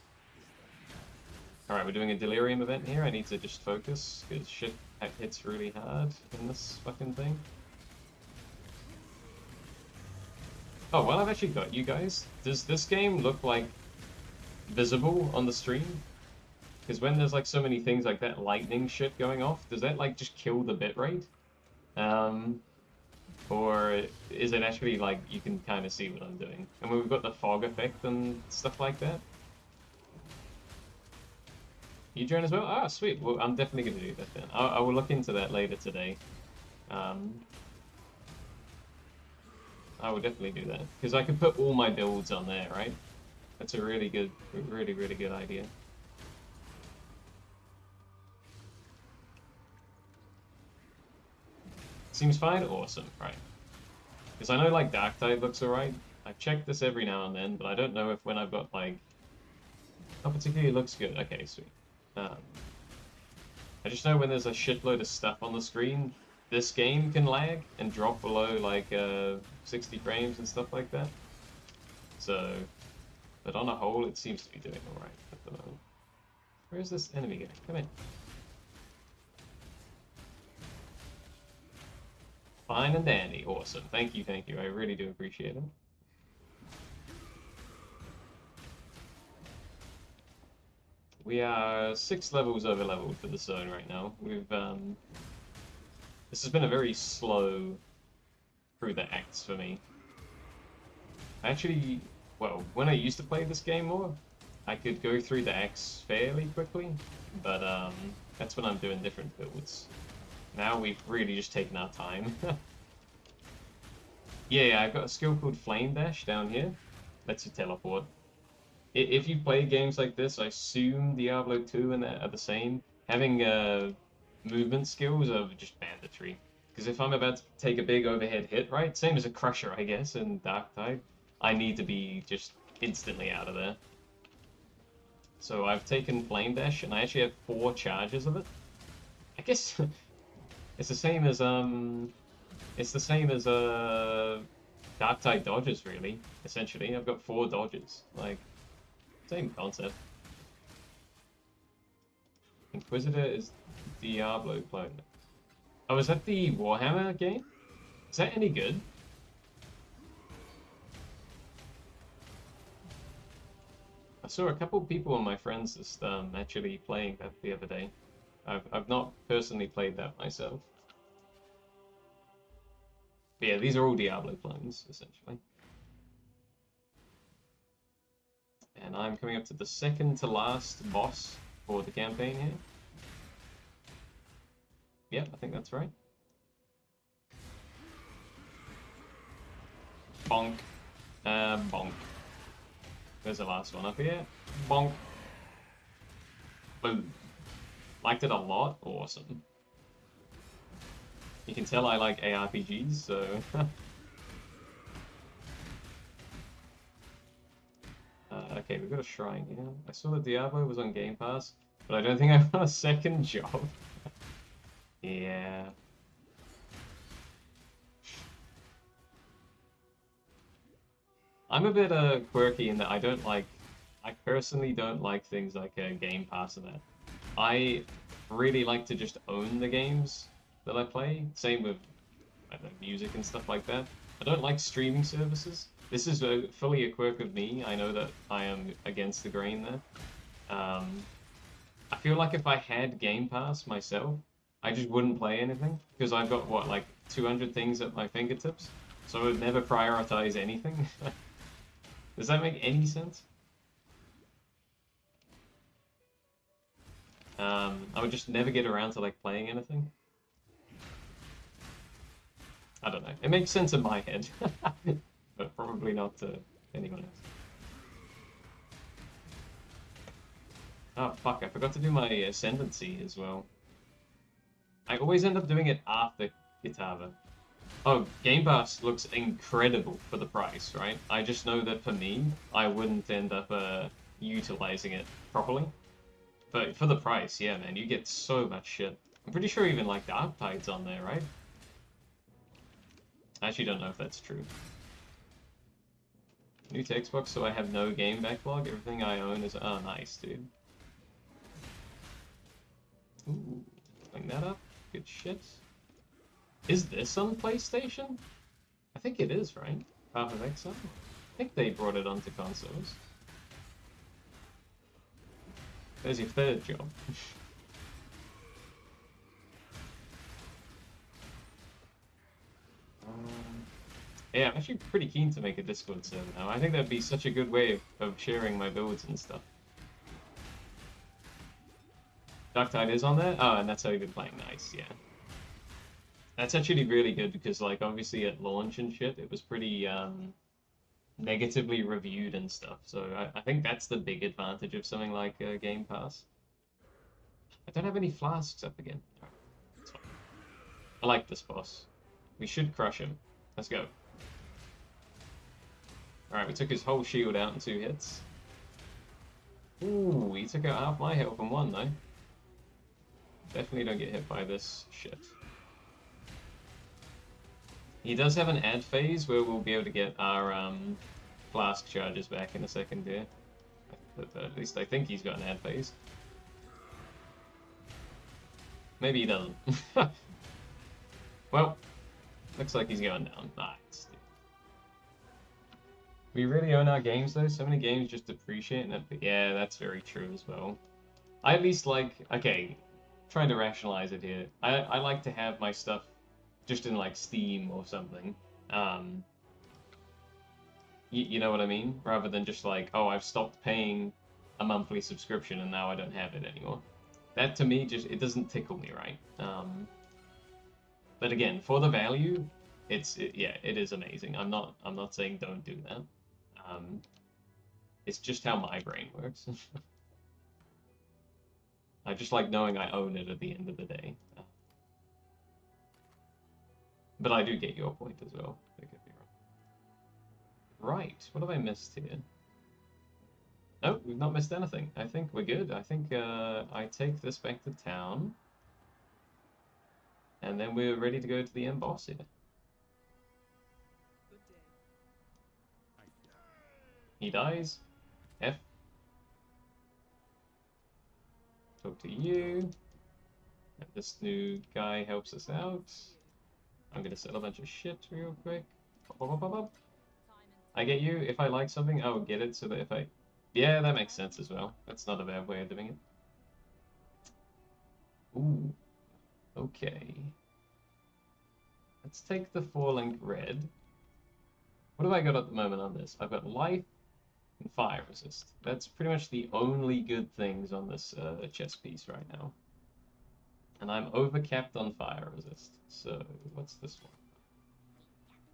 Alright, we're doing a delirium event here. I need to just focus, because shit hits really hard in this fucking thing. Oh, well, I've actually got you guys. Does this game look like visible on the stream? Because when there's like so many things like that lightning shit going off, does that like just kill the bitrate? Or is it actually like you can kind of see what I'm doing? And we've got the fog effect and stuff like that. You join as well? Ah, sweet. Well, I'm definitely going to do that then. I will look into that later today. I will definitely do that. Because I could put all my builds on there, right? That's a really good, really good idea. Seems fine? Awesome, right. Because I know like Dark Tide looks alright. I check this every now and then, but I don't know if when I've got like Not particularly looks good. Okay, sweet. I just know when there's a shitload of stuff on the screen, this game can lag and drop below like 60 frames and stuff like that. So, but on a whole, it seems to be doing alright at the moment. Where's this enemy guy? Come in. Fine and dandy. Awesome. Thank you, thank you. I really do appreciate it. We are 6 levels over leveled for the zone right now. We've this has been a very slow through the acts for me. Actually, well, when I used to play this game more, I could go through the acts fairly quickly, but that's when I'm doing different builds. Now we've really just taken our time. Yeah, I've got a skill called Flame Dash down here. Lets you teleport. If you play games like this, I assume Diablo 2 and that are the same. Having movement skills are just mandatory. Because if I'm about to take a big overhead hit, right? Same as a Crusher, I guess, in Darktide. I need to be just instantly out of there. So I've taken Flame Dash, and I actually have 4 charges of it. I guess it's the same as Darktide dodges, really. Essentially, I've got 4 dodges. Like, same concept. Inquisitor is Diablo clone. Oh, is that the Warhammer game? Is that any good? I saw a couple people on my friends list actually playing that the other day. I've not personally played that myself. But yeah, these are all Diablo clones, essentially. And I'm coming up to the second to last boss for the campaign here. Yep, I think that's right. Bonk. Bonk. There's the last one up here. Bonk. Boom. Liked it a lot. Awesome. You can tell I like ARPGs, so... okay, we've got a shrine here. I saw that Diablo was on Game Pass, but I don't think I want a second job. Yeah. I'm a bit quirky in that I personally don't like things like Game Pass and that. I really like to just own the games that I play. Same with I don't know, music and stuff like that. I don't like streaming services. This is fully a quirk of me. I know that I am against the grain there. I feel like if I had Game Pass myself, I just wouldn't play anything because I've got what, like 200 things at my fingertips, so I would never prioritize anything. Does that make any sense? I would just never get around to like playing anything. I don't know. It makes sense in my head, but probably not to anyone else. Oh fuck! I forgot to do my ascendancy as well. I always end up doing it after Kitava. Oh, Game Pass looks incredible for the price, right? I just know that for me, I wouldn't end up utilizing it properly. But for the price, yeah, man, you get so much shit. I'm pretty sure even like Darktide's on there, right? I actually don't know if that's true. New text box, so I have no game backlog. Everything I own is... Oh, nice, dude. Ooh, clean that up. Good shit. Is this on PlayStation? I think it is, right? Path of Exile? I think they brought it onto consoles. There's your third job. Yeah, I'm actually pretty keen to make a Discord server now. I think that'd be such a good way of sharing my builds and stuff. Darktide is on there? Oh, and that's how you've been playing. Nice, yeah. That's actually really good because, like, obviously at launch and shit, it was pretty negatively reviewed and stuff. So I think that's the big advantage of something like Game Pass. I don't have any flasks up again. Alright, that's fine. I like this boss. We should crush him. Let's go. Alright, we took his whole shield out in 2 hits. Ooh, he took out half my health in one though. Definitely don't get hit by this shit. He does have an ad phase where we'll be able to get our flask charges back in a second here. At least I think he's got an ad phase. Maybe he doesn't. Well, looks like he's going down. Nice. We really own our games though. So many games just depreciate. And yeah, that's very true as well. I at least like, okay, trying to rationalize it here. I like to have my stuff just in like Steam or something. You know what I mean? Rather than just like, oh, I've stopped paying a monthly subscription and now I don't have it anymore. That to me just, it doesn't tickle me right. But again, for the value, yeah, it is amazing. I'm not saying don't do that. It's just how my brain works. I just like knowing I own it at the end of the day. But I do get your point as well. Don't get me wrong. Right, what have I missed here? No, we've not missed anything. I think we're good. I think I take this back to town. And then we're ready to go to the end boss here. Good day. He dies. F. Talk to you. And this new guy helps us out. I'm gonna sell a bunch of shit real quick. I get you. If I like something, I will get it so that if I... Yeah, that makes sense as well. That's not a bad way of doing it. Ooh. Okay. Let's take the 4-link red. What have I got at the moment on this? I've got life and fire resist. That's pretty much the only good things on this chess piece right now. And I'm overcapped on fire resist. So, what's this one?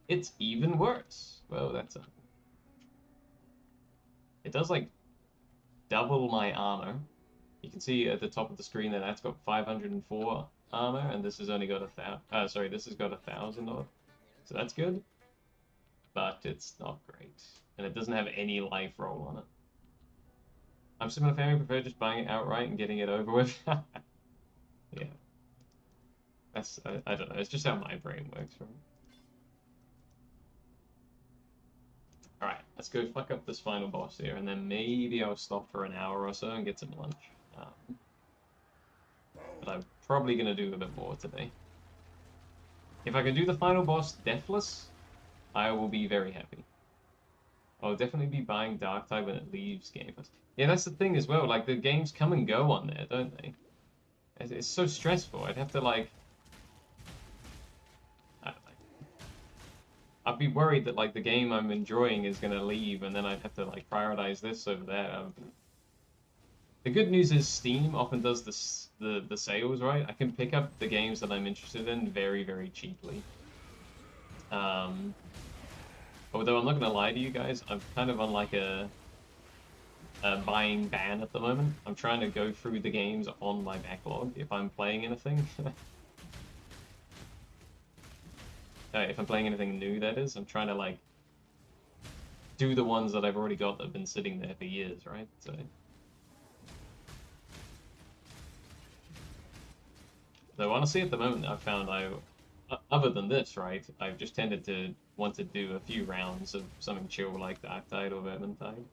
It's even worse. Well, that's a... It does, like, double my armor. You can see at the top of the screen that that's got 504 armor, and this has only got 1,000... sorry, this has got 1,000 odd. So that's good. But it's not great. And it doesn't have any life roll on it. I'm similar family, prefer just buying it outright and getting it over with. Yeah. That's, I don't know, it's just how my brain works, right? Alright, let's go fuck up this final boss here, and then maybe I'll stop for an hour or so and get some lunch. But I'm probably going to do a bit more today. If I can do the final boss deathless, I will be very happy. I'll definitely be buying Darktide when it leaves Game Pass. Yeah, that's the thing as well, like, the games come and go on there, don't they? It's so stressful. I'd have to, like... I don't know. I'd be worried that, like, the game I'm enjoying is going to leave, and then I'd have to, like, prioritize this over that. The good news is Steam often does the sales, right? I can pick up the games that I'm interested in very, very cheaply. Although I'm not going to lie to you guys, I'm kind of on, like, a buying ban at the moment. I'm trying to go through the games on my backlog if I'm playing anything. If I'm playing anything new, that is. I'm trying to, like, do the ones that I've already got that have been sitting there for years, right? So... Though honestly, at the moment, I've found other than this, right, I've just tended to want to do a few rounds of something chill like Darktide or Vermintide,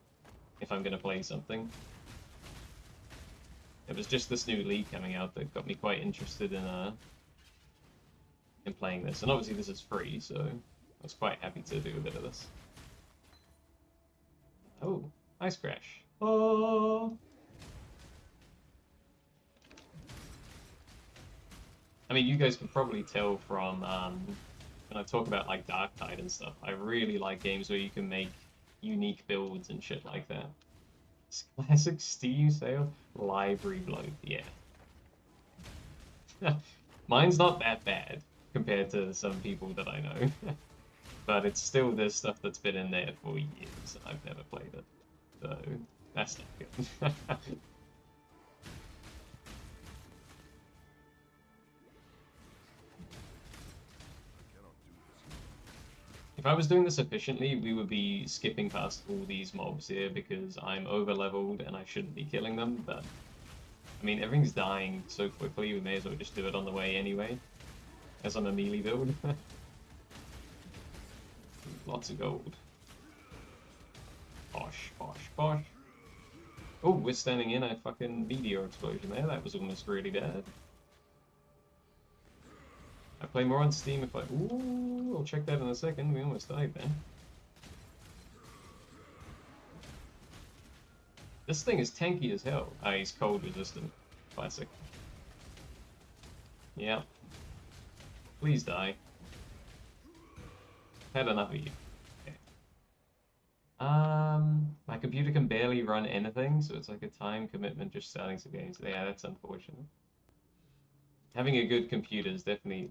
if I'm going to play something. It was just this new league coming out that got me quite interested in playing this, and obviously this is free, so I was quite happy to do a bit of this. Oh, ice crash. Oh. I mean, you guys can probably tell from when I talk about like Darktide and stuff. I really like games where you can make unique builds and shit like that. Classic Steam sale, library bloat, yeah. Mine's not that bad compared to some people that I know, but it's still this stuff that's been in there for years. I've never played it, so that's not good. If I was doing this efficiently, we would be skipping past all these mobs here because I'm over-leveled and I shouldn't be killing them, but I mean, everything's dying so quickly, we may as well just do it on the way anyway, as I'm a melee build. Lots of gold. Posh, posh, posh. Oh, we're standing in a fucking meteor explosion there. That was almost really bad. I play more on Steam if I... Ooh, I'll check that in a second. We almost died there. This thing is tanky as hell. Ah, he's cold resistant. Classic. Yeah. Please die. Had enough of you. Okay. My computer can barely run anything, so it's like a time commitment just starting some games. Yeah, that's unfortunate. Having a good computer is definitely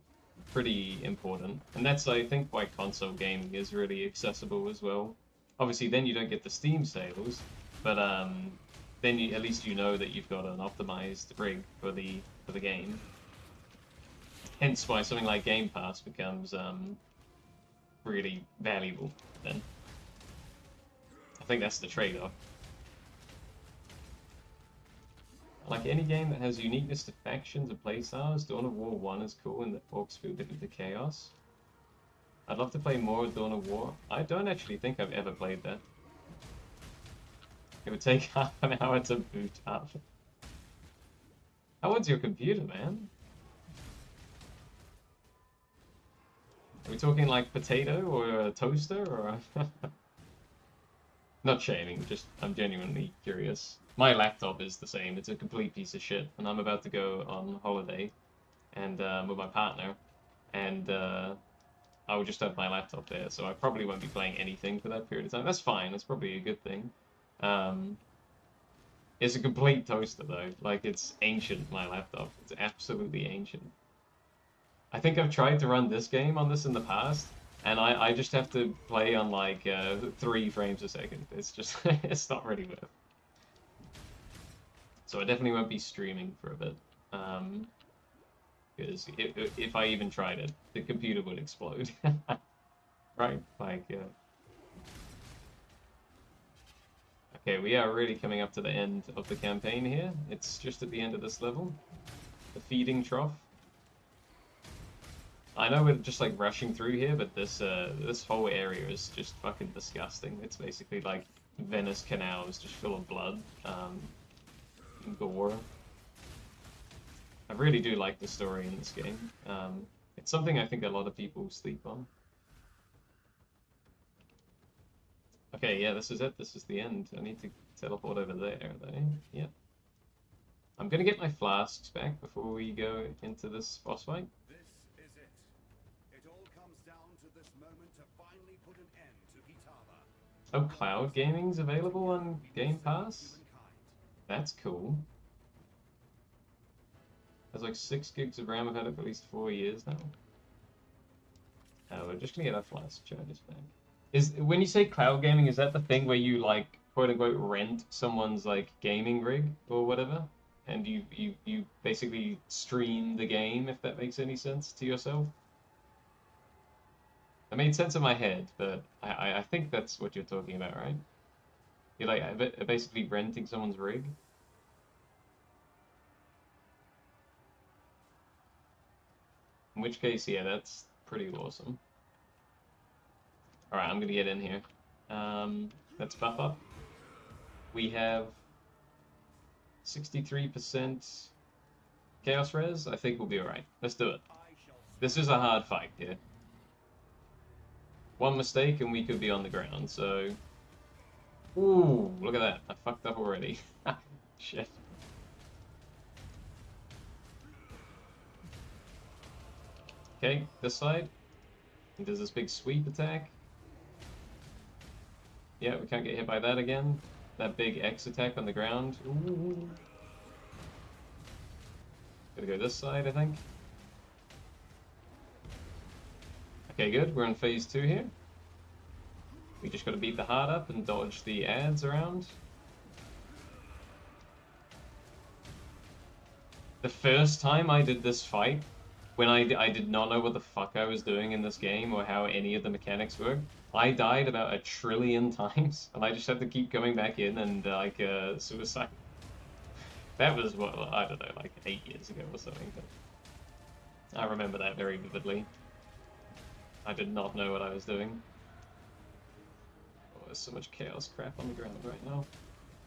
pretty important, and that's, I think, why console gaming is really accessible as well. Obviously, then you don't get the Steam sales, but then at least you know that you've got an optimized rig for the game. Hence why something like Game Pass becomes really valuable then. I think that's the trade-off. Like any game that has uniqueness to factions and playstyles, Dawn of War 1 is cool and the orcs feel different to Chaos. I'd love to play more of Dawn of War. I don't actually think I've ever played that. It would take half an hour to boot up. How old's your computer, man? Are we talking like potato or a toaster or a... Not shaming, just I'm genuinely curious. My laptop is the same, it's a complete piece of shit, and I'm about to go on holiday and with my partner, and I will just have my laptop there, so I probably won't be playing anything for that period of time. That's fine, that's probably a good thing. It's a complete toaster though, like it's ancient, my laptop. It's absolutely ancient. I think I've tried to run this game on this in the past, and I just have to play on like 3 frames a second. It's just, it's not really worth it. So I definitely won't be streaming for a bit. Because if I even tried it, the computer would explode. Right? Like, okay, we are really coming up to the end of the campaign here. It's just at the end of this level. The feeding trough. I know we're just like rushing through here, but this this whole area is just fucking disgusting. It's basically like Venice canals just full of blood, and gore. I really do like the story in this game. It's something I think a lot of people sleep on. Okay, yeah, this is it. This is the end. I need to teleport over there, though. Yep. I'm gonna get my flasks back before we go into this boss fight. Oh, cloud gaming's available on Game Pass? That's cool. There's like 6 gigs of RAM. I've had it for at least 4 years now. We're just gonna get our flask charges back. When you say cloud gaming, is that the thing where you like quote unquote rent someone's like gaming rig or whatever? And you basically stream the game, if that makes any sense to yourself? That made sense in my head, but I think that's what you're talking about, right? You're like basically renting someone's rig? In which case, yeah, that's pretty awesome. Alright, I'm gonna get in here. Let's buff up. We have 63% Chaos Res. I think we'll be alright. Let's do it. This is a hard fight here. One mistake and we could be on the ground, so... Ooh, look at that. I fucked up already. Shit. Okay, this side. He does this big sweep attack. Yeah, we can't get hit by that again. That big X attack on the ground. Ooh. Gotta go this side, I think. Okay, good. We're in phase 2 here. We just gotta beat the heart up and dodge the ads around. The first time I did this fight, when I did not know what the fuck I was doing in this game or how any of the mechanics work. I died about 1 trillion times, and I just had to keep coming back in and like suicide. That was what, I don't know, like 8 years ago or something. But I remember that very vividly. I did not know what I was doing. Oh, there's so much chaos crap on the ground right now.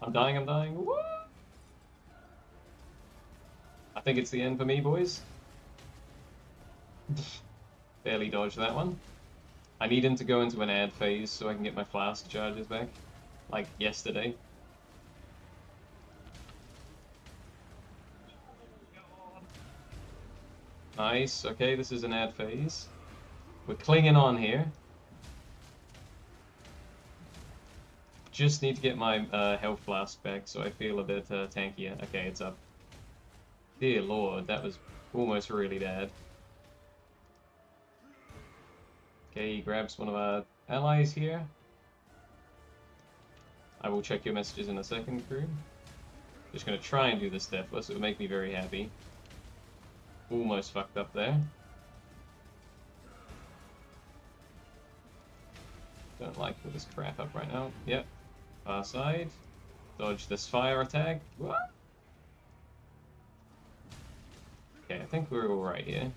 I'm dying, I'm dying. Woo! I think it's the end for me, boys. Barely dodged that one. I need him to go into an ad phase so I can get my flask charges back. Like yesterday. Nice, okay, this is an ad phase. We're clinging on here. Just need to get my health flask back so I feel a bit tankier. Okay, it's up. Dear lord, that was almost really bad. Okay, he grabs one of our allies here. I will check your messages in a second, crew. Just gonna try and do this deathless, it would make me very happy. Almost fucked up there. Don't like all this crap up right now. Yep. Far side. Dodge this fire attack. What? Okay, I think we're alright here.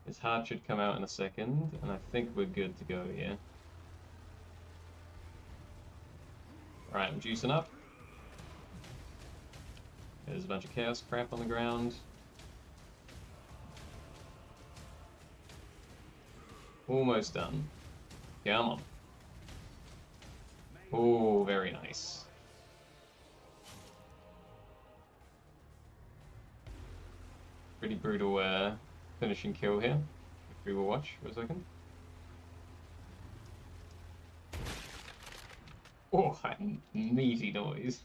His heart should come out in a second, and I think we're good to go here. Alright, I'm juicing up. There's a bunch of chaos crap on the ground. Almost done. Come on. Oh, very nice. Pretty brutal finishing kill here. If we will watch for a second. Oh, that meaty noise.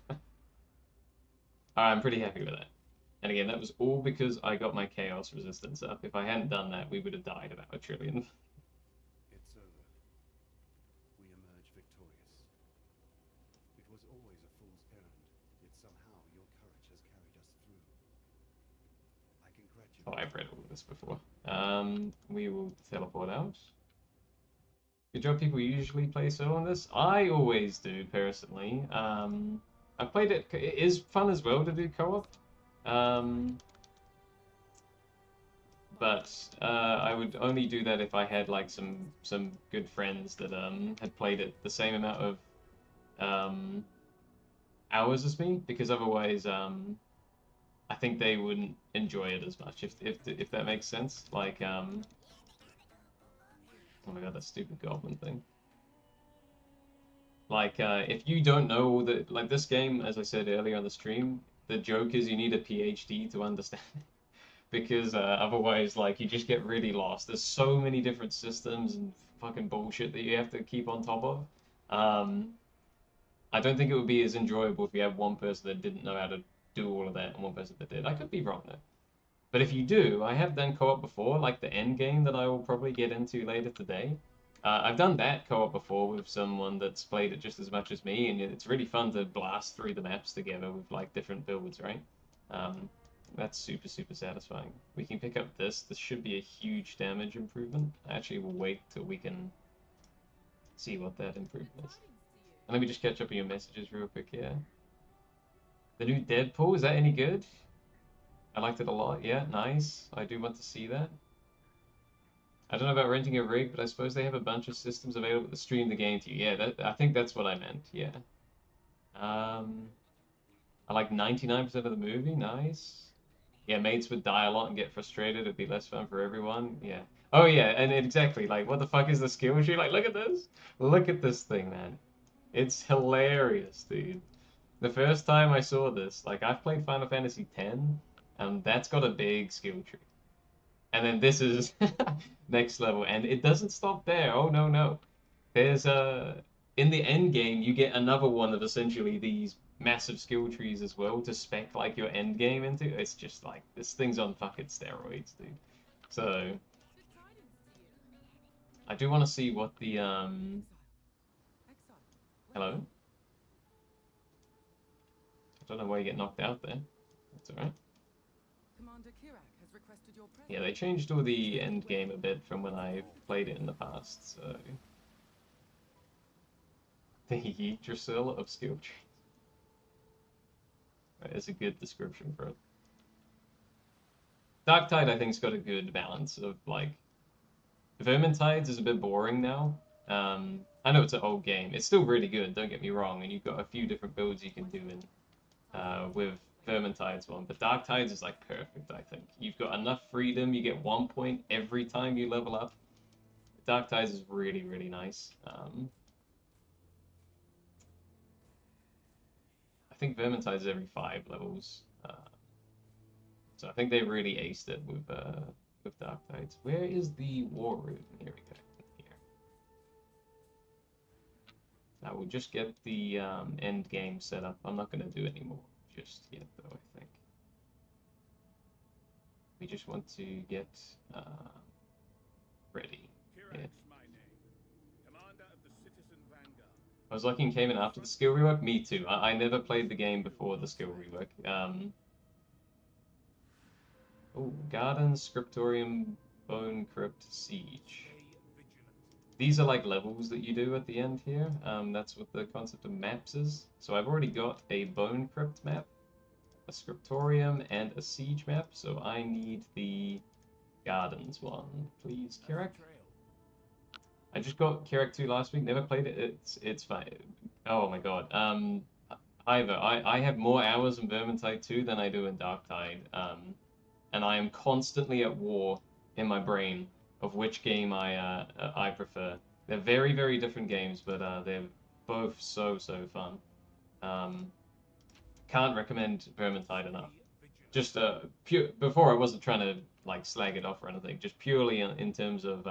I'm pretty happy with that. And again, that was all because I got my chaos resistance up. If I hadn't done that, we would have died about 1 trillion. It's over. We emerge victorious. It was always a fool's errand, yet somehow your courage has carried us through. I congratulate Oh, I've read all of this before. We will teleport out. Good job, people usually play solo on this. I always do, personally. I've played it. It is fun as well to do co-op. But I would only do that if I had like some good friends that had played it the same amount of hours as me, because otherwise I think they wouldn't enjoy it as much if that makes sense. Like oh my god, that stupid goblin thing. Like, if you don't know that, like this game, as I said earlier on the stream, the joke is you need a PhD to understand it. Because otherwise, like, you just get really lost. There's so many different systems and fucking bullshit that you have to keep on top of. I don't think it would be as enjoyable if you had one person that didn't know how to do all of that and one person that did. I could be wrong though. But if you do, I have done co-op before, like the end game that I will probably get into later today. I've done that co-op before with someone that's played it just as much as me, and it's really fun to blast through the maps together with like different builds, right? That's super, super satisfying. We can pick up this. This should be a huge damage improvement. Actually, we'll wait till we can see what that improvement is. And let me just catch up on your messages real quick here. The new Deadpool, is that any good? I liked it a lot. Yeah, nice. I do want to see that. I don't know about renting a rig, but I suppose they have a bunch of systems available to stream the game to you. Yeah, I think that's what I meant. Yeah. I like 99% of the movie. Nice. Yeah, mates would die a lot and get frustrated. It'd be less fun for everyone. Yeah. Oh yeah, and exactly. Like, what the fuck is the skill tree? Like, look at this. Look at this thing, man. It's hilarious, dude. The first time I saw this, like, I've played Final Fantasy X, and that's got a big skill tree. And then this is next level, and it doesn't stop there. Oh no, no. There's in the end game you get another one of essentially these massive skill trees as well to spec like your end game into. It's just like this thing's on fucking steroids, dude. So I do want to see what the hello? I don't know why you get knocked out there. That's alright. Commander Kirak has requested your presence. Yeah, they changed all the end game a bit from when I played it in the past, so... The Yggdrasil of skill trees. That's a good description for it. Darktide, I think, has got a good balance of, like... Vermintides is a bit boring now. I know it's an old game. It's still really good, don't get me wrong, and you've got a few different builds you can do with Vermintides one, but Darktides is like perfect, I think. You've got enough freedom, you get 1 point every time you level up. Darktides is really, really nice. I think Vermintides is every 5 levels. So I think they really aced it with Darktides. Where is the War Room? Here we go. Here. I will just get the end game set up. I'm not going to do any more just yet, though, I think. We just want to get ready. Yeah. I was lucky and came in after the skill rework. Me too. I never played the game before the skill rework. Oh, Garden, Scriptorium, Bone Crypt, Siege. These are like levels that you do at the end here. That's what the concept of maps is. So I've already got a Bone Crypt map, a Scriptorium, and a Siege map. So I need the Gardens one, please, Kirak. I just got Kirak 2 last week. Never played it. It's fine. Oh my god. Ivor, I have more hours in Vermintide 2 than I do in Darktide. And I am constantly at war in my brain of which game I prefer. They're very, very different games, but they're both so fun. Can't recommend Vermintide enough. Just before I wasn't trying to like slag it off or anything. Just purely in terms of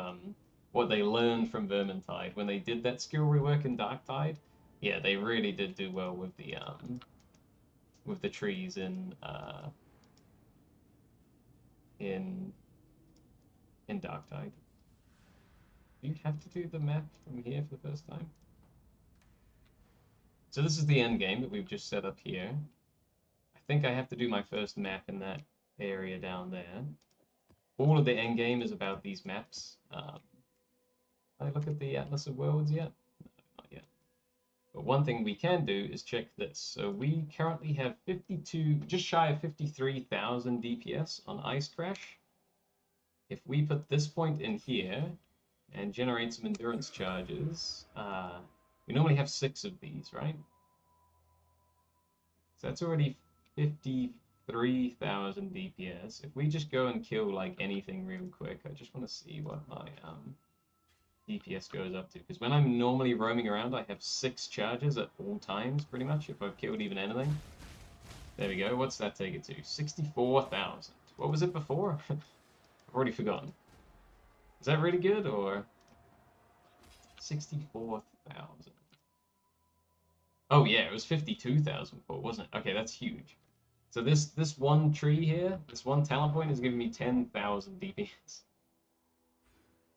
what they learned from Vermintide when they did that skill rework in Darktide. Yeah, they really did do well with the trees in Darktide. Do you have to do the map from here for the first time? So this is the end game that we've just set up here. I think I have to do my first map in that area down there. All of the end game is about these maps. Can I look at the Atlas of Worlds yet? No, not yet. But one thing we can do is check this. So we currently have 52, just shy of 53,000 DPS on Ice Crash. If we put this point in here and generate some endurance charges, we normally have 6 of these, right? So that's already 53,000 DPS. If we just go and kill like anything real quick, I just want to see what my DPS goes up to. Because when I'm normally roaming around, I have 6 charges at all times, pretty much, if I've killed even anything. There we go. What's that take it to? 64,000. What was it before? I've already forgotten. Is that really good, or 64,000? Oh yeah, it was 52,000 before, wasn't it? Okay, that's huge. So this one tree here, this one talent point is giving me 10,000 DPS.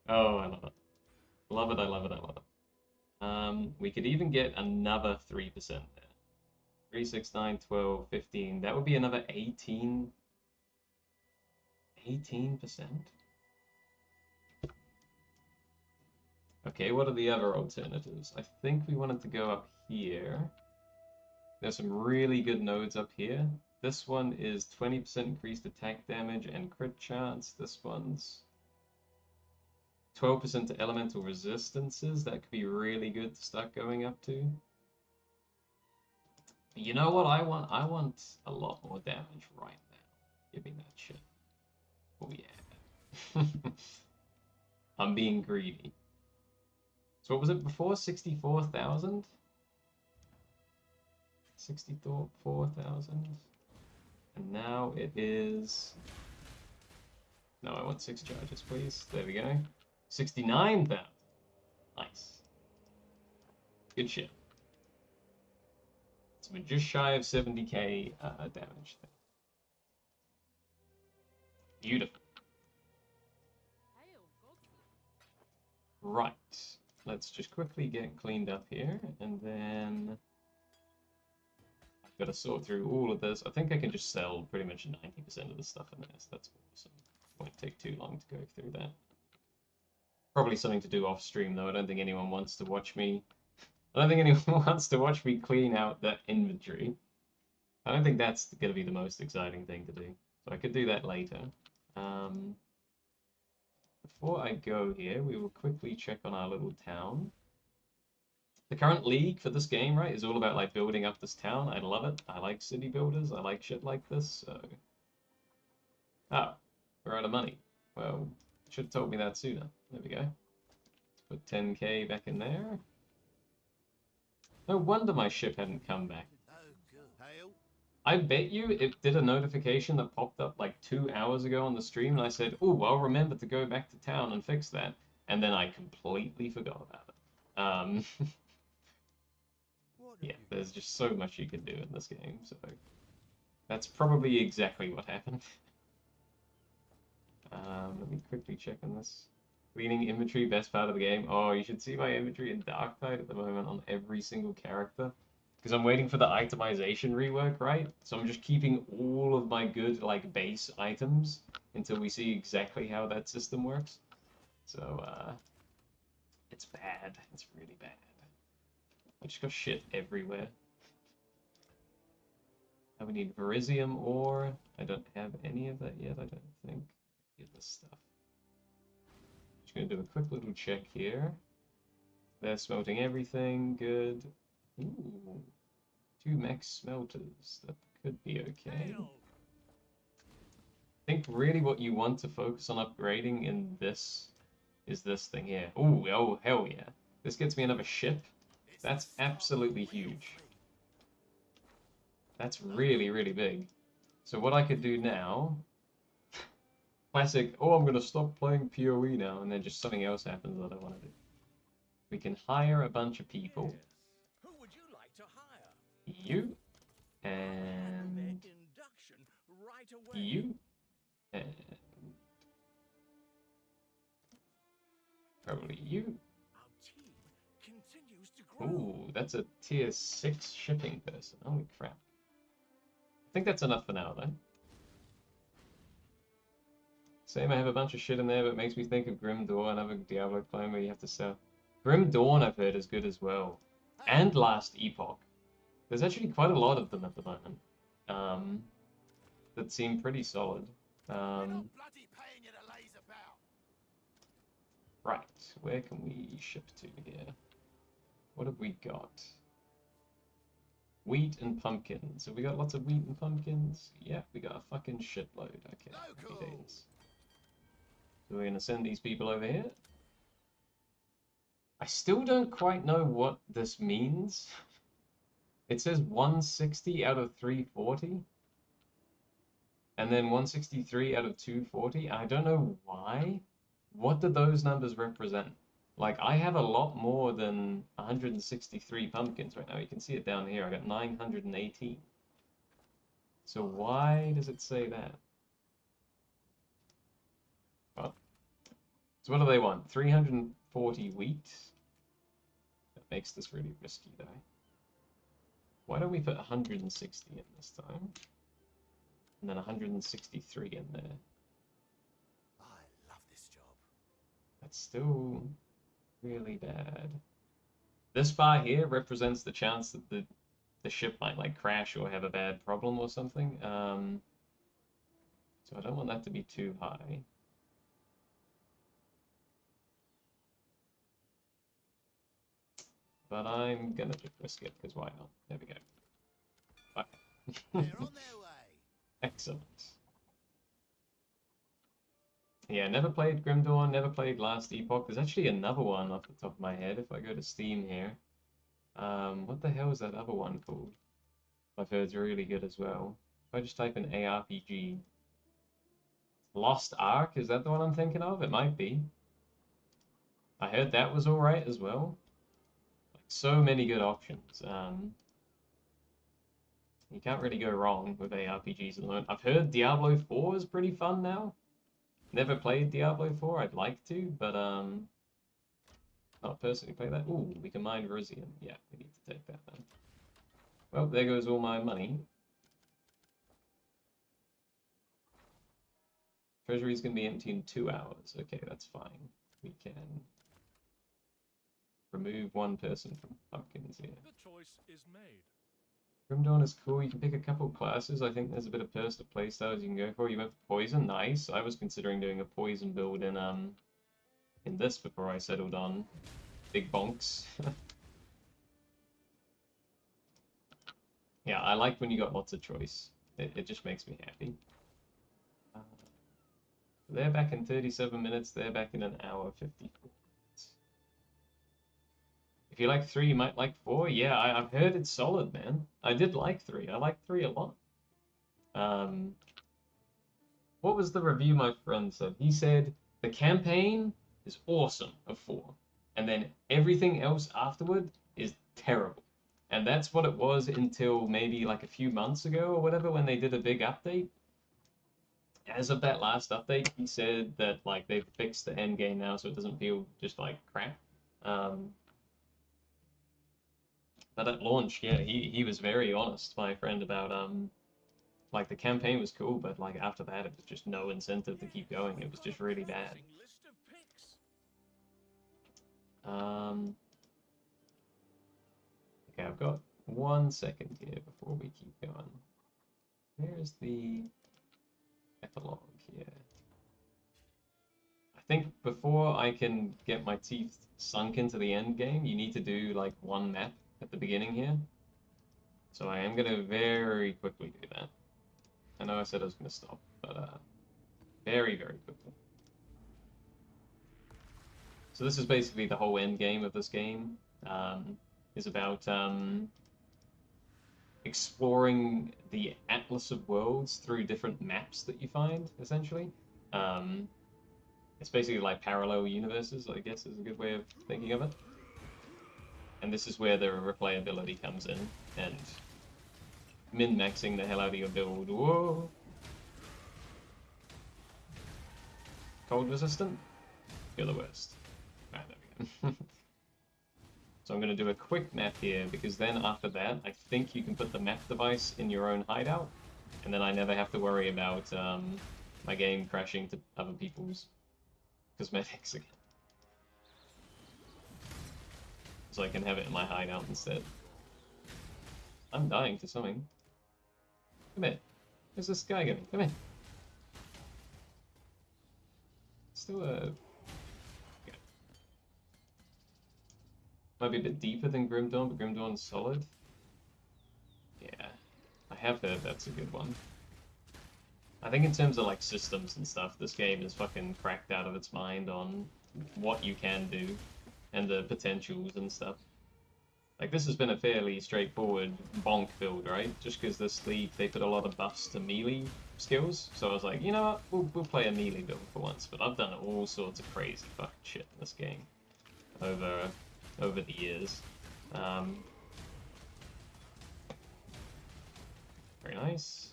Oh, I love it. Love it, I love it, I love it. We could even get another 3% there. 3, 6, 9, 12, 15. That would be another 18%. Okay, what are the other alternatives? I think we wanted to go up here. There's some really good nodes up here. This one is 20% increased attack damage and crit chance. This one's 12% to elemental resistances. That could be really good to start going up to. You know what I want? I want a lot more damage right now. Give me that shit. Oh yeah. I'm being greedy. So what was it before? 64,000? 64,000. And now it is... No, I want 6 charges, please. There we go. 69,000. Nice. Good shit. So we're just shy of 70k damage there. Beautiful. Right. Let's just quickly get cleaned up here, and then I Got to sort through all of this. I think I can just sell pretty much 90% of the stuff in there, so that's awesome. Won't take too long to go through that. Probably something to do off stream though. I don't think anyone wants to watch me. I don't think anyone wants to watch me clean out that inventory. I don't think that's going to be the most exciting thing to do. So I could do that later. Before I go here, we will quickly check on our little town. The current league for this game, right, is all about like building up this town. I love it. I like city builders. I like shit like this. So, oh, we're out of money. Well, should have told me that sooner. There we go. Let's put 10k back in there. No wonder my ship hadn't come back. I bet you it did a notification that popped up like 2 hours ago on the stream, and I said, "Oh, I'll remember to go back to town and fix that," and then I completely forgot about it. Yeah, there's just so much you can do in this game, so that's probably exactly what happened. Let me quickly check on this. Cleaning inventory, best part of the game. Oh, you should see my inventory in Darktide at the moment on every single character. Because I'm waiting for the itemization rework, right? So I'm just keeping all of my good, like, base items until we see exactly how that system works. So, it's bad. It's really bad. I just got shit everywhere. Now we need Verisium ore. I don't have any of that yet, I don't think. Get this stuff. Just gonna do a quick little check here. They're smelting everything, good. Ooh, 2 max smelters. That could be okay. I think really what you want to focus on upgrading in this is this thing here. Ooh, oh, hell yeah. This gets me another ship. That's absolutely huge. That's really, really big. So what I could do now... Classic, oh, I'm going to stop playing POE now, and then just something else happens that I want to do. We can hire a bunch of people. Who would you like to hire? You. And... Right away. you. And... probably you. Our team continues to grow. Ooh, that's a tier 6 shipping person. Holy crap. I think that's enough for now, though. Same, I have a bunch of shit in there, but it makes me think of Grim Dawn, another Diablo clone where you have to sell. Grim Dawn, I've heard, is good as well. And Last Epoch. There's actually quite a lot of them at the moment. That seem pretty solid. Right, where can we ship to here? What have we got? Wheat and pumpkins. Have we got lots of wheat and pumpkins? Yeah, we got a fucking shitload. Okay, happy days. So we're gonna send these people over here. I still don't quite know what this means. It says 160 out of 340. And then 163 out of 240. I don't know why. What do those numbers represent? Like, I have a lot more than 163 pumpkins right now. You can see it down here. I got 918. So why does it say that? Well, so what do they want? 340 wheat? That makes this really risky, though. Why don't we put 160 in this time? And then 163 in there. I love this job. That's still really bad. This bar here represents the chance that the ship might like crash or have a bad problem or something. So I don't want that to be too high. But I'm gonna just risk it, because why not? There we go. They're on their way. Excellent. Yeah, never played Grim Dawn, never played Last Epoch. There's actually another one off the top of my head if I go to Steam here. What the hell is that other one called? I've heard it's really good as well. If I just type in ARPG. Lost Ark, is that the one I'm thinking of? It might be. I heard that was alright as well. Like, so many good options. You can't really go wrong with ARPGs at the moment. I've heard Diablo 4 is pretty fun now. Never played Diablo 4, I'd like to, but not personally play that. Ooh, we can mine Verisium. Yeah, we need to take that then. Well, there goes all my money. Treasury's gonna be empty in 2 hours. Okay, that's fine. We can remove one person from pumpkins here. The choice is made. Grim Dawn is cool. You can pick a couple classes. I think there's a bit of personal playstyles you can go for. You went for poison, nice. I was considering doing a poison build in this before I settled on big bonks. Yeah, I like when you got lots of choice. It just makes me happy. They're back in 37 minutes. They're back in an hour 54 minutes. If you like 3, you might like 4. Yeah, I've heard it's solid, man. I did like 3. I like 3 a lot. What was the review my friend said? He said the campaign is awesome of 4, and then everything else afterward is terrible. And that's what it was until maybe like a few months ago or whatever when they did a big update. As of that last update, he said that like they've fixed the end game now so it doesn't feel just like crap. But at launch, yeah, he was very honest, my friend, about like the campaign was cool, but like after that it was just no incentive to keep going. It was just really bad. List of picks. Okay, I've got 1 second here before we keep going. Where is the epilogue here? I think before I can get my teeth sunk into the end game, you need to do like 1 map at the beginning here. So I am going to very quickly do that. I know I said I was going to stop, but very, very quickly. So this is basically the whole end game of this game. Is about exploring the Atlas of Worlds through different maps that you find, essentially. It's basically like parallel universes, I guess is a good way of thinking of it. And this is where the replayability comes in, and min-maxing the hell out of your build. Whoa! Cold resistant? You're the worst. Right, there we go. So I'm going to do a quick map here, because then after that, I think you can put the map device in your own hideout, and then I never have to worry about my game crashing to other people's cosmetics again. So I can have it in my hideout instead. I'm dying to something. Come here. Where's this guy going? Come here. Still a... Might be a bit deeper than Grim Dawn, but Grim Dawn's solid. Yeah, I have heard that's a good one. I think in terms of like systems and stuff, this game is fucking cracked out of its mind on what you can do and the potentials and stuff. Like this has been a fairly straightforward bonk build, right? Just because this league, they put a lot of buffs to melee skills. So I was like, you know what, we'll play a melee build for once. But I've done all sorts of crazy fucking shit in this game over the years. Very nice.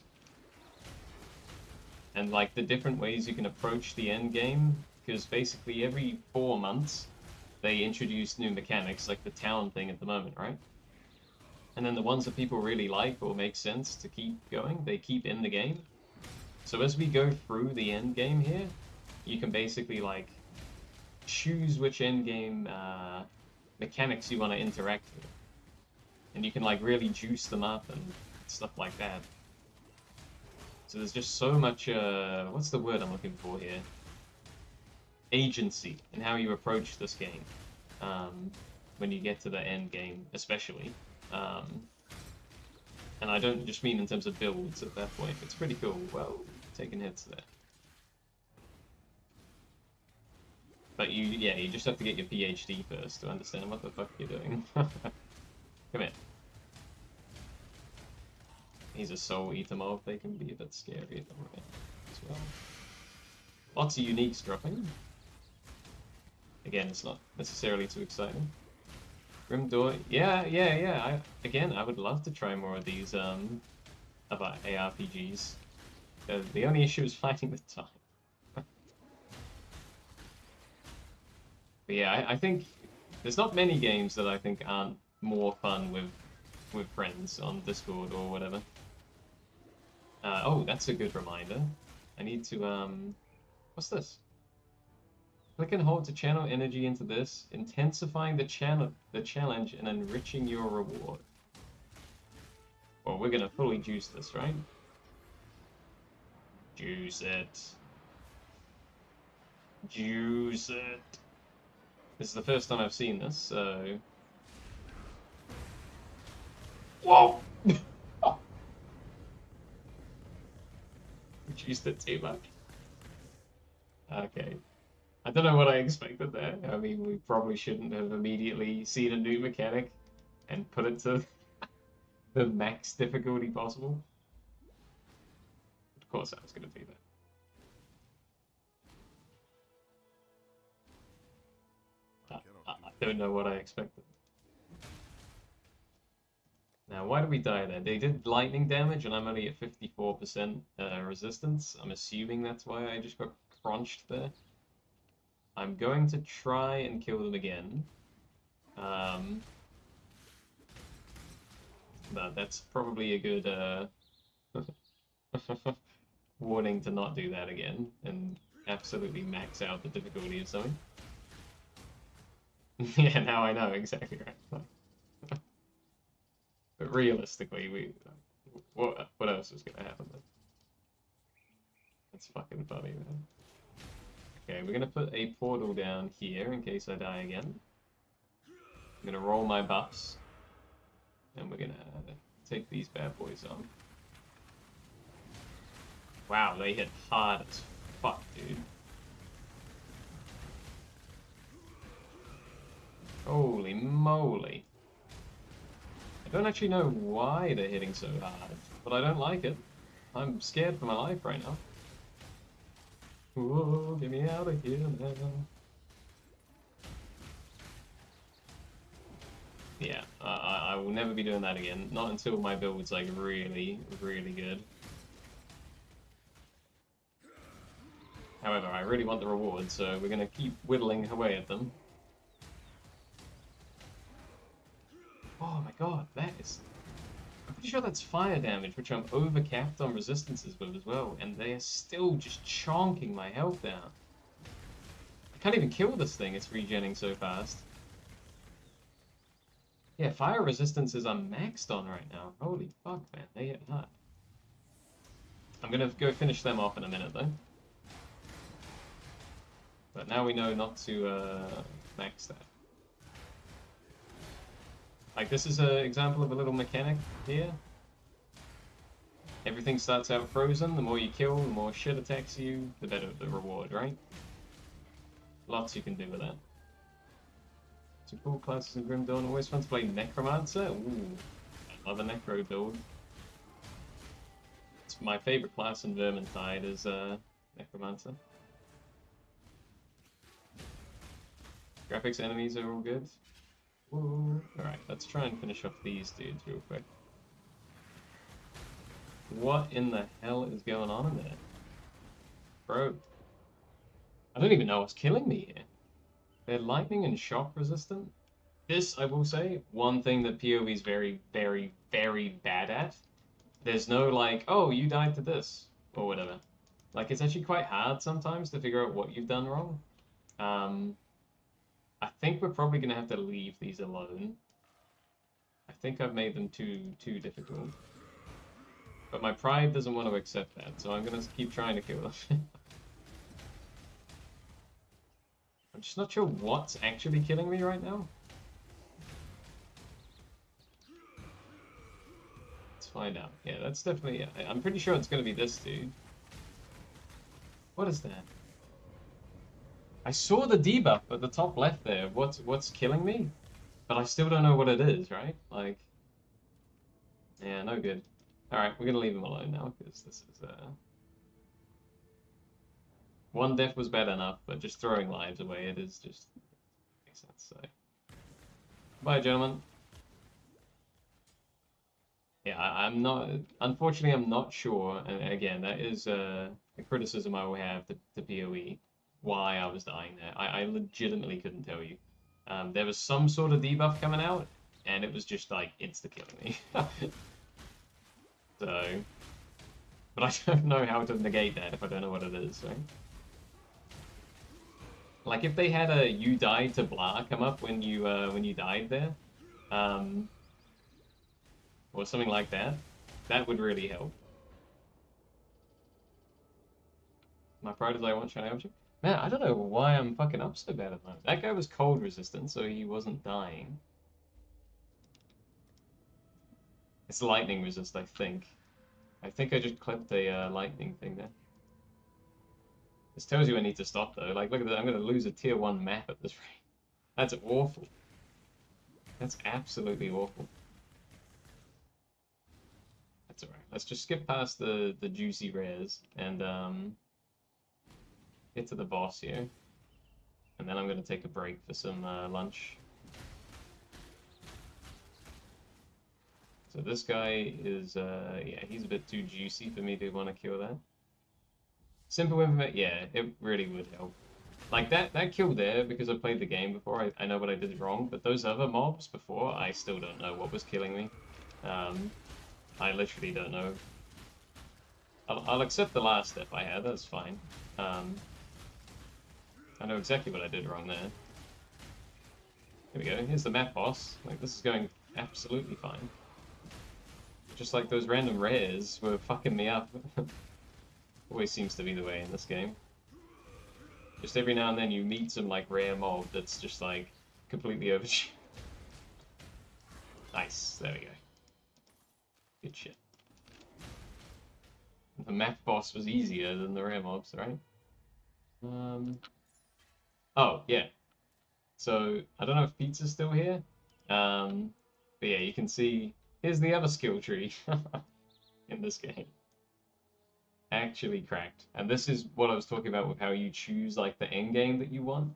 And like the different ways you can approach the end game, because basically every 4 months they introduce new mechanics, like the town thing at the moment, right? And then the ones that people really like or make sense to keep going, they keep in the game. So as we go through the end game here, you can basically like choose which end game mechanics you want to interact with, and you can like really juice them up and stuff like that. So there's just so much what's the word I'm looking for here, agency in how you approach this game when you get to the end game, especially, and I don't just mean in terms of builds at that point. It's pretty cool. Well, taking hits there. But you just have to get your PhD first to understand what the fuck you're doing. Come here. He's a soul eater mob. They can be a bit scary as well. Lots of uniques dropping. Again, it's not necessarily too exciting. Grim Door, yeah. I would love to try more of these other ARPGs. The only issue is finding the time. But yeah, I think there's not many games that I think aren't more fun with with friends on Discord or whatever. Oh, that's a good reminder. I need to, what's this? Click and hold to channel energy into this, intensifying the challenge and enriching your reward. Well, we're gonna fully juice this, right? Juice it. Juice it. This is the first time I've seen this, so... Whoa! Juiced it too much. Okay. I don't know what I expected there. I mean, we probably shouldn't have immediately seen a new mechanic and put it to the max difficulty possible. Of course I was going to do that. I don't know what I expected. Now, why did we die there? They did lightning damage, and I'm only at 54% resistance. I'm assuming that's why I just got crunched there. I'm going to try and kill them again. But that's probably a good warning to not do that again, and absolutely max out the difficulty of something. Yeah, now I know exactly right. But realistically, what else is gonna happen then? That's fucking funny, man. Okay, we're gonna put a portal down here in case I die again. I'm gonna roll my buffs, and we're gonna take these bad boys on. Wow, they hit hard as fuck, dude. Holy moly. I don't actually know why they're hitting so hard, but I don't like it. I'm scared for my life right now. Whoa, get me out of here now. Yeah, I will never be doing that again. Not until my build's like really, really good. However, I really want the reward, so we're gonna keep whittling away at them. Oh my god, that is... I'm pretty sure that's fire damage, which I'm overcapped on resistances with as well, and they are still just chonking my health down. I can't even kill this thing, it's regenning so fast. Yeah, fire resistances I'm maxed on right now. Holy fuck, man, they hit hard. I'm gonna go finish them off in a minute, though. But now we know not to max that. Like, this is an example of a little mechanic here. Everything starts out frozen. The more you kill, the more shit attacks you, the better the reward, right? Lots you can do with that. Some cool classes in Grim Dawn. Always fun to play Necromancer. Ooh, I love a Necro build. It's my favorite class in Vermintide is Necromancer. Graphics enemies are all good. Alright, let's try and finish off these dudes real quick. What in the hell is going on in there? Bro. I don't even know what's killing me here. They're lightning and shock resistant. This, I will say, one thing that POE is very, very, very bad at. There's no like, oh, you died to this, or whatever. Like, it's actually quite hard sometimes to figure out what you've done wrong. I think we're probably going to have to leave these alone. I think I've made them too difficult. But my pride doesn't want to accept that, so I'm going to keep trying to kill them. I'm just not sure what's actually killing me right now. Let's find out. Yeah, that's definitely... I'm pretty sure it's going to be this dude. What is that? I saw the debuff at the top left there. What's killing me? But I still don't know what it is, right? Like... Yeah, no good. Alright, we're gonna leave him alone now, because this is, one death was bad enough, but just throwing lives away, it is just... makes sense, so... Bye, gentlemen. Yeah, I'm not... Unfortunately, I'm not sure, and again, that is a criticism I will have to POE. Why I was dying there. I legitimately couldn't tell you. There was some sort of debuff coming out, and it was just like insta-killing me. So, but I don't know how to negate that if I don't know what it is, right? Like if they had a "you died to blah" come up when you died there, or something like that, that would really help. My pride is I want shiny object. Man, I don't know why I'm fucking up so bad at the moment. That guy was cold resistant, so he wasn't dying. It's lightning resist, I think. I think I just clipped a lightning thing there. This tells you I need to stop though. Like, look at that. I'm gonna lose a tier 1 map at this rate. That's awful. That's absolutely awful. That's alright. Let's just skip past the juicy rares and get to the boss here. And then I'm gonna take a break for some lunch. So this guy is, yeah, he's a bit too juicy for me to want to kill that. Simple information, yeah, it really would help. Like, that kill there, because I played the game before, I know what I did wrong, but those other mobs before, I still don't know what was killing me. I literally don't know. I'll accept the last step I had, that's fine. I know exactly what I did wrong there. Here we go, here's the map boss. Like, this is going absolutely fine. Just like those random rares were fucking me up. Always seems to be the way in this game. Just every now and then you meet some like rare mob that's just like completely overshot. Nice, there we go. Good shit. The map boss was easier than the rare mobs, right? Oh, yeah. So, I don't know if Pizza's still here. But yeah, you can see, here's the other skill tree in this game. Actually cracked. And this is what I was talking about with how you choose like the end game that you want.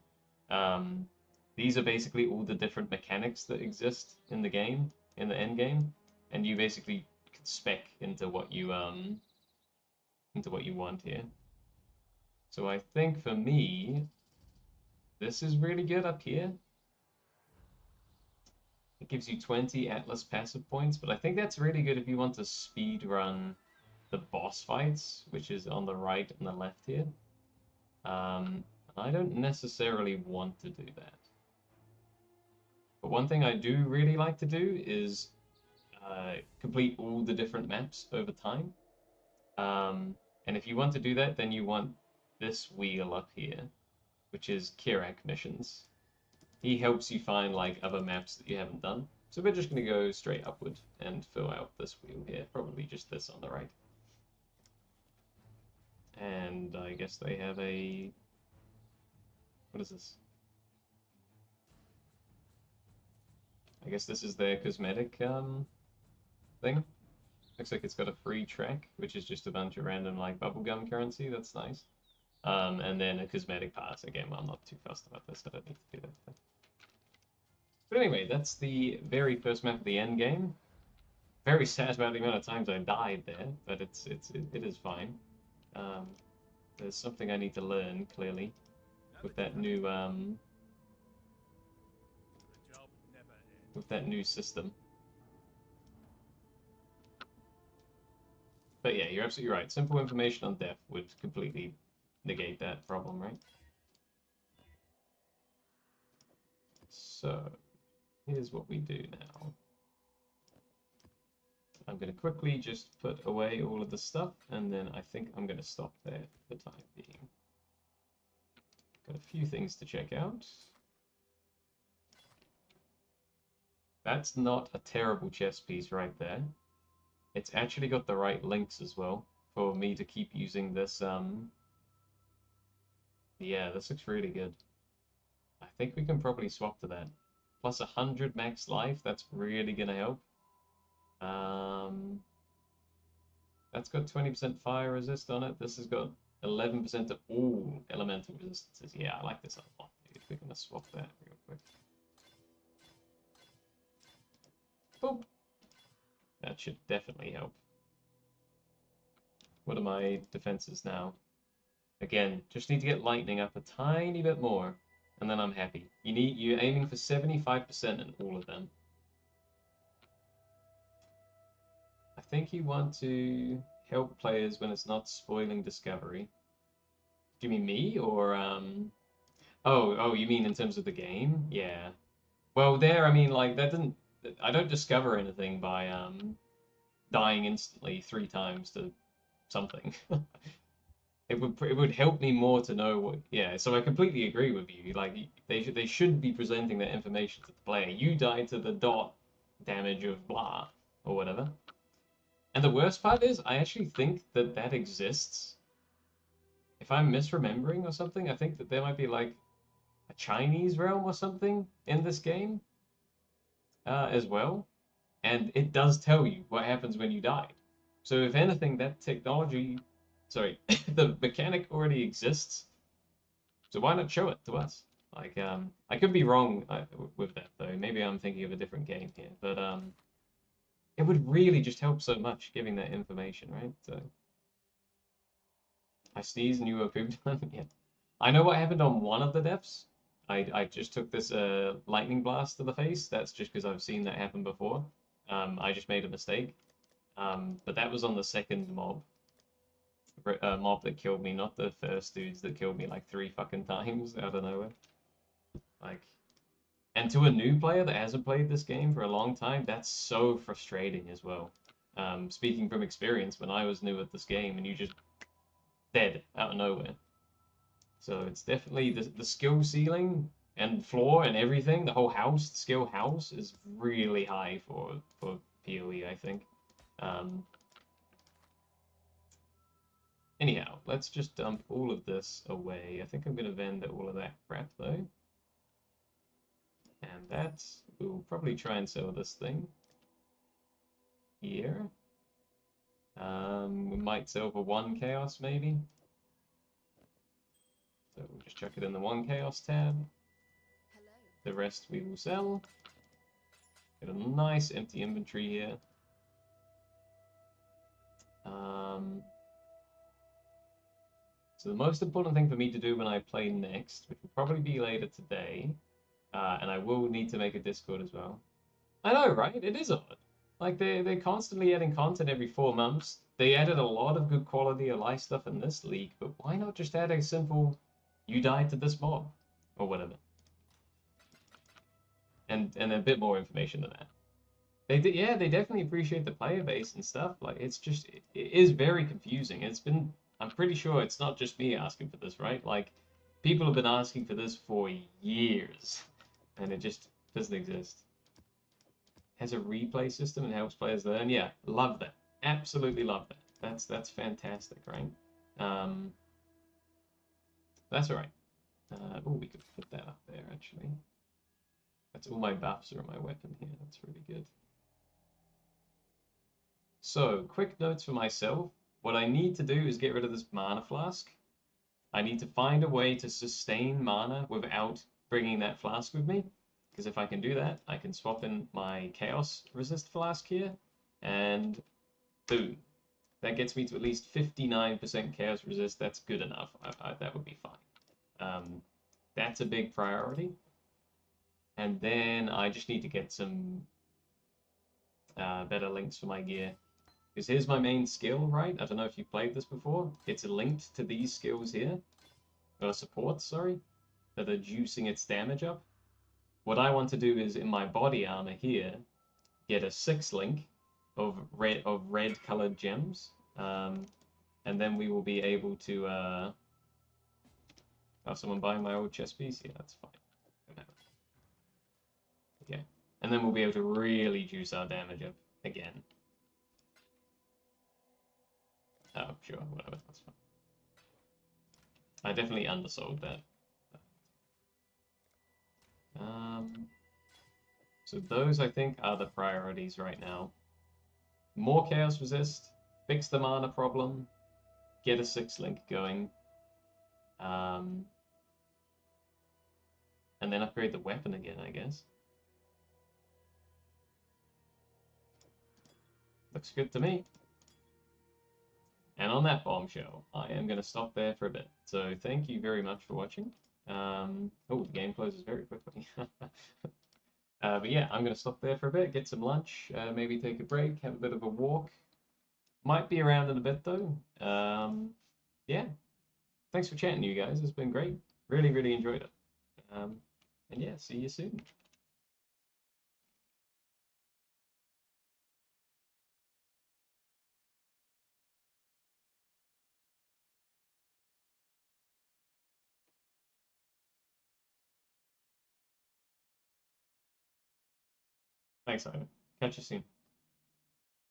These are basically all the different mechanics that exist in the game, in the end game, and you basically can spec into what you want here. So I think for me, this is really good up here. It gives you 20 Atlas passive points, but I think that's really good if you want to speed run the boss fights, which is on the right and the left here. I don't necessarily want to do that. But one thing I do really like to do is complete all the different maps over time. And if you want to do that, then you want this wheel up here, which is Kirak missions. He helps you find like other maps that you haven't done. So we're just going to go straight upward and fill out this wheel here, probably just this on the right. And I guess they have a... What is this? I guess this is their cosmetic thing. Looks like it's got a free track, which is just a bunch of random like bubblegum currency. That's nice. And then a cosmetic pass. Again, I'm not too fussed about this. I don't need to do that. But anyway, that's the very first map of the end game. Very sad about the amount of times I died there, but it is fine. There's something I need to learn clearly with that new system. But yeah, you're absolutely right. Simple information on death would completely negate that problem, right? So here's what we do now. I'm going to quickly just put away all of the stuff, and then I think I'm going to stop there for the time being. Got a few things to check out. That's not a terrible chess piece right there. It's actually got the right links as well for me to keep using this. Yeah, this looks really good. I think we can probably swap to that. Plus 100 max life, that's really gonna help. That's got 20% fire resist on it. This has got 11% of all elemental resistances. Yeah, I like this a lot, dude. We're gonna swap that real quick. Boop. That should definitely help. What are my defenses now? Again, just need to get lightning up a tiny bit more, and then I'm happy. You're aiming for 75% in all of them. think you want to help players when it's not spoiling discovery. Do you mean me or Oh, you mean in terms of the game? Yeah. Well, there, I mean, like that didn't. I don't discover anything by dying instantly 3 times to something. It would help me more to know what. Yeah. So I completely agree with you. Like they should be presenting that information to the player. You died to the dot damage of blah or whatever. And the worst part is, I actually think that that exists. If I'm misremembering or something, I think that there might be like a Chinese realm or something in this game as well. And it does tell you what happens when you die. So if anything, that technology, sorry, the mechanic already exists. So why not show it to us? Like, I could be wrong with that though. Maybe I'm thinking of a different game here, but it would really just help so much giving that information, right? So I sneezed and you were pooped on. Yeah, I know what happened on one of the deaths. I just took this lightning blast to the face. That's just because I've seen that happen before. I just made a mistake. But that was on the second mob. Mob that killed me, not the first dudes that killed me like 3 fucking times out of nowhere. Like, and to a new player that hasn't played this game for a long time, that's so frustrating as well. Speaking from experience, when I was new at this game and you just dead out of nowhere. So it's definitely the skill ceiling and floor and everything, the whole house, the skill house is really high for POE, I think. Anyhow, let's just dump all of this away. I think I'm going to vend all of that crap, though. And that, we'll probably try and sell this thing here. We might sell for 1 chaos, maybe. So we'll just chuck it in the 1 chaos tab. Hello. The rest we will sell. Get a nice empty inventory here. So the most important thing for me to do when I play next, which will probably be later today, and I will need to make a Discord as well. I know, right? It is odd. Like they're constantly adding content every 4 months. They added a lot of good quality of life stuff in this league, but why not just add a simple "you died to this mob" or whatever, and a bit more information than that. Yeah, they definitely appreciate the player base and stuff. Like it's just it is very confusing. I'm pretty sure it's not just me asking for this, right? Like people have been asking for this for years, and it just doesn't exist. Has a replay system and helps players learn. Yeah, love that. Absolutely love that. That's fantastic, right? That's all right. Oh, we could put that up there actually. That's all my buffs are on my weapon here. That's really good. So, quick notes for myself. What I need to do is get rid of this mana flask. I need to find a way to sustain mana without bringing that flask with me. Because if I can do that, I can swap in my Chaos Resist flask here. And boom. That gets me to at least 59% Chaos Resist. That's good enough. That would be fine. That's a big priority. And then I just need to get some better links for my gear. Because here's my main skill, right? I don't know if you've played this before. It's linked to these skills here. Or supports, sorry. That are juicing its damage up. What I want to do is, in my body armor here, get a 6 link of red colored gems. And then we will be able to... have someone buying my old chess piece? Yeah, that's fine. Okay. And then we'll be able to really juice our damage up again. Oh, sure, whatever, that's fine. I definitely undersold that. So those, I think, are the priorities right now. More Chaos Resist, fix the mana problem, get a 6 link going, and then upgrade the weapon again, I guess. Looks good to me. And on that bombshell, I am going to stop there for a bit. So thank you very much for watching. Oh, the game closes very quickly. But yeah, I'm going to stop there for a bit, get some lunch, maybe take a break, have a bit of a walk, Might be around in a bit though. Yeah. Thanks for chatting, you guys. It's been great. Really, really enjoyed it. And yeah, see you soon. Thanks, Simon. Catch you soon.